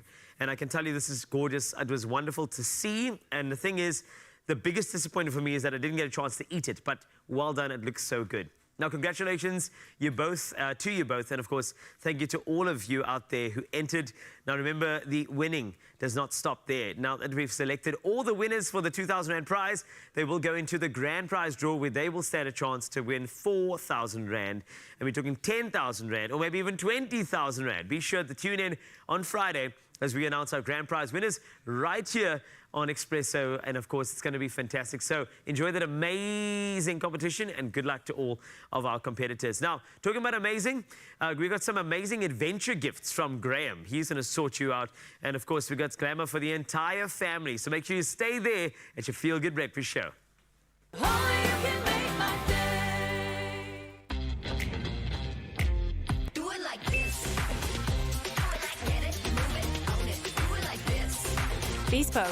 And I can tell you this is gorgeous. It was wonderful to see. And the thing is, the biggest disappointment for me is that I didn't get a chance to eat it. But well done. It looks so good. Now, congratulations you both, to you both. And of course, thank you to all of you out there who entered. Now, remember, the winning does not stop there. Now that we've selected all the winners for the 2,000 Rand prize, they will go into the grand prize draw where they will stand a chance to win 4,000 Rand. And we're talking 10,000 Rand or maybe even 20,000 Rand. Be sure to tune in on Friday as we announce our grand prize winners right here on Expresso, and of course it's going to be fantastic. So enjoy that amazing competition and good luck to all of our competitors. Now, talking about amazing, we got some amazing adventure gifts from Graham. He's going to sort you out, and of course we got glamour for the entire family. So make sure you stay there at your Feel Good Breakfast Show. Bespoke.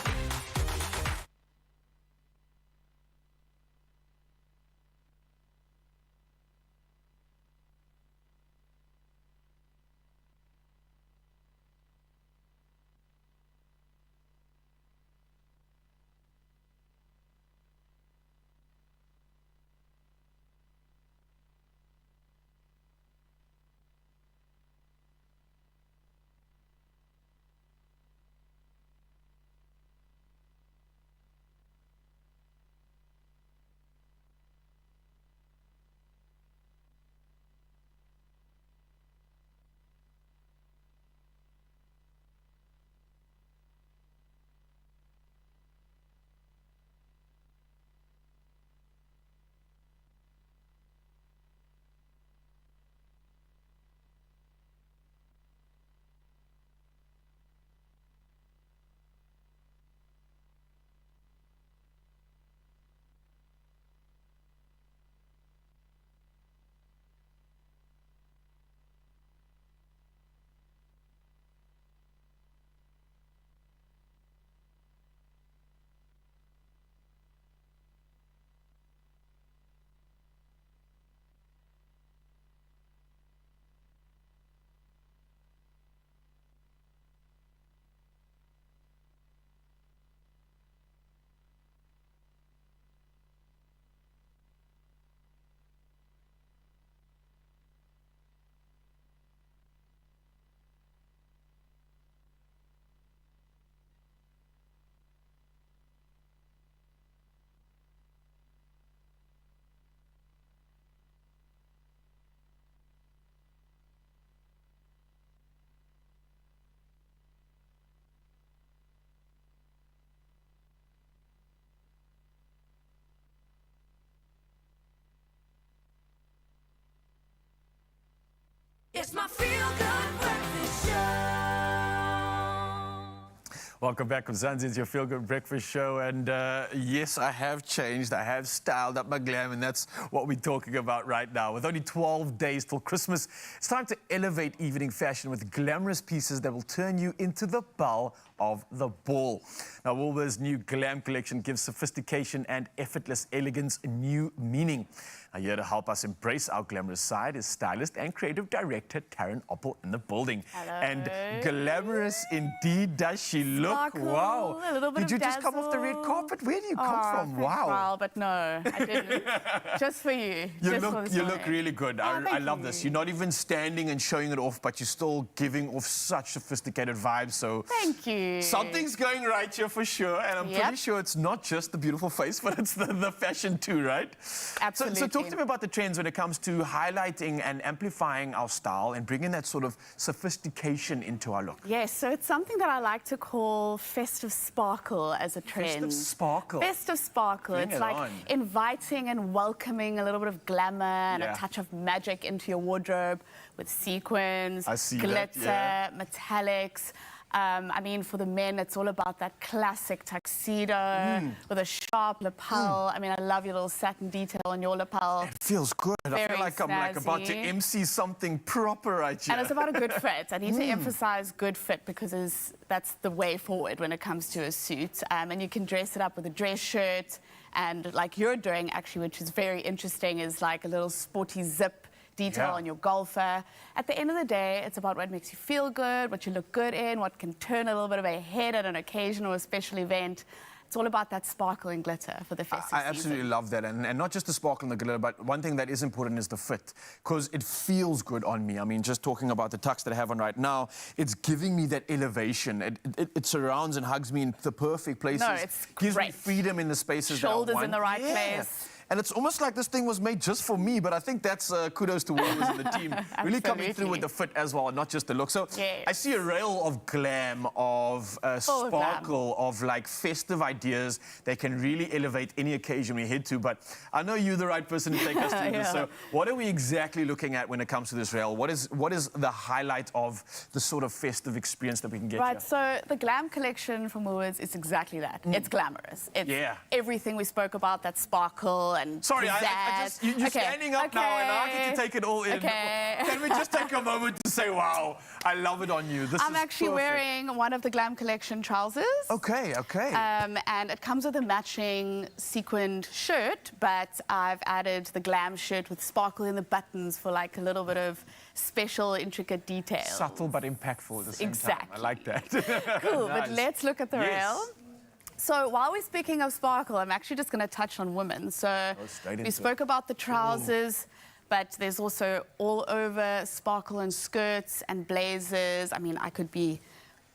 It's my feel-good breakfast show. Welcome back, Mzansi. It's your Feel Good Breakfast Show. And yes, I have changed. I have styled up my glam, and that's what we're talking about right now. With only 12 days till Christmas, it's time to elevate evening fashion with glamorous pieces that will turn you into the belle of the ball. Now, Woolworth's new glam collection gives sophistication and effortless elegance a new meaning. Now, here to help us embrace our glamorous side is stylist and creative director Taryn Oppel in the building. Hello. And glamorous indeed does she look. Sparkle, Wow. a little bit Did you of just come off the red dazzle. carpet? Where do you come from? Thanks, Wow. Val, but no, I didn't. Just for you. You Just for this look morning. really good. I thank love this. you. You're not even standing and showing it off, but you're still giving off such sophisticated vibes. So Thank you. something's going right here for sure. And I'm pretty sure it's not just the beautiful face, but it's the fashion too, right? Absolutely. So talk to me about the trends when it comes to highlighting and amplifying our style and bringing that sort of sophistication into our look. Yes, so it's something that I like to call festive sparkle as a trend. Festive sparkle. Festive sparkle. Bring It's it like on. inviting and welcoming a little bit of glamour and Yeah. a touch of magic into your wardrobe with sequins, I see that, glitter, yeah. metallics. I mean, for the men, it's all about that classic tuxedo with a sharp lapel. I mean, I love your little satin detail on your lapel. It feels good. I Very feel like I'm about to snazzy. MC something proper right here. And it's about a good fit. I need to emphasize good fit because that's the way forward when it comes to a suit. And you can dress it up with a dress shirt. And like you're doing, actually, which is very interesting, is like a little sporty zip detail on your golfer. At the end of the day, it's about what makes you feel good, what you look good in, what can turn a little bit of a head at an occasion or a special event. It's all about that sparkle and glitter for the festive I absolutely season. love that. And not just the sparkle and the glitter, but one thing that is important is the fit, because it feels good on me. I mean, just talking about the tux that I have on right now, it's giving me that elevation. It surrounds and hugs me in the perfect places. No, it's gives me great. freedom in the spaces that I Shoulders want. in the right place. And it's almost like this thing was made just for me, but I think that's kudos to Woolworths and the team. Really coming through with the fit as well, not just the look. So I see a rail of glam, of Full of glam. sparkle, of like festive ideas that can really elevate any occasion we head to. But I know you're the right person to take us through this. So what are we exactly looking at when it comes to this rail? What is the highlight of the sort of festive experience that we can get Right, here? so the glam collection from Woolworths is exactly that. It's glamorous. It's everything we spoke about, that sparkle and Sorry, I pizzazz. just, you're standing up now and I get to take it all in. Okay. Can we just take a moment to say, wow, I love it on you. This I'm is actually perfect. wearing one of the glam collection trousers. Okay. And it comes with a matching sequined shirt, but I've added the glam shirt with sparkle in the buttons for like a little bit of special, intricate detail. Subtle but impactful at the same time. Exactly. I like that. Cool, but Nice. let's look at the Yes. rail. So while we're speaking of sparkle, I'm actually just going to touch on women. So straight we into spoke about the trousers, but there's also all over sparkle and skirts and blazers. I mean, I could be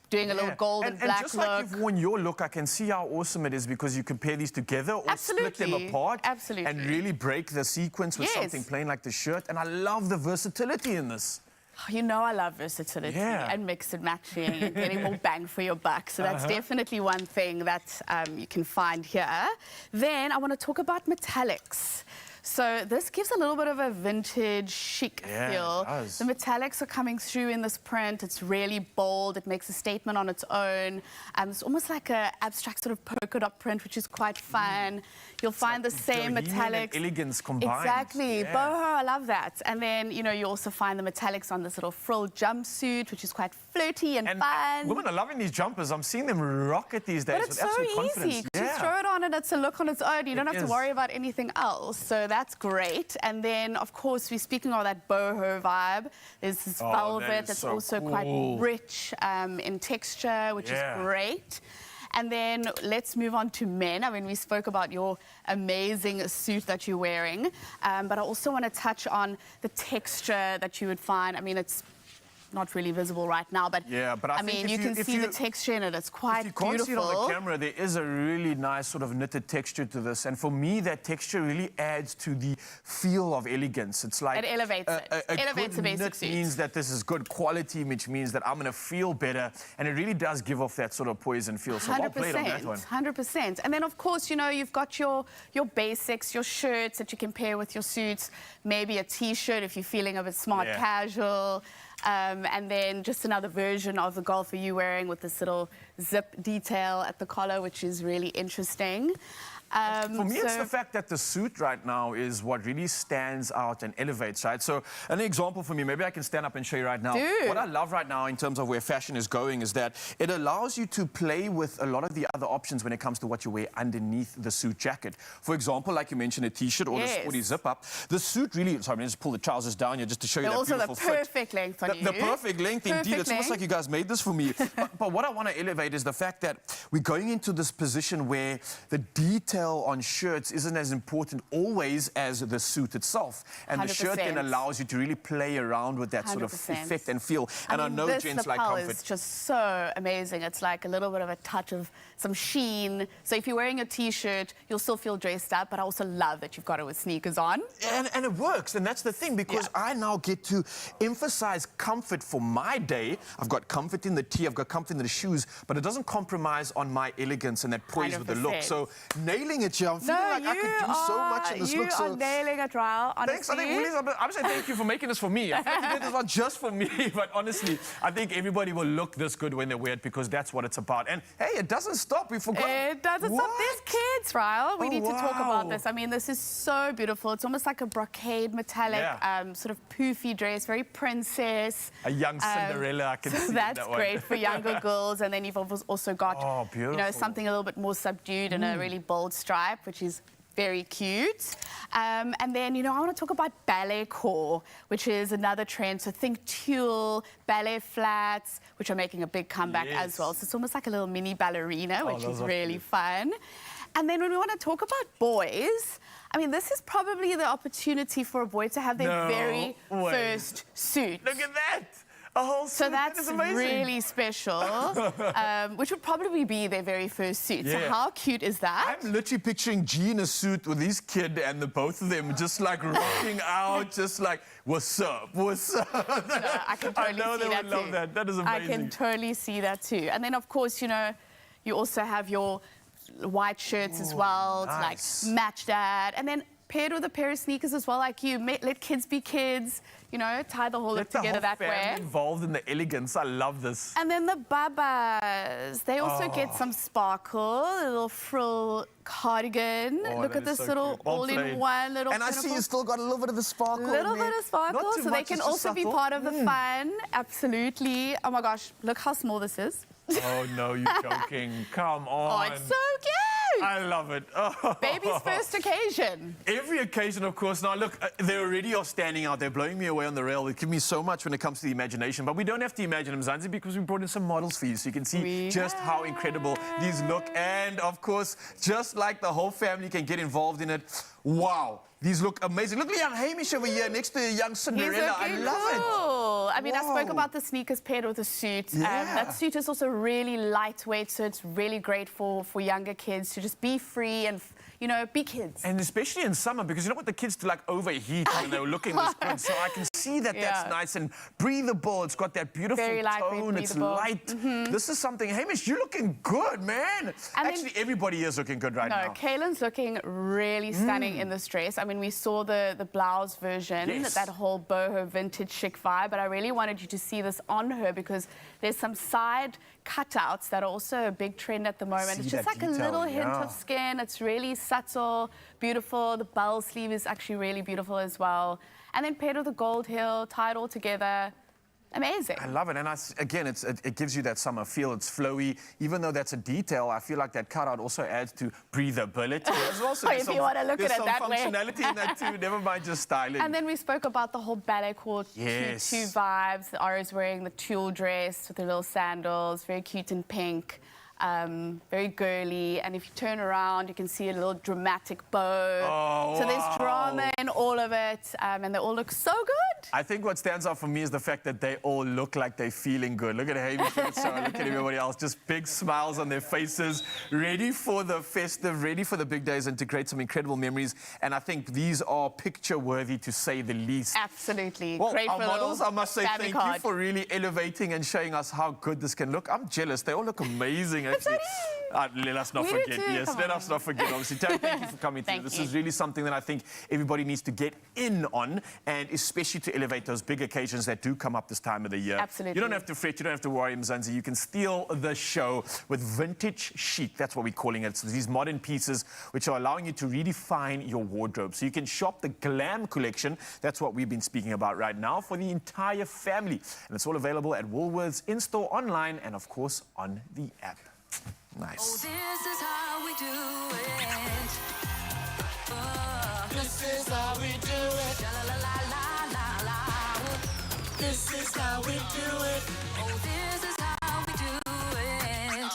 doing a little gold and black and just look. like you've worn your look, I can see how awesome it is because you can pair these together or split them Absolutely. apart Absolutely. and really break the sequence with Yes. something plain like the shirt. And I love the versatility in this. You know I love versatility and mix and matching and getting more bang for your buck. So that's definitely one thing that you can find here. Then I want to talk about metallics. So this gives a little bit of a vintage chic feel. it does. The metallics are coming through in this print. It's really bold. It makes a statement on its own. It's almost like an abstract sort of polka dot print, which is quite fun. You'll find the same bohemian metallics. and elegance combined. Exactly. Yeah. Boho, I love that. And then, you know, you also find the metallics on this little frill jumpsuit, which is quite flirty and fun. Women are loving these jumpers. I'm seeing them rock it these days But with it's so absolute confidence. easy. Just throw it on and it's a look on its own. You don't have to is. worry about anything else. So that's great. And then, of course, we're speaking of that boho vibe. There's this Oh, velvet that is that's so also cool. quite rich in texture, which is great. And then let's move on to men. I mean, we spoke about your amazing suit that you're wearing, but I also want to touch on the texture that you would find. I mean, it's not really visible right now, but yeah, but I think mean, you can see the texture in it. It's quite you can't beautiful. see it on the camera, there is a really nice sort of knitted texture to this. And for me, that texture really adds to the feel of elegance. It's like... It elevates it. Elevates a basic suit. means that this is good quality, which means that I'm going to feel better. And it really does give off that sort of poise and feel. So well played on that one. 100%. And then, of course, you know, you've got your basics, your shirts that you can pair with your suits, maybe a T-shirt if you're feeling a bit smart casual. And then just another version of the golfer you're wearing with this little zip detail at the collar, which is really interesting. For me, it's the fact that the suit right now is what really stands out and elevates, right? So an example for me, maybe I can stand up and show you right now. What I love right now in terms of where fashion is going is that it allows you to play with a lot of the other options when it comes to what you wear underneath the suit jacket. For example, like you mentioned, a T-shirt or the sporty zip-up. The suit really... Sorry, let me just pull the trousers down here just to show you that also beautiful the perfect length on you. The perfect length, indeed. It's almost like you guys made this for me. but what I want to elevate is the fact that we're going into this position where the detail on shirts isn't as important always as the suit itself. And 100%. The shirt then allows you to really play around with that sort of effect and feel. And I know gents like comfort. This is just so amazing. It's like a little bit of a touch of some sheen. So if you're wearing a T-shirt, you'll still feel dressed up, but I also love that you've got it with sneakers on. And it works, and that's the thing, because I now get to emphasize comfort for my day. I've got comfort in the tee, I've got comfort in the shoes, but it doesn't compromise on my elegance and that poise with the look. So nailing it here, I'm feeling like I could do so much in this look. You are nailing it, Ryle, honestly. Thanks. I think, Willis, I'm saying thank you for making this for me. I feel like you did this not just for me, but honestly, I think everybody will look this good when they wear it, because that's what it's about. And hey, it doesn't stop. We forgot. It doesn't stop. There's kids, Ryle. We need to talk about this. I mean, this is so beautiful. It's almost like a brocade metallic, sort of poofy dress, very princess. A young Cinderella, I can see that's that one. great for younger girls. And then you've also got, you know, something a little bit more subdued and a really bold stripe, which is very cute. And then, you know, I want to talk about ballet core, which is another trend. So think tulle, ballet flats, which are making a big comeback as well. So it's almost like a little mini ballerina, which is really fun. And then when we want to talk about boys, I mean, this is probably the opportunity for a boy to have their very first suit. Look at that! A whole suit. So that's really special, which would probably be their very first suit. So how cute is that? I'm literally picturing G in a suit with his kid and the both of them just like rocking out, just like, what's up, what's up? No, I can totally I know see they that would love that. That is amazing. I can totally see that too. And then, of course, you know, you also have your white shirts as well to like match that. And then paired with a pair of sneakers as well, like you. Let kids be kids. You know, tie the whole look together that way. Get involved in the elegance. I love this. And then the babas, they also get some sparkle, a little frill cardigan. Look at this little all-in-one little. And I see you still got a little bit of the sparkle. A little bit of sparkle, so they can also be part of the fun. Absolutely. Oh my gosh, look how small this is. Oh no, you're joking. Come on. Oh, it's so cute. I love it. Oh. Baby's first occasion. Every occasion, of course. Now, look, they already are standing out. They're blowing me away on the rail. They give me so much when it comes to the imagination. But we don't have to imagine them, Zanzi, because we brought in some models for you. So you can see just how incredible these look. And, of course, just like the whole family can get involved in it. Wow. These look amazing. Look at young Hamish over here next to young Cinderella. I love it. I mean, I spoke about the sneakers paired with a suit. That suit is also really lightweight, so it's really great for younger kids to just be free and, you know, be kids. And especially in summer, because you don't want the kids to, like, overheat when they're looking this good. So I can see that that's nice and breathable. It's got that beautiful tone. It's light. This is something. Hamish, you're looking good, man. Actually, everybody is looking good right now. No, Kaylin's looking really stunning in this dress. I mean, we saw the blouse version, that whole boho vintage chic vibe, but I really wanted you to see this on her because there's some side cutouts that are also a big trend at the moment. It's just like a little hint of skin. It's really subtle, beautiful. The bell sleeve is actually really beautiful as well. And then paired with a gold heel, tied all together. Amazing. I love it. And again, it gives you that summer feel. It's flowy. Even though that's a detail, I feel like that cutout also adds to breathability as well. So if you want to look at it that way. There's some functionality in that too. Never mind just styling. And then we spoke about the whole ballet core tutu vibes. Ara's wearing the tulle dress with the little sandals, very cute in pink. very girly. And if you turn around, you can see a little dramatic bow. Oh, so there's drama in all of it, and they all look so good. I think what stands out for me is the fact that they all look like they're feeling good. Look at Hamish, look at Sarah, look at everybody else. Just big smiles on their faces, ready for the festive, ready for the big days and to create some incredible memories. And I think these are picture-worthy, to say the least. Absolutely. Well, Great our for models, I must say family thank card. you for really elevating and showing us how good this can look. I'm jealous. They all look amazing, actually. Let us not We do forget. too, Yes, come let on. us not forget. Obviously, Terry, thank you for coming through. Thank This you. is really something that I think everybody needs to get in on, and especially to elevate those big occasions that do come up this time of the year. Absolutely. You don't have to fret. You don't have to worry, Mzansi. You can steal the show with vintage chic. That's what we're calling it. So these modern pieces which are allowing you to redefine your wardrobe. So you can shop the Glam collection. That's what we've been speaking about right now for the entire family. And it's all available at Woolworths, in-store, online, and of course on the app. Nice. Oh, this is how we do it. This is how we do it. La la la la la la. This is how we do it. Oh, this is how we do it.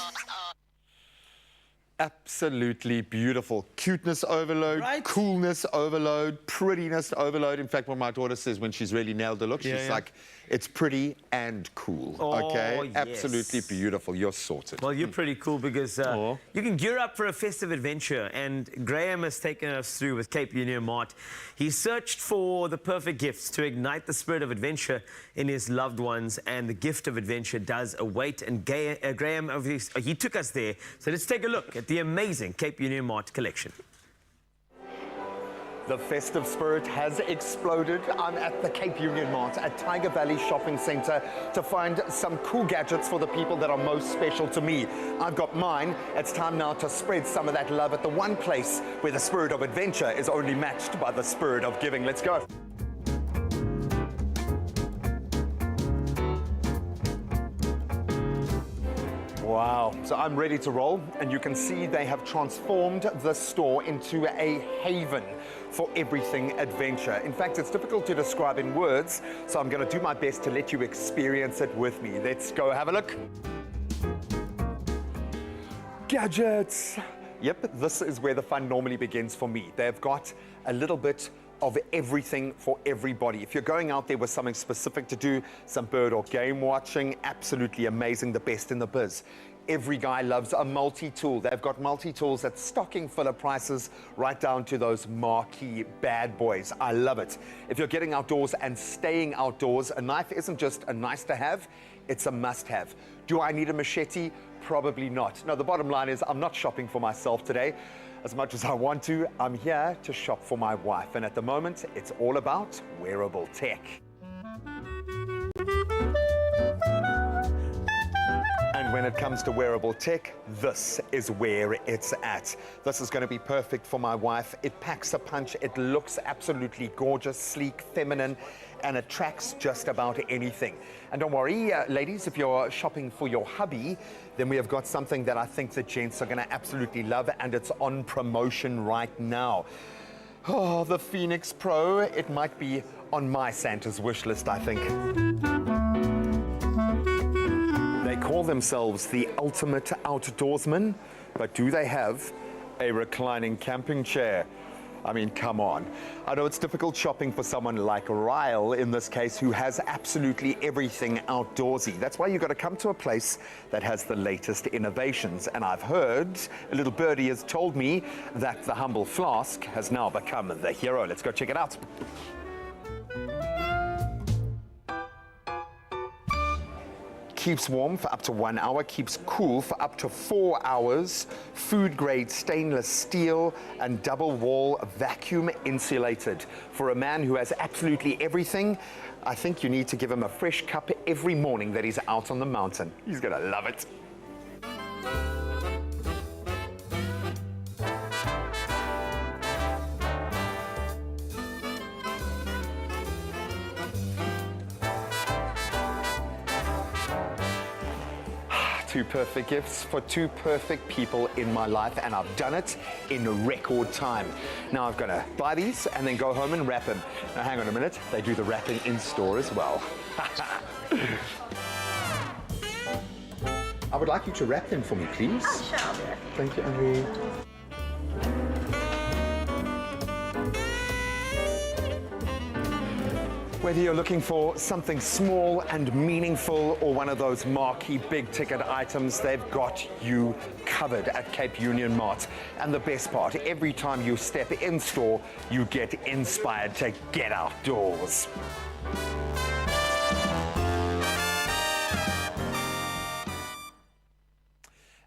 Absolutely beautiful. Cuteness overload, coolness overload, prettiness overload. In fact, what my daughter says when she's really nailed the look, she's like, it's pretty and cool. Okay? yes. Absolutely beautiful. You're sorted. Well, you're pretty cool because you can gear up for a festive adventure, and Graham has taken us through with Cape Union Mart. He searched for the perfect gifts to ignite the spirit of adventure in his loved ones, and the gift of adventure does await. And Graham, he took us there. So let's take a look at the amazing Cape Union Mart collection. The festive spirit has exploded. I'm at the Cape Union Mart at Tiger Valley Shopping Centre to find some cool gadgets for the people that are most special to me. I've got mine. It's time now to spread some of that love at the one place where the spirit of adventure is only matched by the spirit of giving. Let's go. Wow. So I'm ready to roll, and you can see they have transformed the store into a haven for everything adventure. In fact, it's difficult to describe in words, so I'm going to do my best to let you experience it with me. Let's go have a look. Gadgets. Yep, this is where the fun normally begins for me. They've got a little bit of everything for everybody. If you're going out there with something specific to do, some bird or game watching, absolutely amazing, the best in the biz. Every guy loves a multi-tool. They've got multi-tools at stocking filler prices right down to those marquee bad boys. I love it. If you're getting outdoors and staying outdoors, a knife isn't just a nice to have, it's a must have. Do I need a machete? Probably not. No, the bottom line is I'm not shopping for myself today. As much as I want to, I'm here to shop for my wife. And at the moment, it's all about wearable tech. And when it comes to wearable tech, this is where it's at. This is going to be perfect for my wife. It packs a punch. It looks absolutely gorgeous, sleek, feminine, and it tracks just about anything. And don't worry, ladies, if you're shopping for your hubby, then we have got something that I think the gents are going to absolutely love, and it's on promotion right now. Oh, the Phoenix Pro. It might be on my Santa's wish list, I think. They call themselves the ultimate outdoorsman, but do they have a reclining camping chair? I mean, come on. I know it's difficult shopping for someone like Ryle, in this case, who has absolutely everything outdoorsy. That's why you've got to come to a place that has the latest innovations. And I've heard, a little birdie has told me that the humble flask has now become the hero. Let's go check it out. Keeps warm for up to 1 hour, keeps cool for up to 4 hours, food grade stainless steel and double wall vacuum insulated. For a man who has absolutely everything, I think you need to give him a fresh cup every morning that he's out on the mountain. He's gonna love it. Two perfect gifts for two perfect people in my life, and I've done it in record time. Now I've got to buy these and then go home and wrap them. Now hang on a minute, they do the wrapping in store as well. I would like you to wrap them for me, please. Oh, sure, I'll do it. Thank you, Henry. Whether you're looking for something small and meaningful or one of those marquee big ticket items, they've got you covered at Cape Union Mart. And the best part, every time you step in store, you get inspired to get outdoors.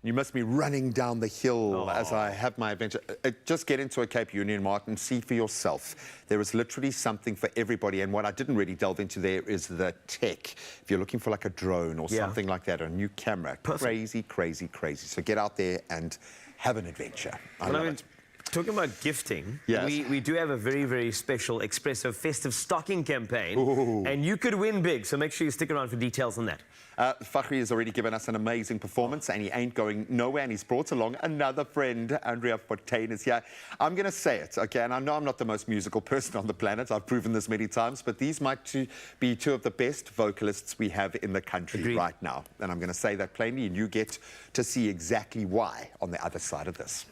You must be running down the hill as I have my adventure. Just get into a Cape Union Mart and see for yourself. There is literally something for everybody. And what I didn't really delve into there is the tech. If you're looking for like a drone or something like that, or a new camera, crazy, crazy, crazy. So get out there and have an adventure. I love it. Talking about gifting, yes. we do have a very, very special Expresso festive stocking campaign. Ooh. And you could win big, so make sure you stick around for details on that. Fakhri has already given us an amazing performance, and he ain't going nowhere, and he's brought along another friend. Andrea Fontaine is here. I'm going to say it, okay, and I know I'm not the most musical person on the planet. I've proven this many times, but these might be two of the best vocalists we have in the country right now. And I'm going to say that plainly, and you get to see exactly why on the other side of this.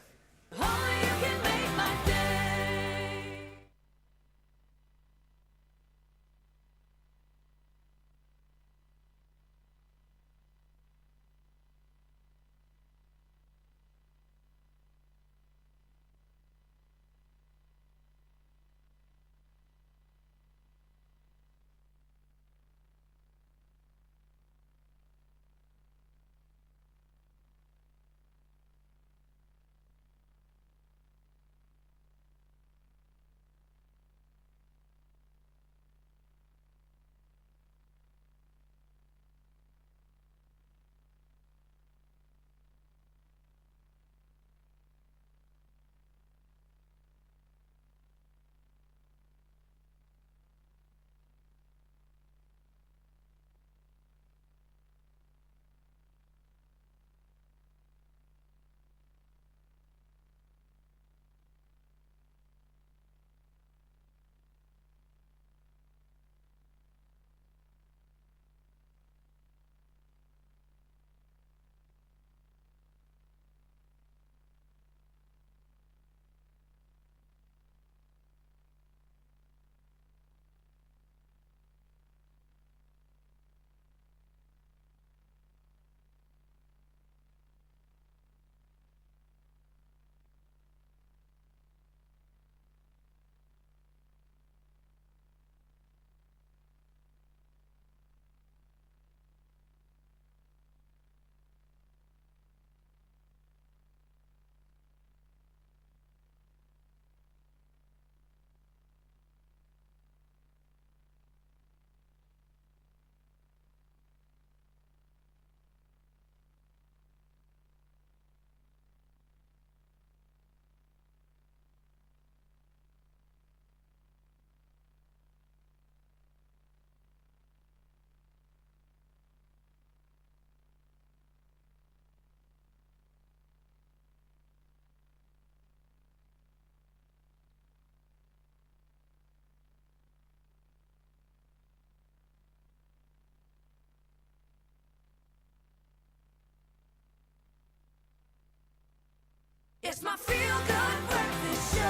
It's my feel-good breakfast show.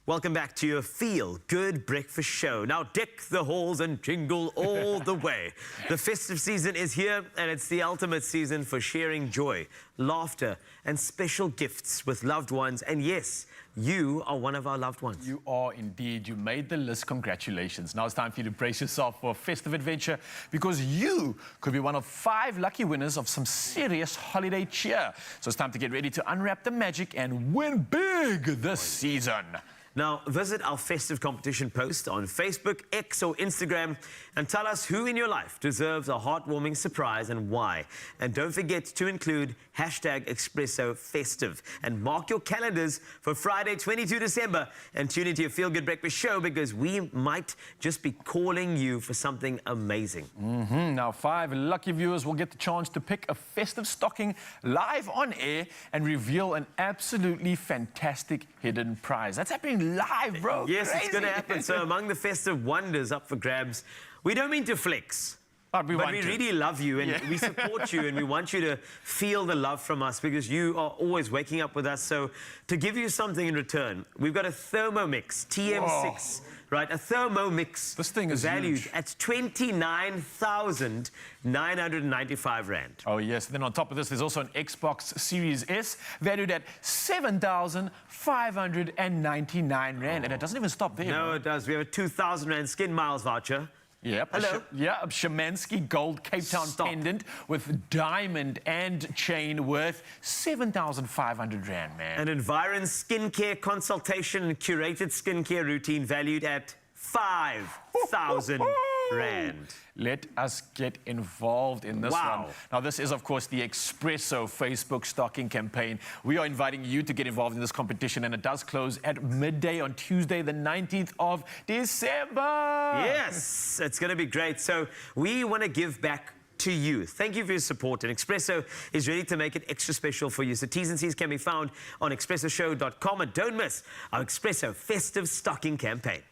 Welcome back to your Feel Good Breakfast Show. Now deck the halls and jingle all the way. The festive season is here, and it's the ultimate season for sharing joy, laughter, and special gifts with loved ones. And yes, you are one of our loved ones. You are indeed. You made the list. Congratulations. Now it's time for you to brace yourself for a festive adventure, because you could be one of 5 lucky winners of some serious holiday cheer. So it's time to get ready to unwrap the magic and win big this season. Now, visit our festive competition post on Facebook, X, or Instagram and tell us who in your life deserves a heartwarming surprise and why. And don't forget to include #ExpressoFestive and mark your calendars for Friday, 22 December and tune into your Feel Good Breakfast Show, because we might just be calling you for something amazing. Now, 5 lucky viewers will get the chance to pick a festive stocking live on air and reveal an absolutely fantastic hidden prize. That's happening live, bro. Yes, Crazy. it's going to happen. So among the festive wonders up for grabs, we don't mean to flex, But we really love you, and we support you, and we want you to feel the love from us because you are always waking up with us. So to give you something in return, we've got a Thermomix TM6, right? A Thermomix. This thing is valued huge. at 29,995 rand. Oh, yes. Then on top of this, there's also an Xbox Series S valued at 7,599 rand. And it doesn't even stop there. No, it does. We have a 2,000 rand skin miles voucher. Yep. Hello. A Shemansky Gold Cape Town pendant with diamond and chain worth 7,500 rand, man. An Environ skincare consultation and curated skincare routine valued at 5,000 rand. Let us get involved in this one. Now, this is, of course, the Expresso Facebook stocking campaign. We are inviting you to get involved in this competition, and it does close at midday on Tuesday, the 19th of December. Yes, it's going to be great. So we want to give back to you. Thank you for your support, and Expresso is ready to make it extra special for you. So T's and C's can be found on expressoshow.com, and don't miss our Expresso festive stocking campaign.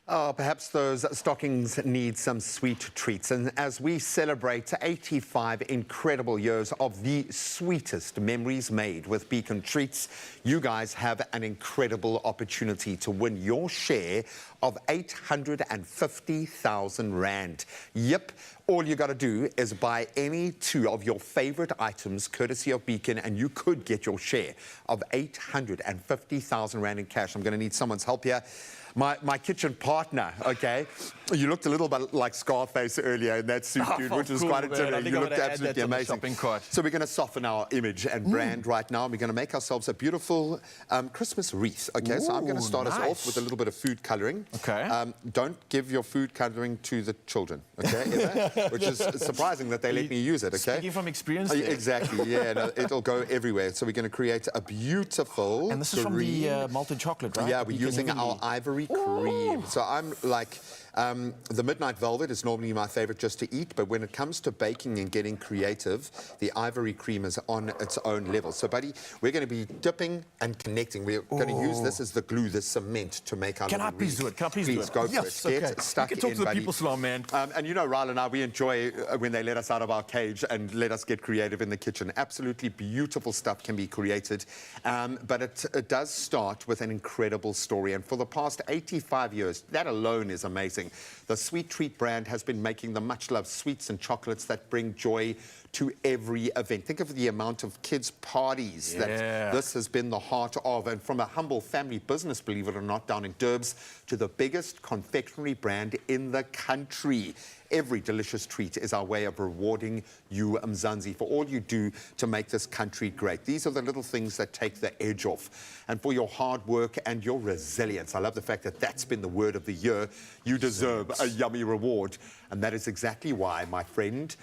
Oh, perhaps those stockings need some sweet treats. And as we celebrate 85 incredible years of the sweetest memories made with Beacon Treats, you guys have an incredible opportunity to win your share of 850,000 rand. Yep. All you got to do is buy any two of your favorite items courtesy of Beacon, and you could get your share of 850,000 rand in cash. I'm going to need someone's help here. My kitchen partner, okay? You looked a little bit like Scarface earlier in that suit, dude, which was quite intimidating. You looked absolutely amazing. So we're going to soften our image and brand right now. We're going to make ourselves a beautiful Christmas wreath, okay? So I'm going to start us off with a little bit of food colouring. Okay. Don't give your food colouring to the children, okay? Ever? Which is surprising that they let me use it, okay? Speaking from experience. Exactly, yeah. No, it'll go everywhere. So we're going to create a beautiful And this is from the malted chocolate, right? Yeah, we're using our ivory cream. So I'm like, the Midnight Velvet is normally my favorite just to eat, but when it comes to baking and getting creative, the ivory cream is on its own level. So, buddy, we're going to be dipping and connecting. We're going to use this as the glue, the cement to make our Can I please do it? Can I please do it? Go for Yes, it. Get okay. stuck You can talk in, to the buddy. people slow, man. And you know, Ryle and I, we enjoy when they let us out of our cage and let us get creative in the kitchen. Absolutely beautiful stuff can be created. But it does start with an incredible story. And for the past 85 years, that alone is amazing. The Sweet Treat brand has been making the much-loved sweets and chocolates that bring joy to every event. Think of the amount of kids' parties that this has been the heart of. And from a humble family business, believe it or not, down in Durbs, to the biggest confectionery brand in the country. Every delicious treat is our way of rewarding you, Mzansi, for all you do to make this country great. These are the little things that take the edge off. And for your hard work and your resilience, I love the fact that that's been the word of the year. You deserve a yummy reward. And that is exactly why, my friend,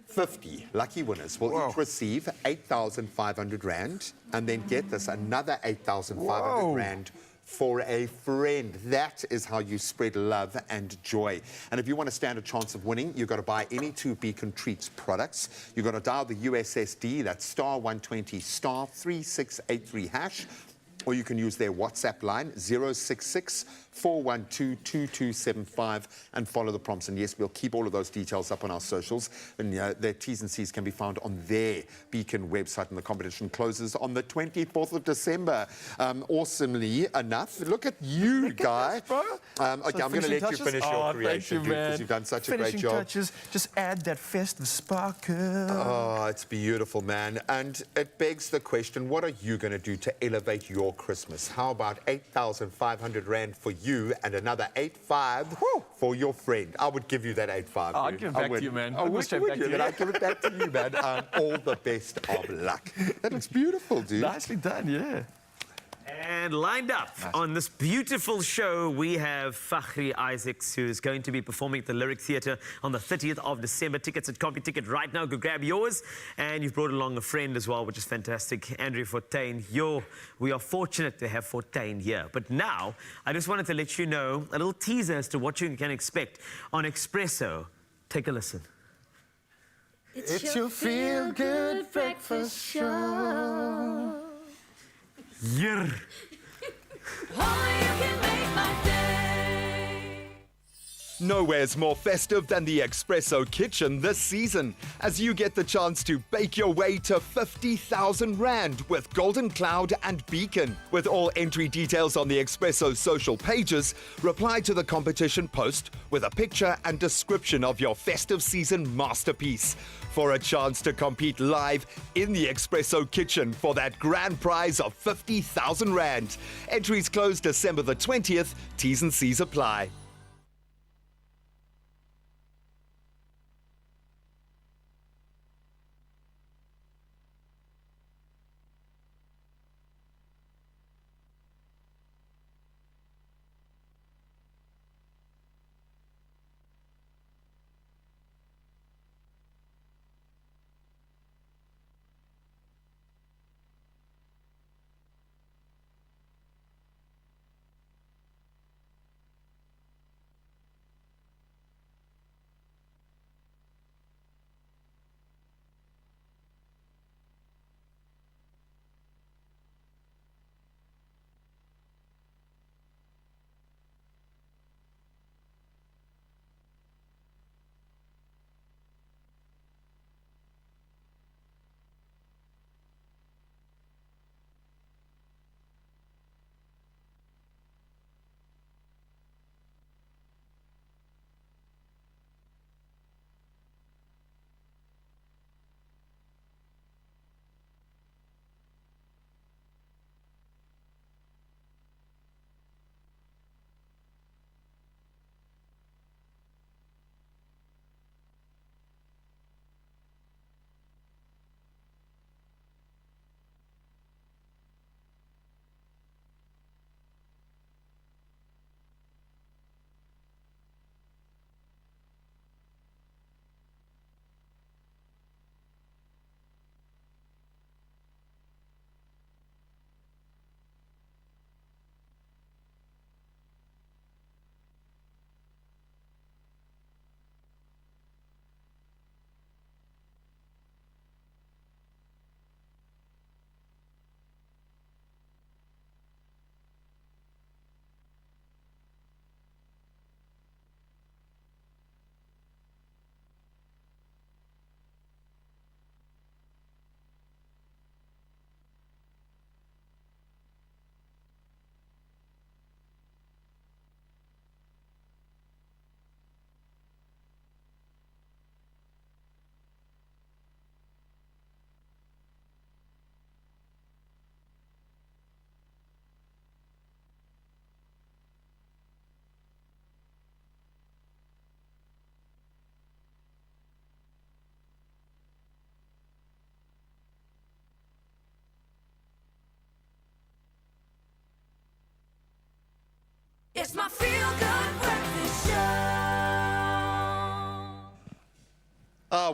50 lucky winners will each receive 8,500 rand, and then get this, another 8,500 rand for a friend. That is how you spread love and joy. And if you want to stand a chance of winning, you've got to buy any two Beacon Treats products. You've got to dial the USSD, that's *120 *3683 hash. Or you can use their WhatsApp line, 066-412-2275, and follow the prompts. And yes, we'll keep all of those details up on our socials. And their T's and C's can be found on their Beacon website. And the competition closes on the 24th of December. Awesomely enough. Look at you, Guy. Us, bro. Okay, I'm going to let you finish your creation, thank you, man. because you've done such a great Finishing job. touches, just add that festive sparkle. Oh, it's beautiful, man. And it begs the question, what are you going to do to elevate your Christmas? How about 8,500 rand for you and another 8,500 for your friend? I would give you that 8,500. I'd give it back to you, man. I would give it back to you, man. All the best of luck. That looks beautiful, dude. Nicely done, yeah. And lined up on this beautiful show, we have Fakhri Isaacs, who's going to be performing at the Lyric Theatre on the 30th of December. Tickets at CompuTicket right now. Go grab yours. And you've brought along a friend as well, which is fantastic. Andrew Fortuin. We are fortunate to have Fortuin here. But now, I just wanted to let you know a little teaser as to what you can expect on Expresso. Take a listen. It's your feel-good breakfast show. Yeah. Only you can make my day. Nowhere's more festive than the Expresso kitchen this season, as you get the chance to bake your way to 50,000 Rand with Golden Cloud and Beacon. With all entry details on the Expresso social pages, reply to the competition post with a picture and description of your festive season masterpiece for a chance to compete live in the Expresso kitchen for that grand prize of 50,000 Rand. Entries close December the 20th. T's and C's apply. It's my feel-good breakfast show.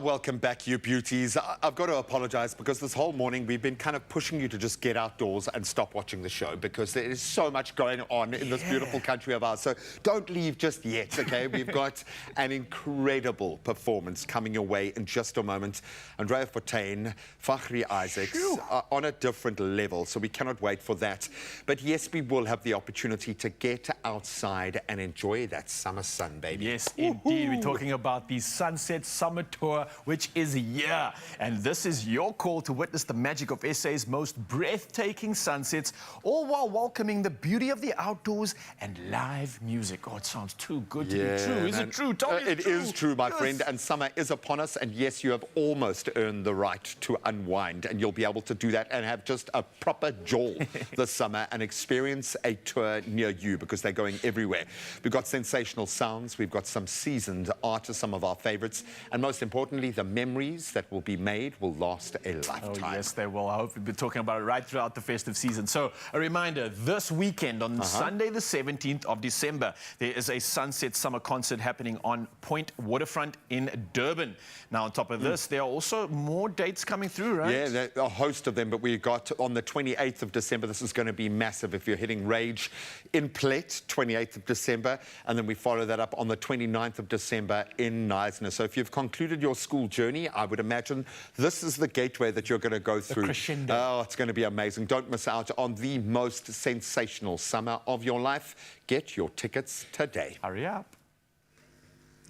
Welcome back, you beauties. I've got to apologize because this whole morning we've been kind of pushing you to just get outdoors and stop watching the show because there is so much going on in this beautiful country of ours. So don't leave just yet, okay? We've got an incredible performance coming your way in just a moment. Andrea Fontaine, Fakhri Isaacs are on a different level, so we cannot wait for that. But yes, we will have the opportunity to get outside and enjoy that summer sun, baby. Yes, indeed. We're talking about the Sunset Summer Tour, which is here. And this is your call to witness the magic of SA's most breathtaking sunsets, all while welcoming the beauty of the outdoors and live music. Oh, it sounds too good to be true. Is it true? Tell me it's It true. is true, my friend, and summer is upon us, and yes, you have almost earned the right to unwind, and you'll be able to do that and have just a proper jaw this summer and experience a tour near you because they're going everywhere. We've got sensational sounds, we've got some seasoned artists, some of our favorites, and most importantly, the memories that will be made will last a lifetime. Oh, yes, they will. I hope we've been talking about it right throughout the festive season. So, a reminder, this weekend, on Sunday the 17th of December, there is a Sunset Summer Concert happening on Point Waterfront in Durban. Now, on top of this, there are also more dates coming through, right? Yeah, there are a host of them, but we got on the 28th of December. This is going to be massive if you're hitting Rage in Plett, 28th of December, and then we follow that up on the 29th of December in Knysna. So if you've concluded your school journey, I would imagine this is the gateway that you're going to go through. Crescendo. Oh, it's going to be amazing. Don't miss out on the most sensational summer of your life. Get your tickets today. Hurry up.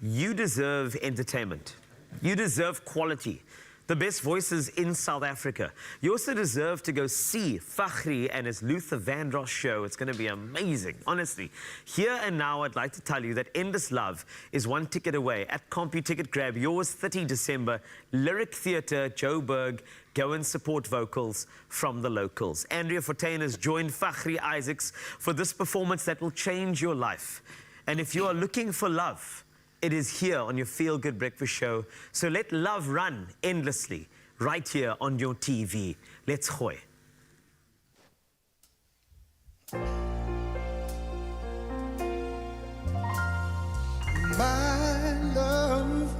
You deserve entertainment. You deserve quality. The best voices in South Africa. You also deserve to go see Fakhri and his Luther Vandross show. It's going to be amazing, honestly. Here and now, I'd like to tell you that Endless Love is one ticket away at CompuTicket. Grab yours 30 December, Lyric Theatre, Joburg. Go and support vocals from the locals. Andrea Fortain has joined Fakhri Isaacs for this performance that will change your life. And if you are looking for love, it is here on your Feel Good Breakfast Show. So let love run endlessly right here on your TV. Let's gooi. My love,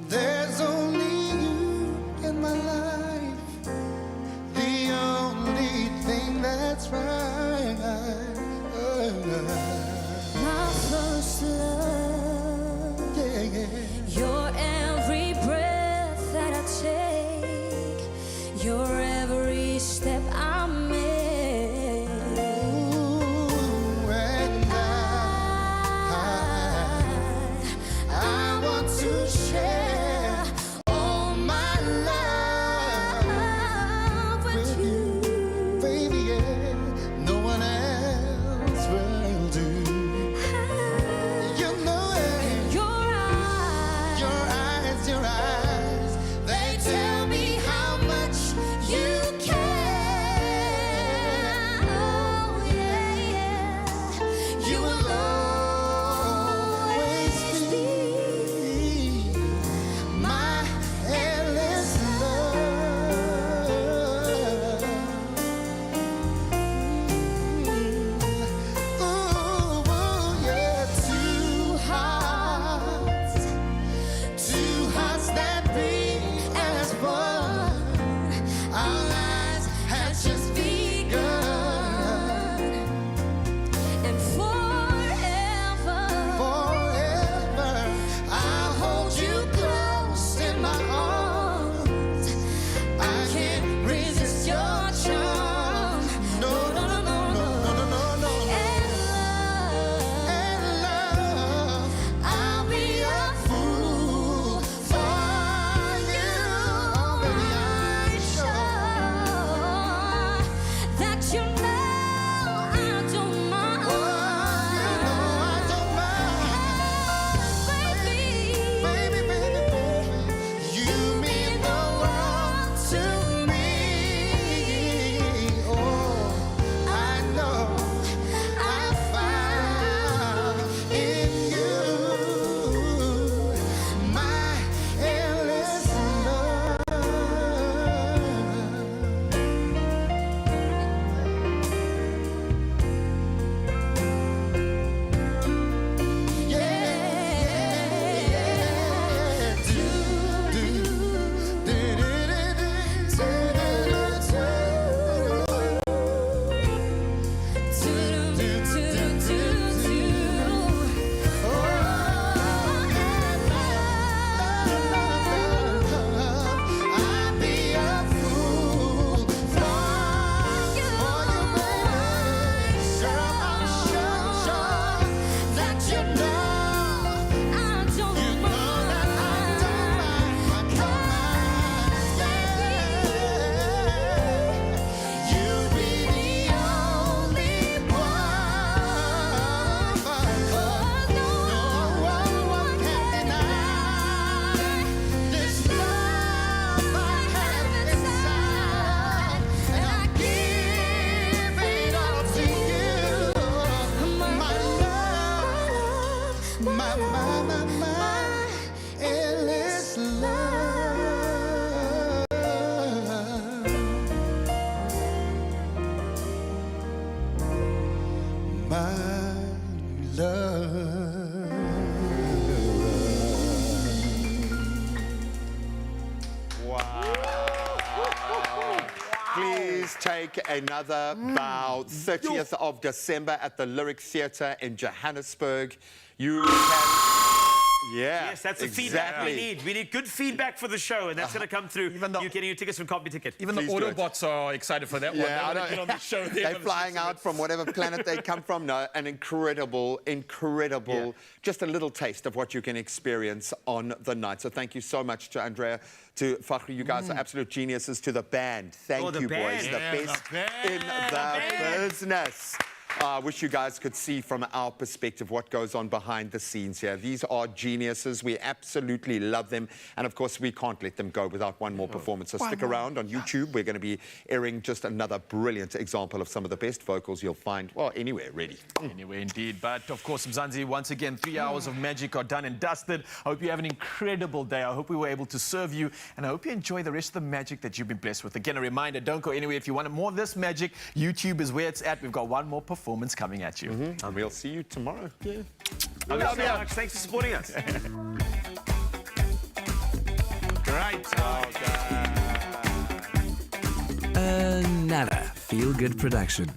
there's only you in my life. The only thing that's right. My first love, your every breath that I take, your every step I make. And I want to share all my love with you, baby. Yeah, no one else will do. Your eyes, they tell me how much you care. Oh, yeah, yeah. You will always be my endless love. Ooh, yeah. Two hearts that beat as one. Our lives have just begun. And forever, I'll hold you close in my arms. I can't resist your charm. No, no, no, no, no, no, no, no, no. And love, I'll be a fool for you. Baby, I'm sure that you know I don't mind. Oh, you know I don't mind. Baby, baby, baby, you mean the world to me. Oh, I know I found in you my endless love. I'd be a fool for you, baby. I'm sure that you know I don't mind. You be the only one. No one can deny this love I have inside, and I give it all to you. My love, my endless love. My love. Please take another bow. 30th of December at the Lyric Theatre in Johannesburg. You can... Yeah. Yes, that's the feedback we need. We need good feedback for the show, and that's going to come through. You getting your tickets from Copy Ticket. Even the Autobots are excited for that one. Yeah, They want to get on the show. They're flying out from whatever planet they come from. No, an incredible, just a little taste of what you can experience on the night. So thank you so much to Andrea, to Fakhri. You guys are absolute geniuses. To the band, thank you, boys. The best in the business. I wish you guys could see from our perspective what goes on behind the scenes here. These are geniuses. We absolutely love them. And of course, we can't let them go without one more performance. So stick around on YouTube. We're going to be airing just another brilliant example of some of the best vocals you'll find, well, anywhere, really. Anywhere, indeed. But of course, Mzansi, once again, 3 hours of magic are done and dusted. I hope you have an incredible day. I hope we were able to serve you. And I hope you enjoy the rest of the magic that you've been blessed with. Again, a reminder, don't go anywhere. If you want more of this magic, YouTube is where it's at. We've got one more performance coming at you. And we'll see you tomorrow. Yeah. Love you, Alex. Thanks for supporting us. Great. Another feel-good production.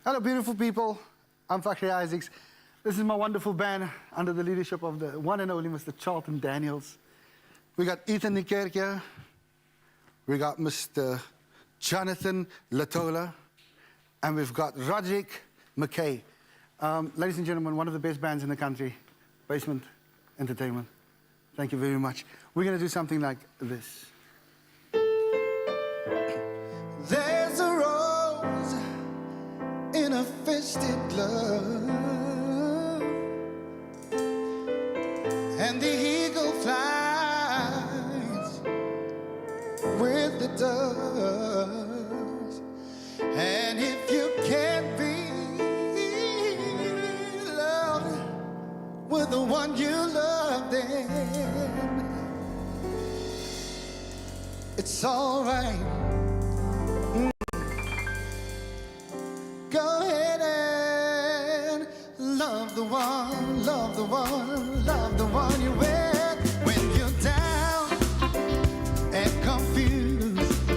Hello, beautiful people. I'm Fakhri Isaacs. This is my wonderful band under the leadership of the one and only Mr. Charlton Daniels. We got Ethan Nikerkia. We got Mr. Jonathan Latola. And we've got Roderick McKay. Ladies and gentlemen, one of the best bands in the country, Basement Entertainment. Thank you very much. We're going to do something like this. There's a rose in a fisted glove, and the eagle flies with the doves. And if you can't be loved with the one you love, then it's all right. Go ahead and love the one, love the one, love the one you're with. When you're down and confused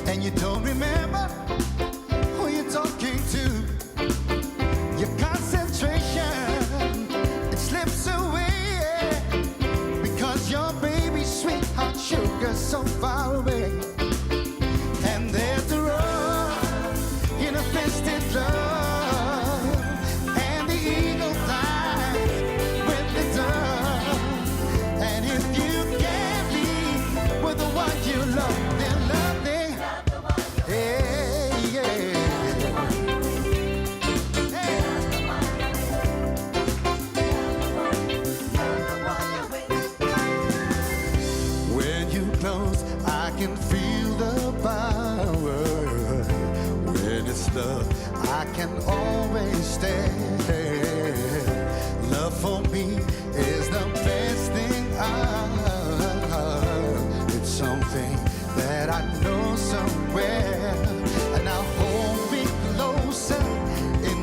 and you don't remember who you're talking to, your concentration, it slips away because your baby's sweetheart sugar's so far away. And there's the road in a fisted glove, and the eagle flies with the dove. And if you can't be with the one you love, then love them. Hey, yeah. When you close, I can feel the power. When it's love, I can always stay. Love for me is the best thing it's something that I know so well, and I hold me closer in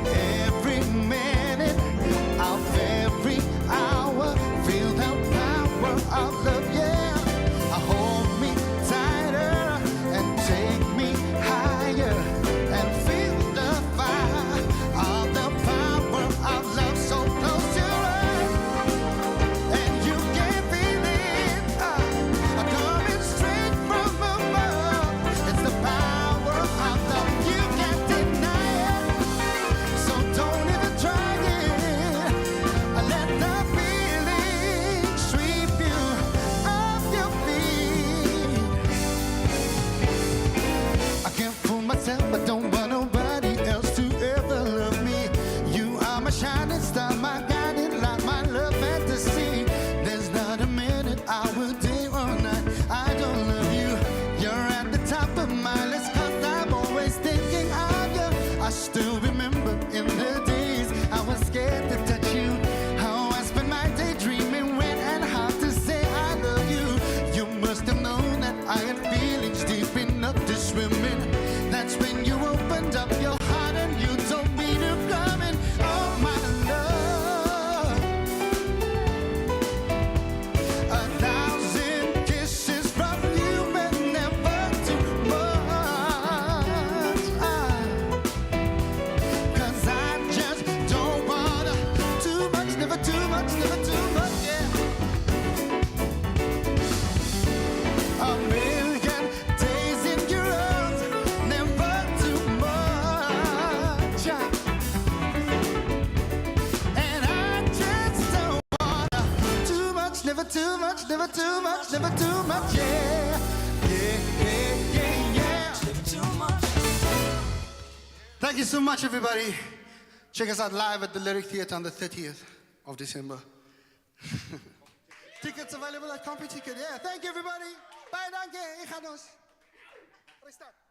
too much, never too much, never too much, yeah. Yeah. Thank you so much, everybody. Check us out live at the Lyric Theatre on the 30th of December. Tickets available at CompuTicket. Yeah, thank you, everybody. Bye, danke. Ich ga nos.